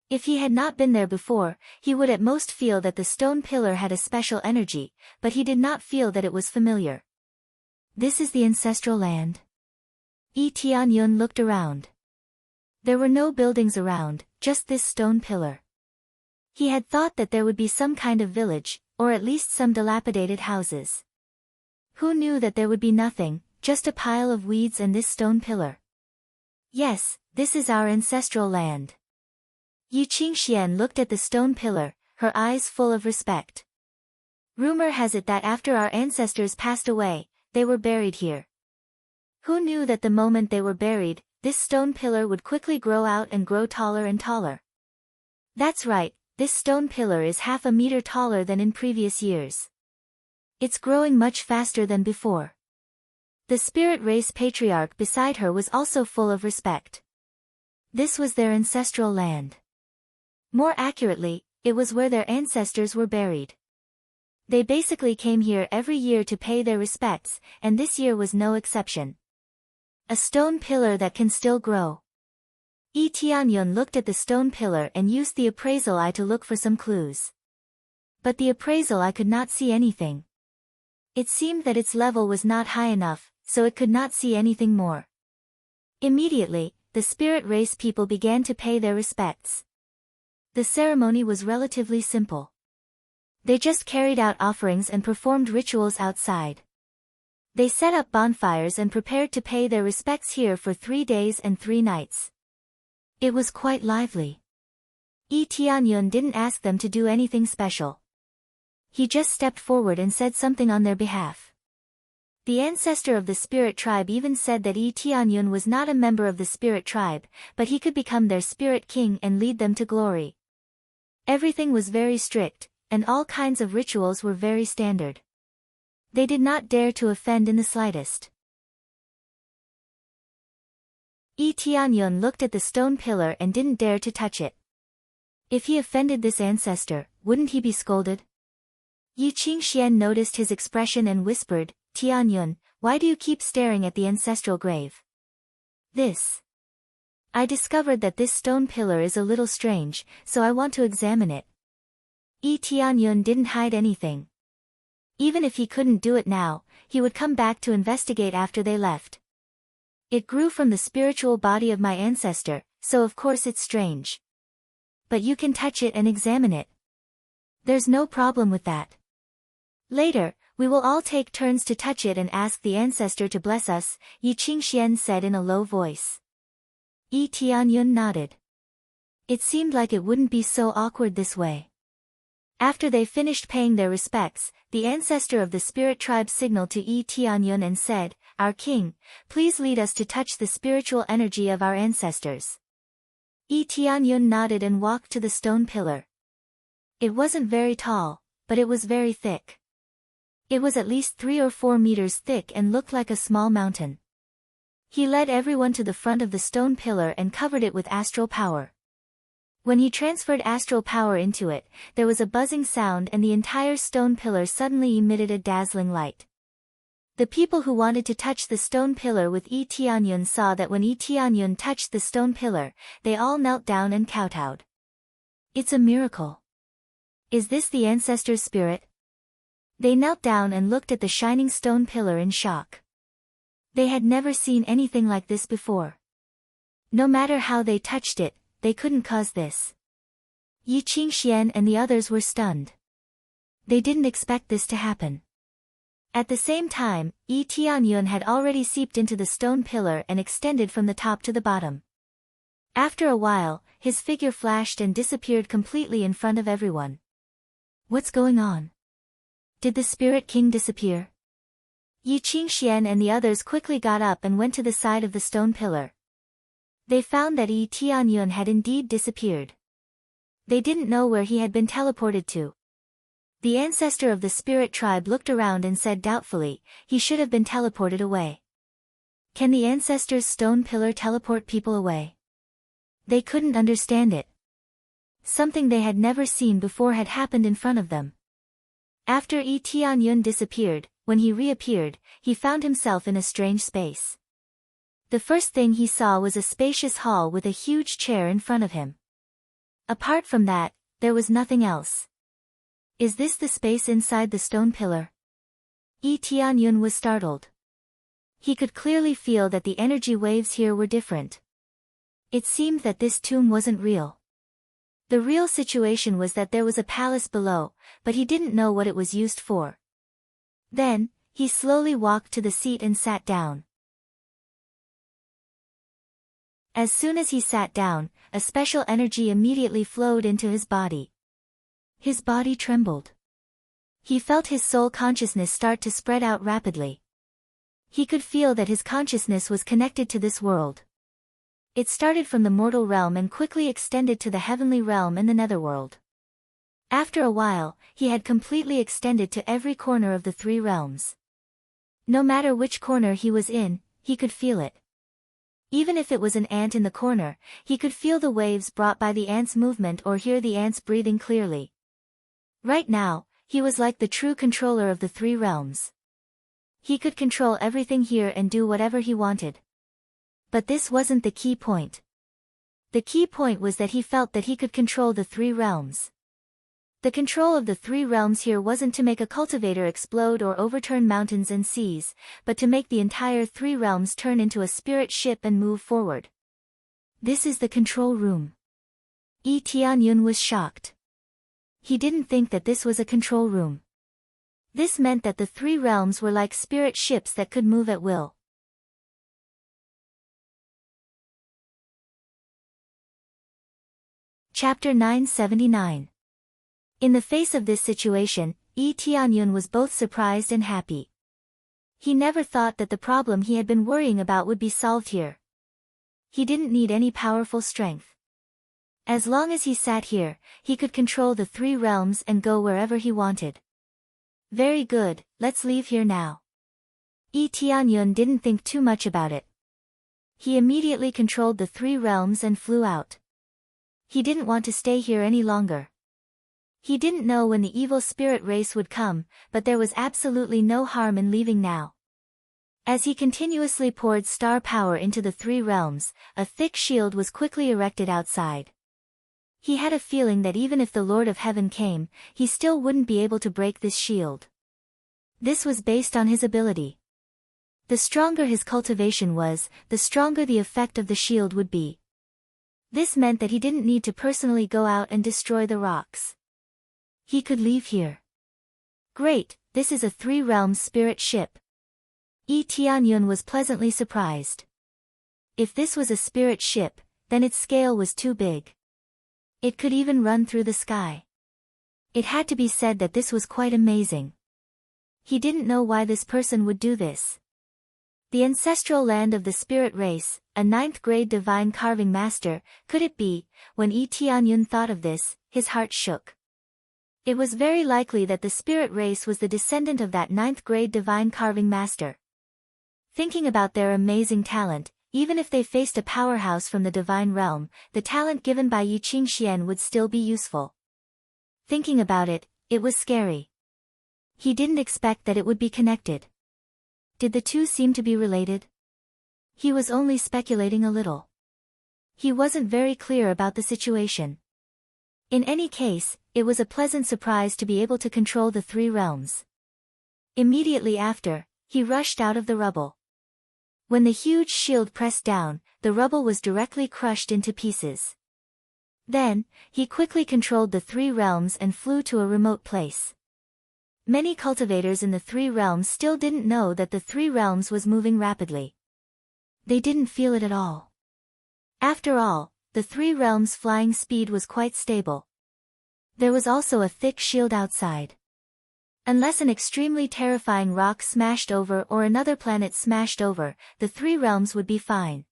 If he had not been there before, he would at most feel that the stone pillar had a special energy, but he did not feel that it was familiar. This is the ancestral land. Yi Tianyun looked around. There were no buildings around, just this stone pillar. He had thought that there would be some kind of village, or at least some dilapidated houses. Who knew that there would be nothing, just a pile of weeds and this stone pillar? Yes, this is our ancestral land. Yi Qingxian looked at the stone pillar, her eyes full of respect. Rumor has it that after our ancestors passed away, they were buried here. Who knew that the moment they were buried, this stone pillar would quickly grow out and grow taller and taller? That's right, this stone pillar is half a meter taller than in previous years. It's growing much faster than before. The spirit race patriarch beside her was also full of respect. This was their ancestral land. More accurately, it was where their ancestors were buried. They basically came here every year to pay their respects, and this year was no exception. A stone pillar that can still grow. Yi Tianyun looked at the stone pillar and used the appraisal eye to look for some clues. But the appraisal eye could not see anything. It seemed that its level was not high enough, so it could not see anything more. Immediately, the spirit race people began to pay their respects. The ceremony was relatively simple. They just carried out offerings and performed rituals outside. They set up bonfires and prepared to pay their respects here for 3 days and 3 nights. It was quite lively. Yi Tianyun didn't ask them to do anything special. He just stepped forward and said something on their behalf. The ancestor of the spirit tribe even said that Yi Tianyun was not a member of the spirit tribe, but he could become their spirit king and lead them to glory. Everything was very strict, and all kinds of rituals were very standard. They did not dare to offend in the slightest. Yi Tianyun looked at the stone pillar and didn't dare to touch it. If he offended this ancestor, wouldn't he be scolded? Yi Qingxian noticed his expression and whispered, "Tianyun, why do you keep staring at the ancestral grave?" I discovered that this stone pillar is a little strange, so I want to examine it. Yi Tianyun didn't hide anything. Even if he couldn't do it now, he would come back to investigate after they left. It grew from the spiritual body of my ancestor, so of course it's strange. But you can touch it and examine it. There's no problem with that. Later, we will all take turns to touch it and ask the ancestor to bless us, Yi Qingxian said in a low voice. Yi Tianyun nodded. It seemed like it wouldn't be so awkward this way. After they finished paying their respects, the ancestor of the spirit tribe signaled to Yi Tianyun and said, "Our king, please lead us to touch the spiritual energy of our ancestors." Yi Tianyun nodded and walked to the stone pillar. It wasn't very tall, but it was very thick. It was at least 3 or 4 meters thick and looked like a small mountain. He led everyone to the front of the stone pillar and covered it with astral power. When he transferred astral power into it, there was a buzzing sound and the entire stone pillar suddenly emitted a dazzling light. The people who wanted to touch the stone pillar with Yi Tianyun saw that when Yi Tianyun touched the stone pillar, they all knelt down and kowtowed. It's a miracle. Is this the ancestor's spirit? They knelt down and looked at the shining stone pillar in shock. They had never seen anything like this before. No matter how they touched it, they couldn't cause this. Yi Qingxian and the others were stunned. They didn't expect this to happen. At the same time, Yi Tianyun had already seeped into the stone pillar and extended from the top to the bottom. After a while, his figure flashed and disappeared completely in front of everyone. What's going on? Did the spirit king disappear? Yi Qingxian and the others quickly got up and went to the side of the stone pillar. They found that Yi Tianyun had indeed disappeared. They didn't know where he had been teleported to. The ancestor of the spirit tribe looked around and said doubtfully, he should have been teleported away. Can the ancestor's stone pillar teleport people away? They couldn't understand it. Something they had never seen before had happened in front of them. After Yi Tianyun disappeared, when he reappeared, he found himself in a strange space. The first thing he saw was a spacious hall with a huge chair in front of him. Apart from that, there was nothing else. Is this the space inside the stone pillar? Yi Tianyun was startled. He could clearly feel that the energy waves here were different. It seemed that this tomb wasn't real. The real situation was that there was a palace below, but he didn't know what it was used for. Then, he slowly walked to the seat and sat down. As soon as he sat down, a special energy immediately flowed into his body. His body trembled. He felt his soul consciousness start to spread out rapidly. He could feel that his consciousness was connected to this world. It started from the mortal realm and quickly extended to the heavenly realm and the netherworld. After a while, he had completely extended to every corner of the 3 realms. No matter which corner he was in, he could feel it. Even if it was an ant in the corner, he could feel the waves brought by the ant's movement or hear the ants breathing clearly. Right now, he was like the true controller of the three realms. He could control everything here and do whatever he wanted. But this wasn't the key point. The key point was that he felt that he could control the three realms. The control of the three realms here wasn't to make a cultivator explode or overturn mountains and seas, but to make the entire three realms turn into a spirit ship and move forward. This is the control room. Yi Tianyun was shocked. He didn't think that this was a control room. This meant that the three realms were like spirit ships that could move at will. Chapter 979. In the face of this situation, Yi Tianyun was both surprised and happy. He never thought that the problem he had been worrying about would be solved here. He didn't need any powerful strength. As long as he sat here, he could control the three realms and go wherever he wanted. Very good, let's leave here now. Yi Tianyun didn't think too much about it. He immediately controlled the three realms and flew out. He didn't want to stay here any longer. He didn't know when the evil spirit race would come, but there was absolutely no harm in leaving now. As he continuously poured star power into the three realms, a thick shield was quickly erected outside. He had a feeling that even if the Lord of Heaven came, he still wouldn't be able to break this shield. This was based on his ability. The stronger his cultivation was, the stronger the effect of the shield would be. This meant that he didn't need to personally go out and destroy the rocks. He could leave here. Great, this is a three-realm spirit ship. Yi Tianyun was pleasantly surprised. If this was a spirit ship, then its scale was too big. It could even run through the sky. It had to be said that this was quite amazing. He didn't know why this person would do this. The ancestral land of the spirit race, a 9th-grade divine carving master, could it be? When Yi Tianyun thought of this, his heart shook. It was very likely that the spirit race was the descendant of that 9th-grade divine carving master. Thinking about their amazing talent, even if they faced a powerhouse from the divine realm, the talent given by Yi Qingxian would still be useful. Thinking about it, it was scary. He didn't expect that it would be connected. Did the two seem to be related? He was only speculating a little. He wasn't very clear about the situation. In any case, it was a pleasant surprise to be able to control the three realms. Immediately after, he rushed out of the rubble. When the huge shield pressed down, the rubble was directly crushed into pieces. Then, he quickly controlled the three realms and flew to a remote place. Many cultivators in the three realms still didn't know that the three realms was moving rapidly. They didn't feel it at all. After all, the three realms' flying speed was quite stable. There was also a thick shield outside. Unless an extremely terrifying rock smashed over or another planet smashed over, the three realms would be fine.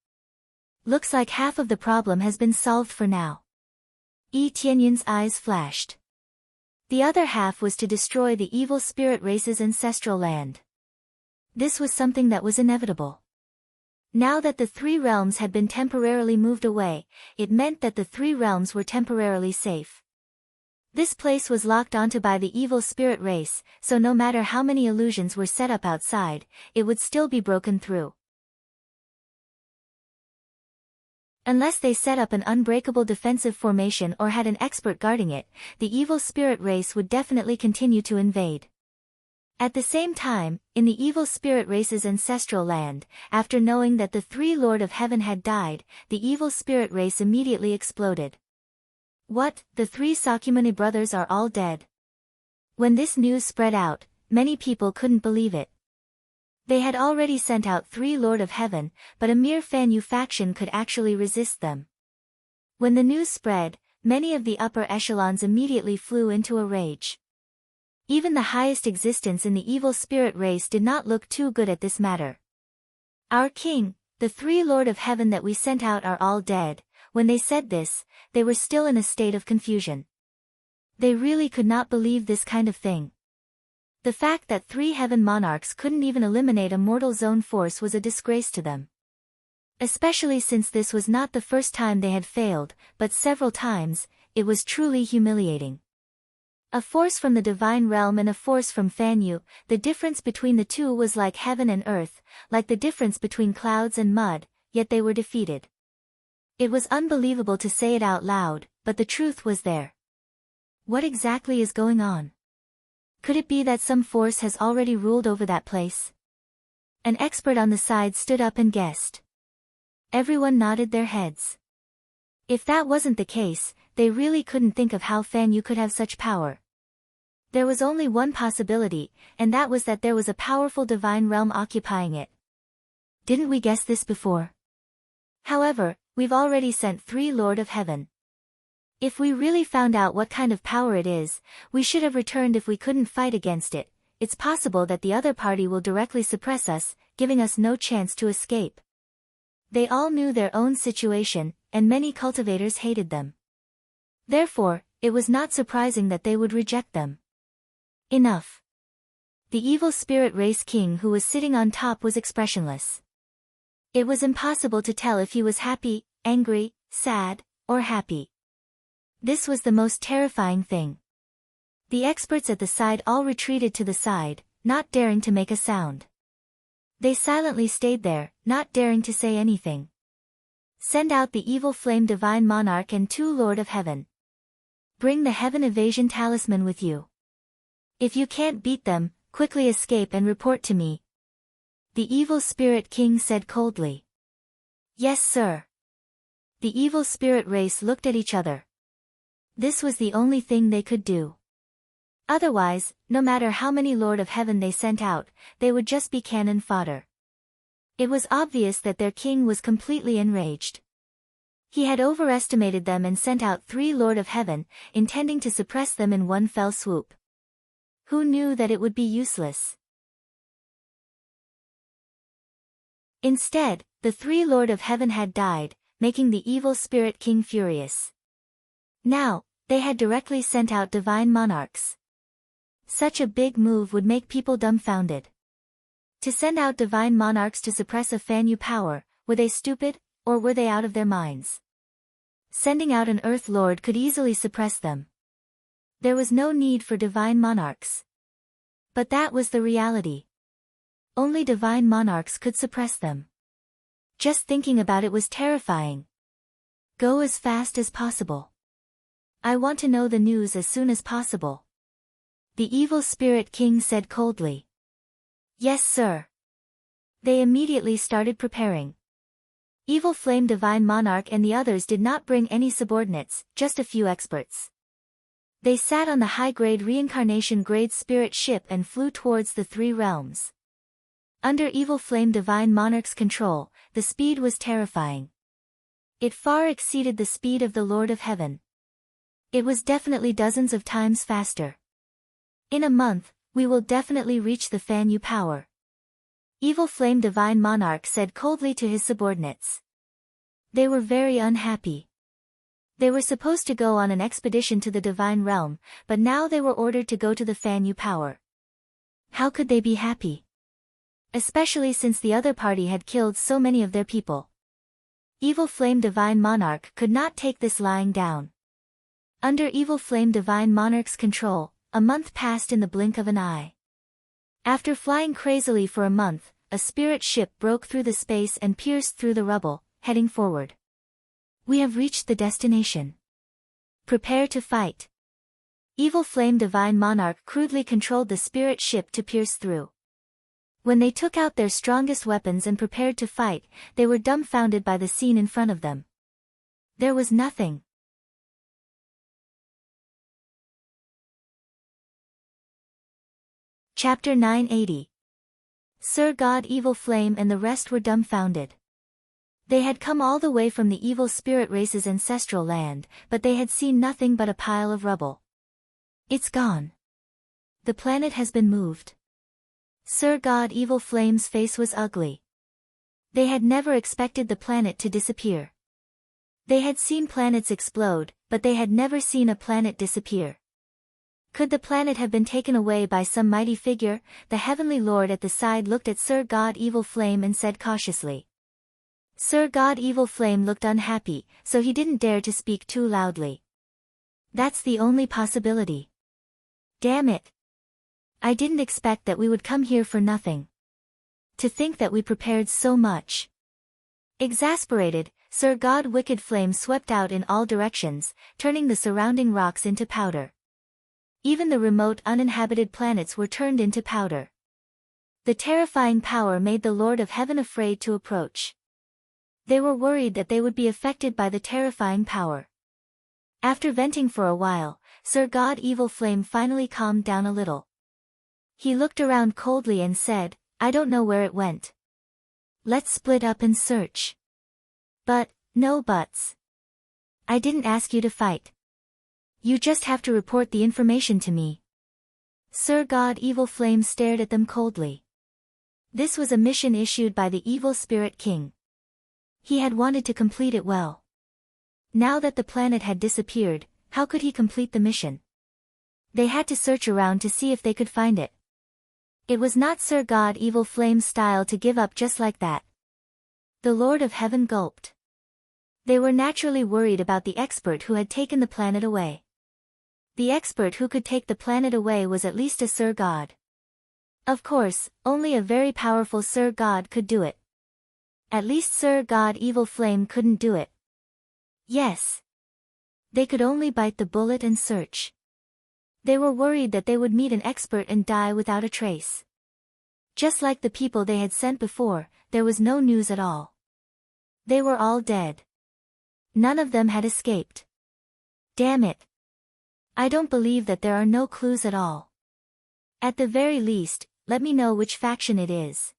Looks like half of the problem has been solved for now. Yi Tianyun's eyes flashed. The other half was to destroy the evil spirit race's ancestral land. This was something that was inevitable. Now that the three realms had been temporarily moved away, it meant that the three realms were temporarily safe. This place was locked onto by the evil spirit race, so no matter how many illusions were set up outside, it would still be broken through. Unless they set up an unbreakable defensive formation or had an expert guarding it, the evil spirit race would definitely continue to invade. At the same time, in the evil spirit race's ancestral land, after knowing that the three Lord of Heaven had died, the evil spirit race immediately exploded. What, the three Sakyamuni brothers are all dead? When this news spread out, many people couldn't believe it. They had already sent out three Lord of Heaven, but a mere Fanyu faction could actually resist them. When the news spread, many of the upper echelons immediately flew into a rage. Even the highest existence in the evil spirit race did not look too good at this matter. Our king, the three Lord of Heaven that we sent out are all dead. When they said this, they were still in a state of confusion. They really could not believe this kind of thing. The fact that 3 heaven monarchs couldn't even eliminate a mortal zone force was a disgrace to them. Especially since this was not the first time they had failed, but several times, it was truly humiliating. A force from the divine realm and a force from Fanyu, the difference between the two was like heaven and earth, like the difference between clouds and mud, yet they were defeated. It was unbelievable to say it out loud, but the truth was there. What exactly is going on? Could it be that some force has already ruled over that place? An expert on the side stood up and guessed. Everyone nodded their heads. If that wasn't the case, they really couldn't think of how Fanyu could have such power. There was only one possibility, and that was that there was a powerful divine realm occupying it. Didn't we guess this before? However, we've already sent 3 Lord of Heaven. If we really found out what kind of power it is, we should have returned if we couldn't fight against it. It's possible that the other party will directly suppress us, giving us no chance to escape. They all knew their own situation, and many cultivators hated them. Therefore, it was not surprising that they would reject them. Enough. The evil spirit race king who was sitting on top was expressionless. It was impossible to tell if he was happy, angry, sad, or happy. This was the most terrifying thing. The experts at the side all retreated to the side, not daring to make a sound. They silently stayed there, not daring to say anything. Send out the evil flame divine monarch and 2 Lord of Heaven. Bring the heaven evasion talisman with you. If you can't beat them, quickly escape and report to me. The evil spirit king said coldly. Yes, sir. The evil spirit race looked at each other. This was the only thing they could do. Otherwise, no matter how many Lord of Heaven they sent out, they would just be cannon fodder. It was obvious that their king was completely enraged. He had overestimated them and sent out 3 Lord of Heaven, intending to suppress them in one fell swoop. Who knew that it would be useless? Instead, the 3 Lord of Heaven had died, making the evil spirit king furious. Now, they had directly sent out divine monarchs. Such a big move would make people dumbfounded. To send out divine monarchs to suppress a Fanyu power, were they stupid, or were they out of their minds? Sending out an Earth Lord could easily suppress them. There was no need for divine monarchs. But that was the reality. Only divine monarchs could suppress them. Just thinking about it was terrifying. Go as fast as possible. I want to know the news as soon as possible. The evil spirit king said coldly. Yes, sir. They immediately started preparing. Evil Flame Divine Monarch and the others did not bring any subordinates, just a few experts. They sat on the high-grade reincarnation-grade spirit ship and flew towards the 3 realms. Under Evil Flame Divine Monarch's control, the speed was terrifying. It far exceeded the speed of the Lord of Heaven. It was definitely dozens of times faster. In a month, we will definitely reach the Fanyu power. Evil Flame Divine Monarch said coldly to his subordinates. They were very unhappy. They were supposed to go on an expedition to the Divine Realm, but now they were ordered to go to the Fanyu power. How could they be happy? Especially since the other party had killed so many of their people. Evil Flame Divine Monarch could not take this lying down. Under Evil Flame Divine Monarch's control, a month passed in the blink of an eye. After flying crazily for a month, a spirit ship broke through the space and pierced through the rubble, heading forward. We have reached the destination. Prepare to fight. Evil Flame Divine Monarch crudely controlled the spirit ship to pierce through. When they took out their strongest weapons and prepared to fight, they were dumbfounded by the scene in front of them. There was nothing. Chapter 980. Sir God Evil Flame and the rest were dumbfounded. They had come all the way from the evil spirit race's ancestral land, but they had seen nothing but a pile of rubble. It's gone. The planet has been moved. Sir God Evil Flame's face was ugly. They had never expected the planet to disappear. They had seen planets explode, but they had never seen a planet disappear. Could the planet have been taken away by some mighty figure? The heavenly lord at the side looked at Sir God Evil Flame and said cautiously. Sir God Evil Flame looked unhappy, so he didn't dare to speak too loudly. That's the only possibility. Damn it. I didn't expect that we would come here for nothing. To think that we prepared so much. Exasperated, Sir God Wicked Flame swept out in all directions, turning the surrounding rocks into powder. Even the remote uninhabited planets were turned into powder. The terrifying power made the Lord of Heaven afraid to approach. They were worried that they would be affected by the terrifying power. After venting for a while, Sir God Evil Flame finally calmed down a little. He looked around coldly and said, I don't know where it went. Let's split up and search. But, no buts. I didn't ask you to fight. You just have to report the information to me. Sir God Evil Flame stared at them coldly. This was a mission issued by the Evil Spirit King. He had wanted to complete it well. Now that the planet had disappeared, how could he complete the mission? They had to search around to see if they could find it. It was not Sir God Evil Flame's style to give up just like that. The Lord of Heaven gulped. They were naturally worried about the expert who had taken the planet away. The expert who could take the planet away was at least a Sir God. Of course, only a very powerful Sir God could do it. At least Sir God Evil Flame couldn't do it. Yes. They could only bite the bullet and search. They were worried that they would meet an expert and die without a trace. Just like the people they had sent before, there was no news at all. They were all dead. None of them had escaped. Damn it. I don't believe that there are no clues at all. At the very least, let me know which faction it is.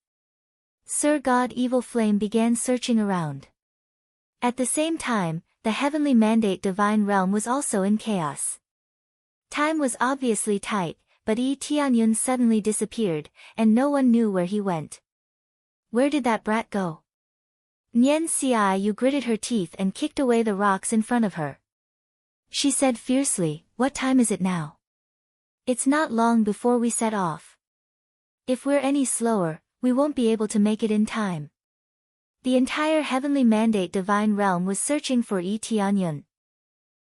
Sir God Evil Flame began searching around. At the same time, the heavenly mandate divine realm was also in chaos. Time was obviously tight, but Yi Tianyun suddenly disappeared, and no one knew where he went. Where did that brat go? Nyen Xiaoyu gritted her teeth and kicked away the rocks in front of her. She said fiercely, what time is it now? It's not long before we set off. If we're any slower, we won't be able to make it in time. The entire heavenly mandate divine realm was searching for Yi Tianyun.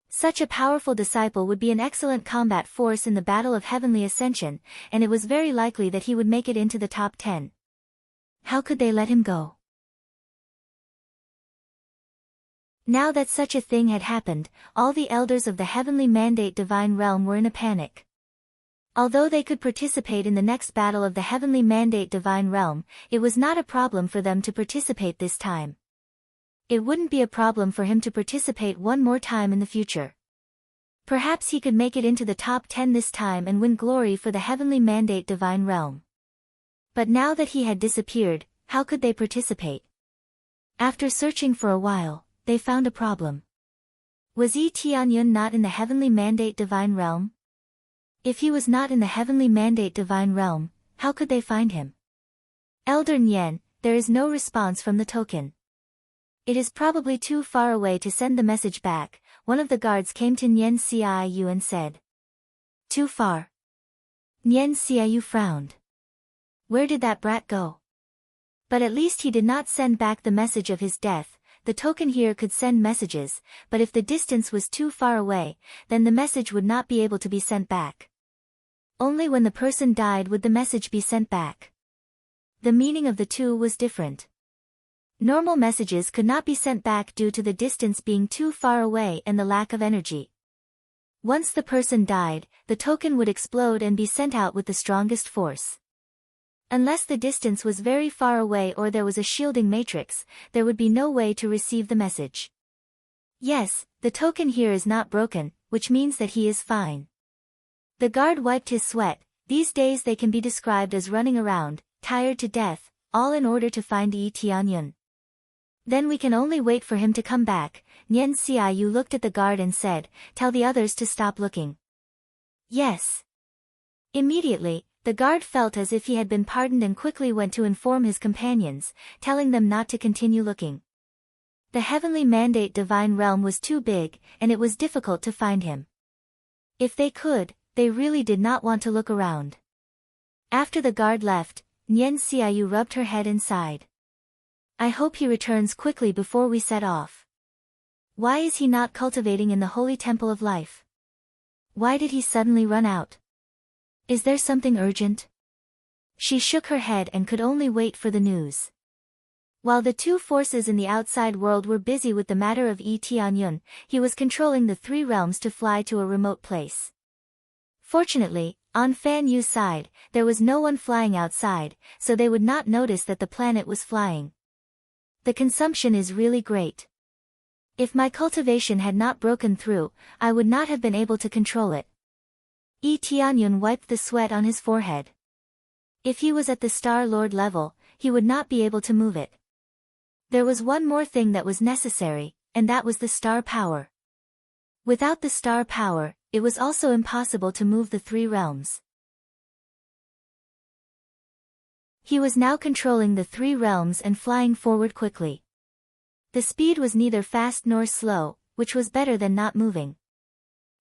Such a powerful disciple would be an excellent combat force in the battle of heavenly ascension, and it was very likely that he would make it into the top 10. How could they let him go? Now that such a thing had happened, all the elders of the heavenly mandate divine realm were in a panic. Although they could participate in the next battle of the heavenly mandate divine realm, it was not a problem for them to participate this time. It wouldn't be a problem for him to participate one more time in the future. Perhaps he could make it into the top 10 this time and win glory for the heavenly mandate divine realm. But now that he had disappeared, how could they participate? After searching for a while, they found a problem. Was Yi Tianyun not in the heavenly mandate divine realm? If he was not in the heavenly mandate divine realm, how could they find him? Elder Nyen, there is no response from the token. It is probably too far away to send the message back. One of the guards came to Nyen Xiaoyu and said. Too far. Nyen Xiaoyu frowned. Where did that brat go? But at least he did not send back the message of his death. The token here could send messages, but if the distance was too far away, then the message would not be able to be sent back. Only when the person died would the message be sent back. The meaning of the two was different. Normal messages could not be sent back due to the distance being too far away and the lack of energy. Once the person died, the token would explode and be sent out with the strongest force. Unless the distance was very far away or there was a shielding matrix, there would be no way to receive the message. Yes, the token here is not broken, which means that he is fine. The guard wiped his sweat. These days they can be described as running around, tired to death, all in order to find Yi Tianyun. Then we can only wait for him to come back. Nyen Xiaoyu looked at the guard and said, tell the others to stop looking. Yes. Immediately, the guard felt as if he had been pardoned and quickly went to inform his companions, telling them not to continue looking. The heavenly mandate divine realm was too big, and it was difficult to find him. If they could, they really did not want to look around. After the guard left, Nyen Xiaoyu rubbed her head and sighed. I hope he returns quickly before we set off. Why is he not cultivating in the holy temple of life? Why did he suddenly run out? Is there something urgent? She shook her head and could only wait for the news. While the two forces in the outside world were busy with the matter of Yi Tianyun, he was controlling the three realms to fly to a remote place. Fortunately, on Fan Yu's side, there was no one flying outside, so they would not notice that the planet was flying. The consumption is really great. If my cultivation had not broken through, I would not have been able to control it. Yi Tianyun wiped the sweat on his forehead. If he was at the Star Lord level, he would not be able to move it. There was one more thing that was necessary, and that was the star power. Without the star power, it was also impossible to move the three realms. He was now controlling the three realms and flying forward quickly. The speed was neither fast nor slow, which was better than not moving.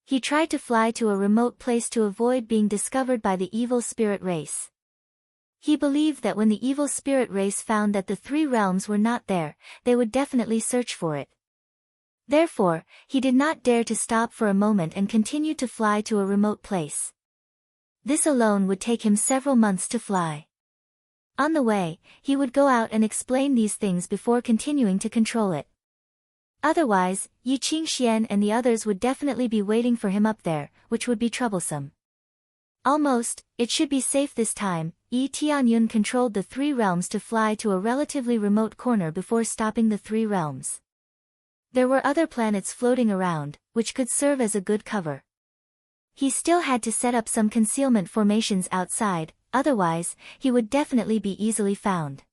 He tried to fly to a remote place to avoid being discovered by the evil spirit race. He believed that when the evil spirit race found that the three realms were not there, they would definitely search for it. Therefore, he did not dare to stop for a moment and continued to fly to a remote place. This alone would take him several months to fly. On the way, he would go out and explain these things before continuing to control it. Otherwise, Yi Qingxian and the others would definitely be waiting for him up there, which would be troublesome. Almost, it should be safe this time. Yi Tianyun controlled the three realms to fly to a relatively remote corner before stopping the three realms. There were other planets floating around, which could serve as a good cover. He still had to set up some concealment formations outside, otherwise, he would definitely be easily found.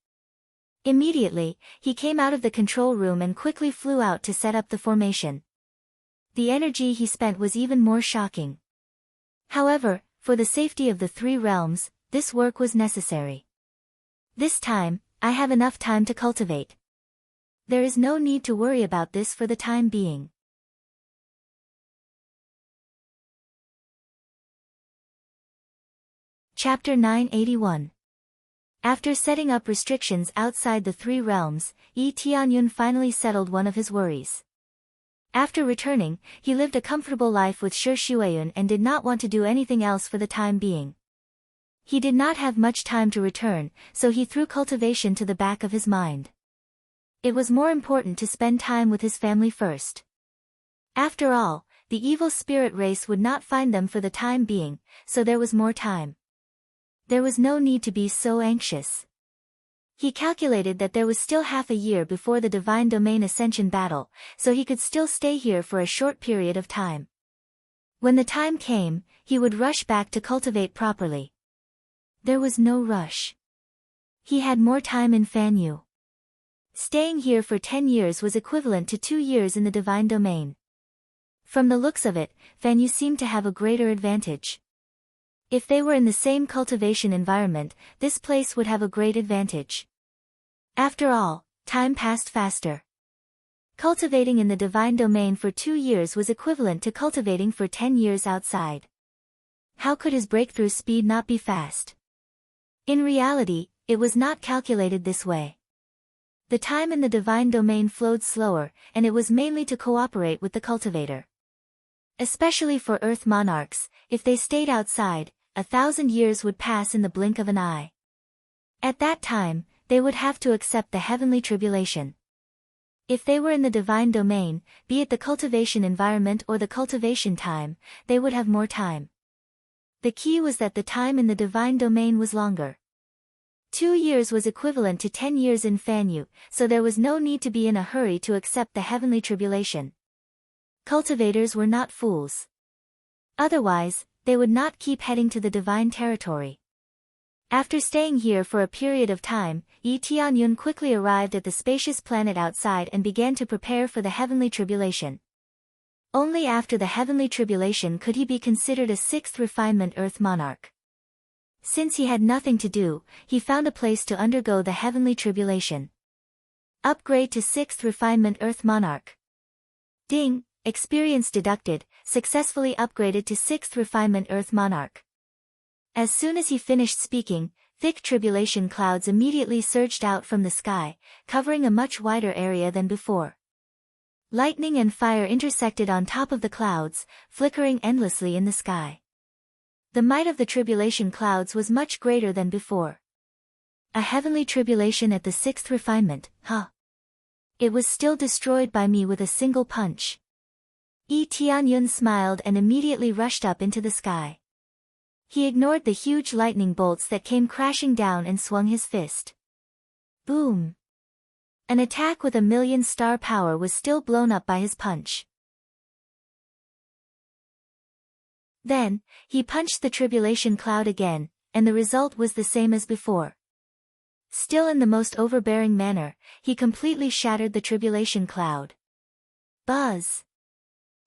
Immediately, he came out of the control room and quickly flew out to set up the formation. The energy he spent was even more shocking. However, for the safety of the three realms, this work was necessary. This time, I have enough time to cultivate. There is no need to worry about this for the time being. Chapter 981. After setting up restrictions outside the three realms, Yi Tianyun finally settled one of his worries. After returning, he lived a comfortable life with Shi Shuiyun and did not want to do anything else for the time being. He did not have much time to return, so he threw cultivation to the back of his mind. It was more important to spend time with his family first. After all, the evil spirit race would not find them for the time being, so there was more time. There was no need to be so anxious. He calculated that there was still half a year before the Divine Domain Ascension battle, so he could still stay here for a short period of time. When the time came, he would rush back to cultivate properly. There was no rush. He had more time in Fanyu. Staying here for 10 years was equivalent to 2 years in the Divine Domain. From the looks of it, Fanyu seemed to have a greater advantage. If they were in the same cultivation environment, this place would have a great advantage. After all, time passed faster. Cultivating in the Divine Domain for 2 years was equivalent to cultivating for 10 years outside. How could his breakthrough speed not be fast? In reality, it was not calculated this way. The time in the Divine Domain flowed slower, and it was mainly to cooperate with the cultivator. Especially for Earth monarchs, if they stayed outside, 1,000 years would pass in the blink of an eye. At that time, they would have to accept the heavenly tribulation. If they were in the Divine Domain, be it the cultivation environment or the cultivation time, they would have more time. The key was that the time in the Divine Domain was longer. 2 years was equivalent to 10 years in Fanyu, so there was no need to be in a hurry to accept the heavenly tribulation. Cultivators were not fools. Otherwise, they would not keep heading to the divine territory. After staying here for a period of time, Yi Tianyun quickly arrived at the spacious planet outside and began to prepare for the heavenly tribulation. Only after the heavenly tribulation could he be considered a 6th refinement Earth monarch. Since he had nothing to do, he found a place to undergo the heavenly tribulation. Upgrade to 6th refinement Earth monarch. Ding, experience deducted, successfully upgraded to 6th refinement Earth Monarch. As soon as he finished speaking, thick tribulation clouds immediately surged out from the sky, covering a much wider area than before. Lightning and fire intersected on top of the clouds, flickering endlessly in the sky. The might of the tribulation clouds was much greater than before. A heavenly tribulation at the 6th refinement, huh? It was still destroyed by me with a single punch. Tianyun smiled and immediately rushed up into the sky. He ignored the huge lightning bolts that came crashing down and swung his fist. Boom! An attack with 1,000,000 star power was still blown up by his punch. Then, he punched the tribulation cloud again, and the result was the same as before. Still in the most overbearing manner, he completely shattered the tribulation cloud. Buzz!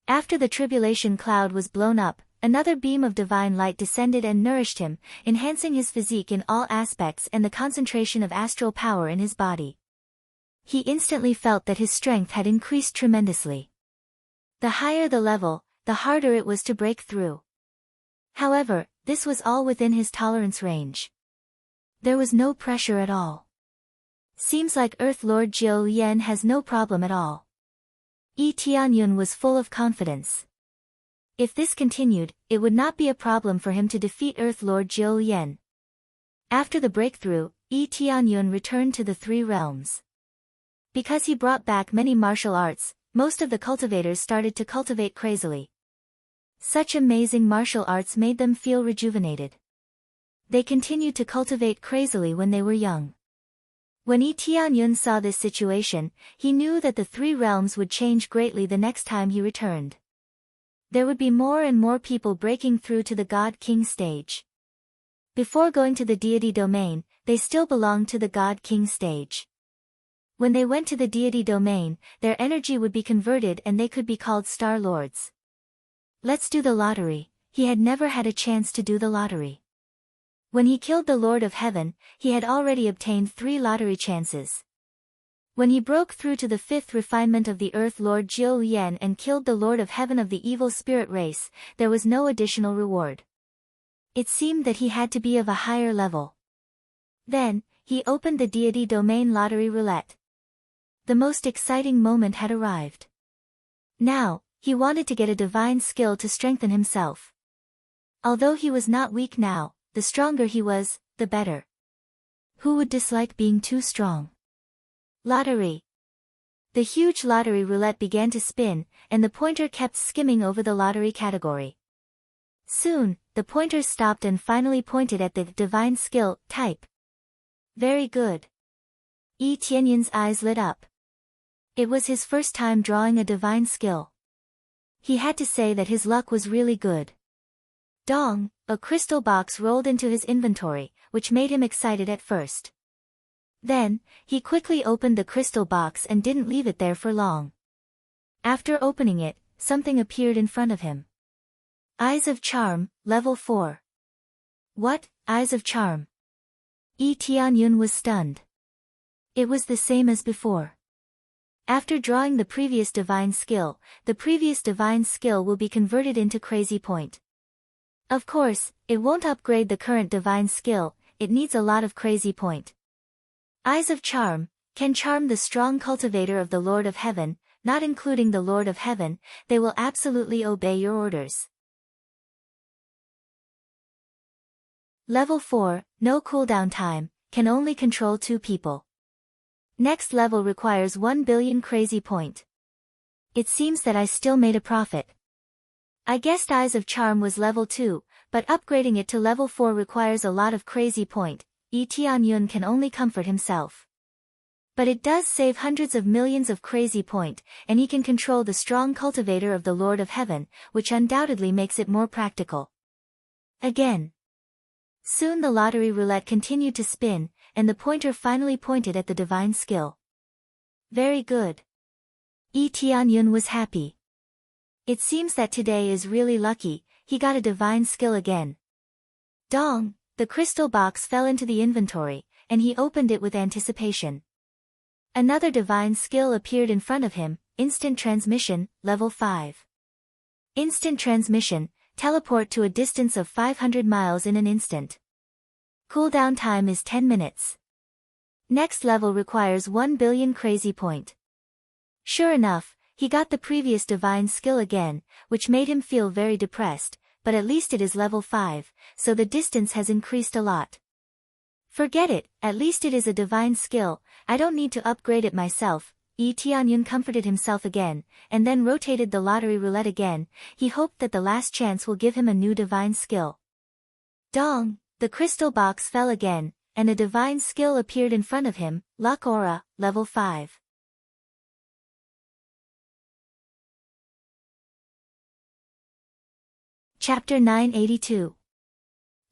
After the tribulation cloud was blown up, another beam of divine light descended and nourished him, enhancing his physique in all aspects and the concentration of astral power in his body. He instantly felt that his strength had increased tremendously. The higher the level, the harder it was to break through. However, this was all within his tolerance range. There was no pressure at all. Seems like Earth Lord Jiu Yen has no problem at all. Tianyun was full of confidence. If this continued, it would not be a problem for him to defeat Earth Lord Jiu Yen. After the breakthrough, Tianyun returned to the three realms. Because he brought back many martial arts, most of the cultivators started to cultivate crazily. Such amazing martial arts made them feel rejuvenated. They continued to cultivate crazily when they were young. When Tianyun saw this situation, he knew that the three realms would change greatly the next time he returned. There would be more and more people breaking through to the God King stage. Before going to the deity domain, they still belonged to the God King stage. When they went to the deity domain, their energy would be converted and they could be called Star Lords. Let's do the lottery. He had never had a chance to do the lottery. When he killed the Lord of Heaven, he had already obtained 3 lottery chances. When he broke through to the 5th refinement of the Earth Lord Jiu Yen and killed the Lord of Heaven of the evil spirit race, there was no additional reward. It seemed that he had to be of a higher level. Then, he opened the deity domain lottery roulette. The most exciting moment had arrived. Now, he wanted to get a divine skill to strengthen himself. Although he was not weak now, the stronger he was, the better. Who would dislike being too strong? Lottery. The huge lottery roulette began to spin, and the pointer kept skimming over the lottery category. Soon, the pointer stopped and finally pointed at the divine skill type. Very good. Tianyun's eyes lit up. It was his first time drawing a divine skill. He had to say that his luck was really good. Dong, a crystal box rolled into his inventory, which made him excited at first. Then, he quickly opened the crystal box and didn't leave it there for long. After opening it, something appeared in front of him. Eyes of Charm, level 4. What, Eyes of Charm? Tianyun was stunned. It was the same as before. After drawing the previous divine skill, the previous divine skill will be converted into Crazy Point. Of course, it won't upgrade the current divine skill, it needs a lot of Crazy Point. Eyes of Charm, can charm the strong cultivator of the Lord of Heaven, not including the Lord of Heaven, they will absolutely obey your orders. Level 4, no cooldown time, can only control 2 people. Next level requires 1 billion Crazy Point. It seems that I still made a profit. I guessed Eyes of Charm was level 2, but upgrading it to level 4 requires a lot of Crazy Point. Tianyun can only comfort himself. But it does save hundreds of millions of Crazy Point, and he can control the strong cultivator of the Lord of Heaven, which undoubtedly makes it more practical. Again. Soon the lottery roulette continued to spin, and the pointer finally pointed at the divine skill. Very good. Tianyun was happy. It seems that today is really lucky, he got a divine skill again. Dong, the crystal box fell into the inventory, and he opened it with anticipation. Another divine skill appeared in front of him, instant transmission, level 5. Instant transmission, teleport to a distance of 500 miles in an instant. Cooldown time is 10 minutes. Next level requires 1 billion crazy point. Sure enough, he got the previous divine skill again, which made him feel very depressed, but at least it is level 5, so the distance has increased a lot. Forget it, at least it is a divine skill, I don't need to upgrade it myself. Tianyun comforted himself again, and then rotated the lottery roulette again. He hoped that the last chance will give him a new divine skill. Dong! The crystal box fell again, and a divine skill appeared in front of him, Luck Aura, level 5. Chapter 982.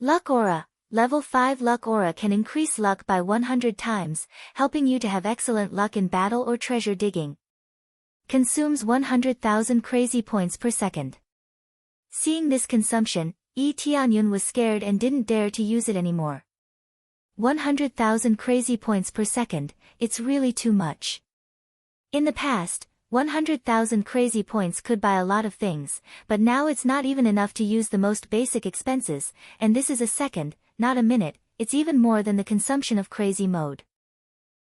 Luck Aura. Level 5 Luck Aura can increase luck by 100 times, helping you to have excellent luck in battle or treasure digging. Consumes 100,000 crazy points per second. Seeing this consumption, Tianyun was scared and didn't dare to use it anymore. 100,000 crazy points per second, it's really too much. In the past, 100,000 crazy points could buy a lot of things, but now it's not even enough to use the most basic expenses, and this is a second, not a minute, it's even more than the consumption of crazy mode.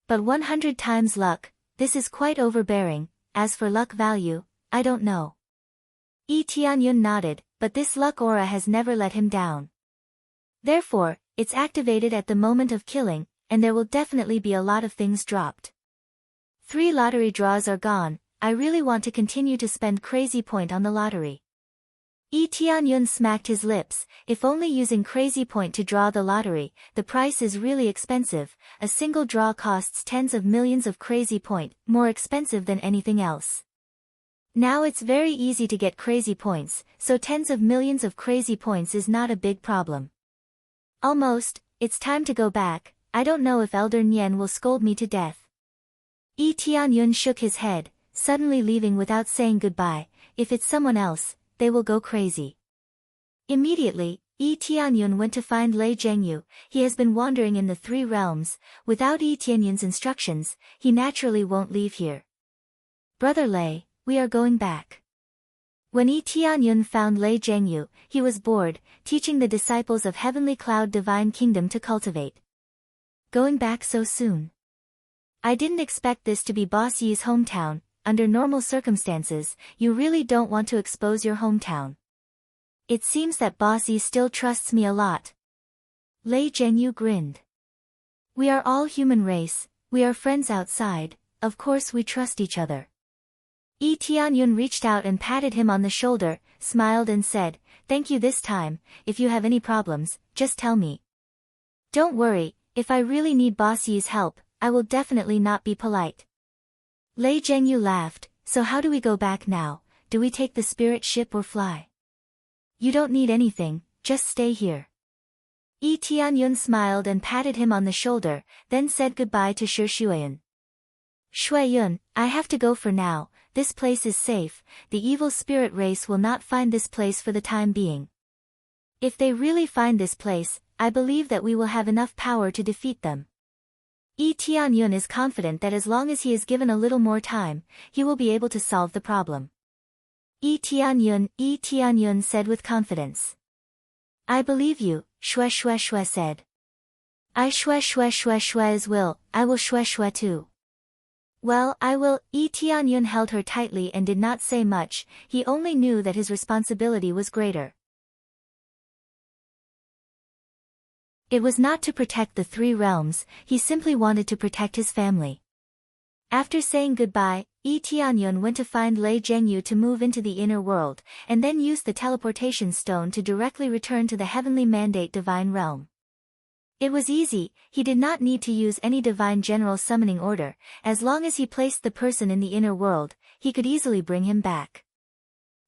But 100 times luck, this is quite overbearing. As for luck value, I don't know. Tianyun nodded, but this luck aura has never let him down. Therefore, it's activated at the moment of killing, and there will definitely be a lot of things dropped. 3 lottery draws are gone. I really want to continue to spend crazy point on the lottery. Tianyun smacked his lips. If only using crazy point to draw the lottery, the price is really expensive. A single draw costs tens of millions of crazy point, more expensive than anything else. Now it's very easy to get crazy points, so tens of millions of crazy points is not a big problem. Almost, it's time to go back. I don't know if Elder Nian will scold me to death. Tianyun shook his head, suddenly leaving without saying goodbye. If it's someone else, they will go crazy. Immediately, Tianyun went to find Lei Zhengyu. He has been wandering in the 3 realms. Without Tianyun's instructions, he naturally won't leave here. Brother Lei, we are going back. When Tianyun found Lei Zhengyu, he was bored, teaching the disciples of Heavenly Cloud Divine Kingdom to cultivate. Going back so soon? I didn't expect this to be Boss Yi's hometown. Under normal circumstances, you really don't want to expose your hometown. It seems that Boss Yi still trusts me a lot. Lei Zhengyu grinned. We are all human race, we are friends outside, of course we trust each other. Tianyun reached out and patted him on the shoulder, smiled and said, thank you this time. If you have any problems, just tell me. Don't worry, if I really need Boss Yi's help, I will definitely not be polite. Lei Zhengyu laughed. So how do we go back now? Do we take the spirit ship or fly? You don't need anything, just stay here. Tianyun smiled and patted him on the shoulder, then said goodbye to Shi Shuiyun. Shuiyun, I have to go for now. This place is safe. The evil spirit race will not find this place for the time being. If they really find this place, I believe that we will have enough power to defeat them. Tianyun is confident that as long as he is given a little more time, he will be able to solve the problem. Tianyun said with confidence. I believe you, Shue said. I Shue as will, I will Shue too. Well, I will. Tianyun held her tightly and did not say much. He only knew that his responsibility was greater. It was not to protect the 3 realms, he simply wanted to protect his family. After saying goodbye, Tianyun went to find Lei Zhengyu to move into the inner world, and then used the teleportation stone to directly return to the heavenly mandate divine realm. It was easy, he did not need to use any divine general summoning order. As long as he placed the person in the inner world, he could easily bring him back.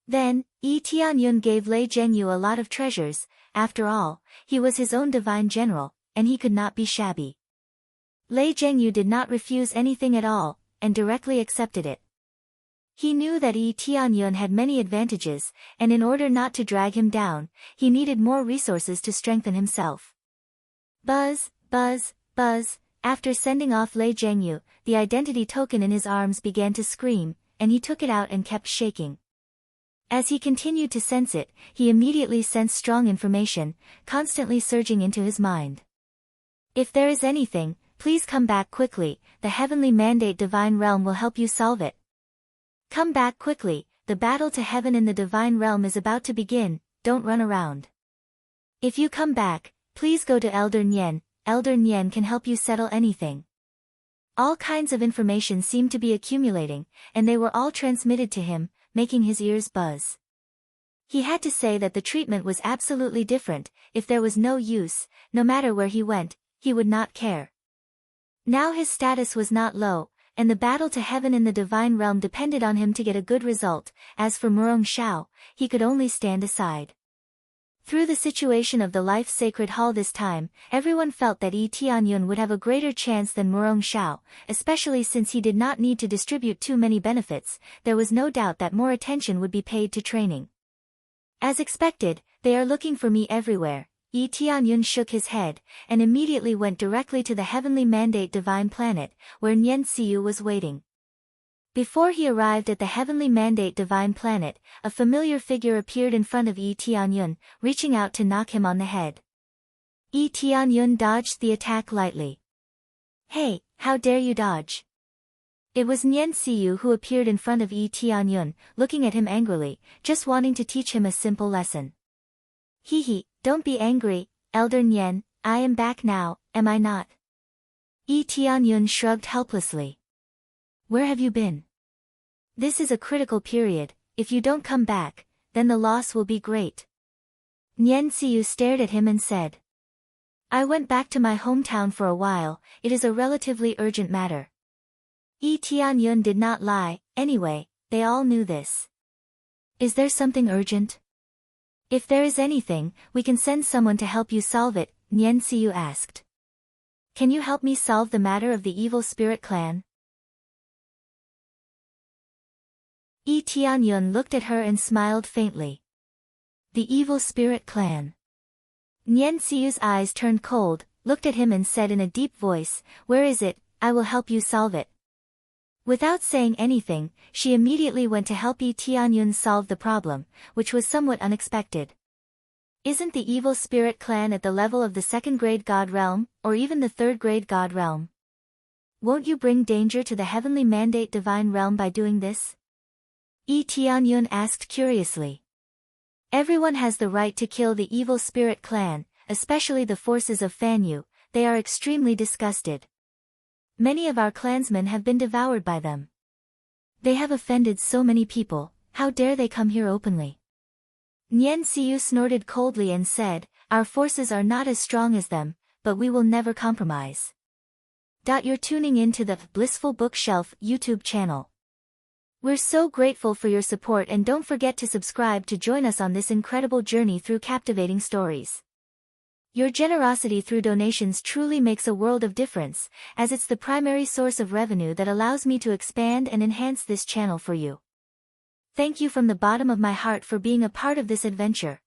Then, Tianyun gave Lei Zhengyu a lot of treasures. After all, he was his own divine general, and he could not be shabby. Lei Zhengyu did not refuse anything at all, and directly accepted it. He knew that Tianyun had many advantages, and in order not to drag him down, he needed more resources to strengthen himself. Buzz, buzz, buzz. After sending off Lei Zhengyu, the identity token in his arms began to scream, and he took it out and kept shaking. As he continued to sense it, he immediately sensed strong information, constantly surging into his mind. If there is anything, please come back quickly, the heavenly mandate divine realm will help you solve it. Come back quickly, the battle to heaven in the divine realm is about to begin, don't run around. If you come back, please go to Elder Nyen can help you settle anything. All kinds of information seemed to be accumulating, and they were all transmitted to him, making his ears buzz. He had to say that the treatment was absolutely different, if there was no use, no matter where he went, he would not care. Now his status was not low, and the battle to heaven in the divine realm depended on him to get a good result. As for Murong Xiao, he could only stand aside. Through the situation of the Life Sacred Hall this time, everyone felt that Yi Tianyun would have a greater chance than Murong Xiao, especially since he did not need to distribute too many benefits. There was no doubt that more attention would be paid to training. As expected, they are looking for me everywhere. Yi Tianyun shook his head, and immediately went directly to the heavenly mandate divine planet, where Nyen Siu was waiting. Before he arrived at the heavenly mandate divine planet, a familiar figure appeared in front of Yi Tianyun, reaching out to knock him on the head. Yi Tianyun dodged the attack lightly. Hey, how dare you dodge? It was Nyen Siu who appeared in front of Yi Tianyun, looking at him angrily, just wanting to teach him a simple lesson. Hee, don't be angry, Elder Nyen, I am back now, am I not? Yi Tianyun shrugged helplessly. Where have you been? This is a critical period, if you don't come back, then the loss will be great. Nyen Siu stared at him and said. I went back to my hometown for a while, it is a relatively urgent matter. Yi Tianyun did not lie, anyway, they all knew this. Is there something urgent? If there is anything, we can send someone to help you solve it, Nyen Siu asked. Can you help me solve the matter of the evil spirit clan? Yi Tianyun looked at her and smiled faintly. The evil spirit clan. Nyen Siu's eyes turned cold, looked at him and said in a deep voice, where is it? I will help you solve it. Without saying anything, she immediately went to help Yi Tianyun solve the problem, which was somewhat unexpected. Isn't the evil spirit clan at the level of the second-grade god realm, or even the third-grade god realm? Won't you bring danger to the heavenly mandate divine realm by doing this? Yi Tianyun asked curiously. Everyone has the right to kill the evil spirit clan, especially the forces of Fanyu, they are extremely disgusted. Many of our clansmen have been devoured by them. They have offended so many people, how dare they come here openly? Nyen Siu snorted coldly and said, our forces are not as strong as them, but we will never compromise. You're tuning in to the Blissful Bookshelf YouTube channel. We're so grateful for your support and don't forget to subscribe to join us on this incredible journey through captivating stories. Your generosity through donations truly makes a world of difference, as it's the primary source of revenue that allows me to expand and enhance this channel for you. Thank you from the bottom of my heart for being a part of this adventure.